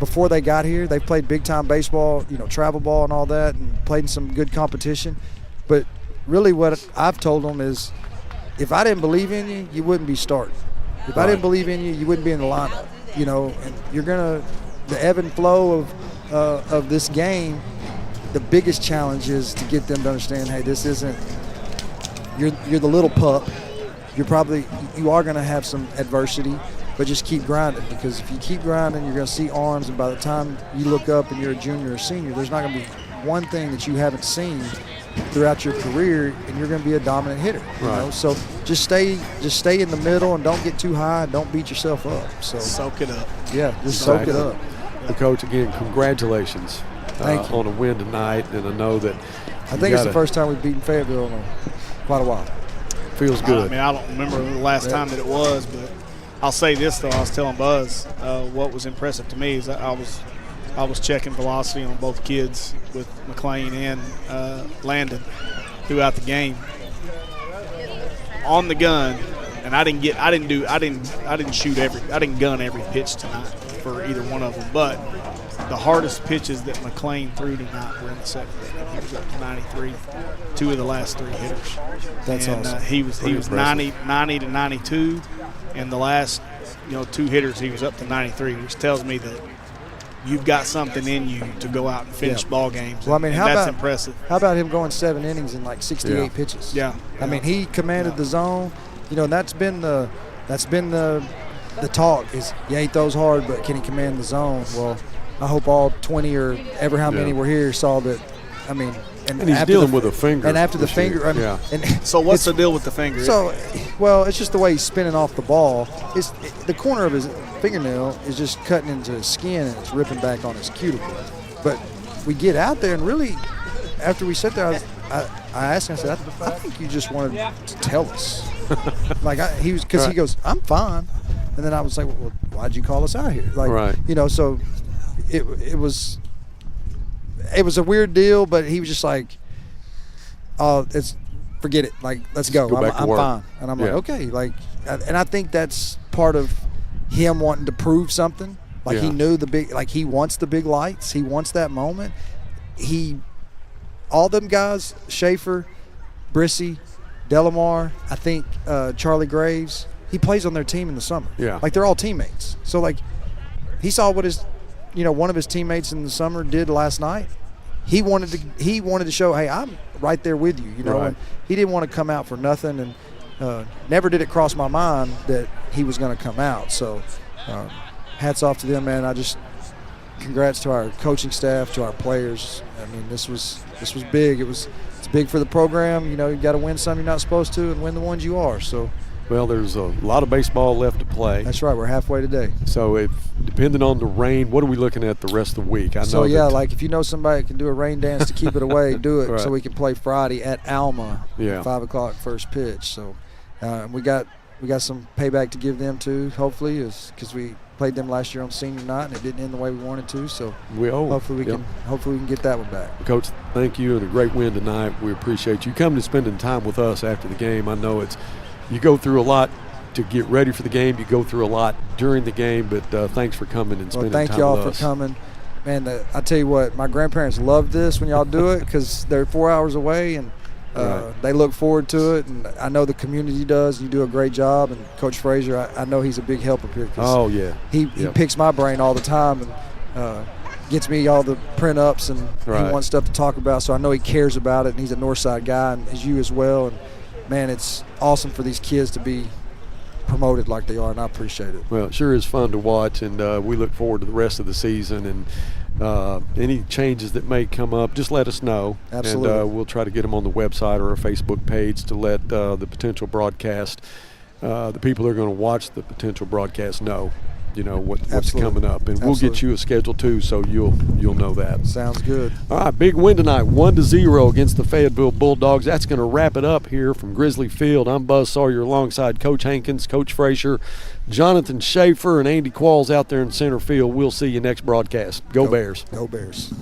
before they got here. They've played big-time baseball, travel ball and all that, and played in some good competition. But really what I've told them is, if I didn't believe in you, you wouldn't be starting. If I didn't believe in you, you wouldn't be in the lineup. And you're going to – the ebb and flow of this game, the biggest challenge is to get them to understand, hey, this isn't – you're the little pup. You are going to have some adversity, but just keep grinding, because if you keep grinding, you're going to see arms, and by the time you look up and you're a junior or senior, there's not going to be one thing that you haven't seen throughout your career, and you're going to be a dominant hitter. So just stay in the middle and don't get too high and don't beat yourself up. So soak it up. Yeah, just soak it up. Well, Coach, again, congratulations on a win tonight, and I know that I think it's the first time we've beaten Fayetteville in quite a while. Feels good. I mean, I don't remember the last time that it was, but I'll say this though. I was telling Buzz what was impressive to me is I was checking velocity on both kids with McLean and Landon throughout the game. On the gun, and I didn't gun every pitch tonight for either one of them, but the hardest pitches that McLean threw tonight were in the second inning. He was up to 93, two of the last three hitters. That's awesome. He was 90 to 92, and the last two hitters he was up to 93, which tells me that you've got something in you to go out and finish ball games. Well, I mean, that's impressive. How about him going 7 innings and like 68 pitches? Yeah. I mean, he commanded the zone. And that's been the talk is, he throws hard, but can he command the zone? Well, I hope all 20 or ever how many were here saw that. I mean, and he's dealing with a finger. And after the finger, so what's the deal with the finger? So, well, it's just the way he's spinning off the ball. The corner of his fingernail is just cutting into his skin and it's ripping back on his cuticle. But we get out there, and really, after we sat there, I asked him, I said, I think you just wanted to tell us. Because he goes, I'm fine. And then I was like, well, why'd you call us out here? So it was a weird deal, but he was just like, oh, forget it. Like, let's go. I'm fine. And I'm like, okay. And I think that's part of him wanting to prove something. He knew he wants the big lights. He wants that moment. All them guys, Schaefer, Brissy, Delamar, I think Charlie Graves, he plays on their team in the summer. Yeah. They're all teammates. So, he saw what his, one of his teammates in the summer did last night. He wanted to show, hey, I'm right there with you, Right. And he didn't want to come out for nothing, and never did it cross my mind that he was going to come out. So, hats off to them, man. Congrats to our coaching staff, to our players. I mean, this was big. It's big for the program. You got to win some you're not supposed to and win the ones you are. So, Well, there's a lot of baseball left to play. That's right. We're halfway today. So, if depending on the rain, what are we looking at the rest of the week? Like if you know somebody that can do a rain dance to keep it away, do it Right. so we can play Friday at Alma. Yeah. 5 o'clock first pitch. So we got some payback to give them too. Hopefully, is because we played them last year on senior night and it didn't end the way we wanted to. So hopefully we can get that one back. Coach, thank you, and a great win tonight. We appreciate you coming and spending time with us after the game. I know you go through a lot to get ready for the game. You go through a lot during the game, but thanks for coming and spending time with us. Thank y'all for coming. Man, I tell you what, my grandparents love this when y'all do it because they're 4 hours away, and they look forward to it. And I know the community does. You do a great job. And Coach Frazier, I know he's a big help up here. He picks my brain all the time and gets me all the print ups, and he wants stuff to talk about. So I know he cares about it, and he's a Northside guy, and as you as well. And man, it's awesome for these kids to be promoted like they are, and I appreciate it. Well, it sure is fun to watch, and we look forward to the rest of the season. And any changes that may come up, just let us know. Absolutely. And we'll try to get them on the website or our Facebook page to let the potential broadcast, the people that are going to watch the potential broadcast know, what's coming up. And we'll get you a schedule too, so you'll know that. Sounds good. All right, big win tonight, 1-0 against the Fayetteville Bulldogs. That's going to wrap it up here from Grizzly Field. I'm Buzz Sawyer alongside Coach Hankins, Coach Frazier, Jonathan Schaefer, and Andy Qualls out there in center field. We'll see you next broadcast. Go Bears. Go Bears.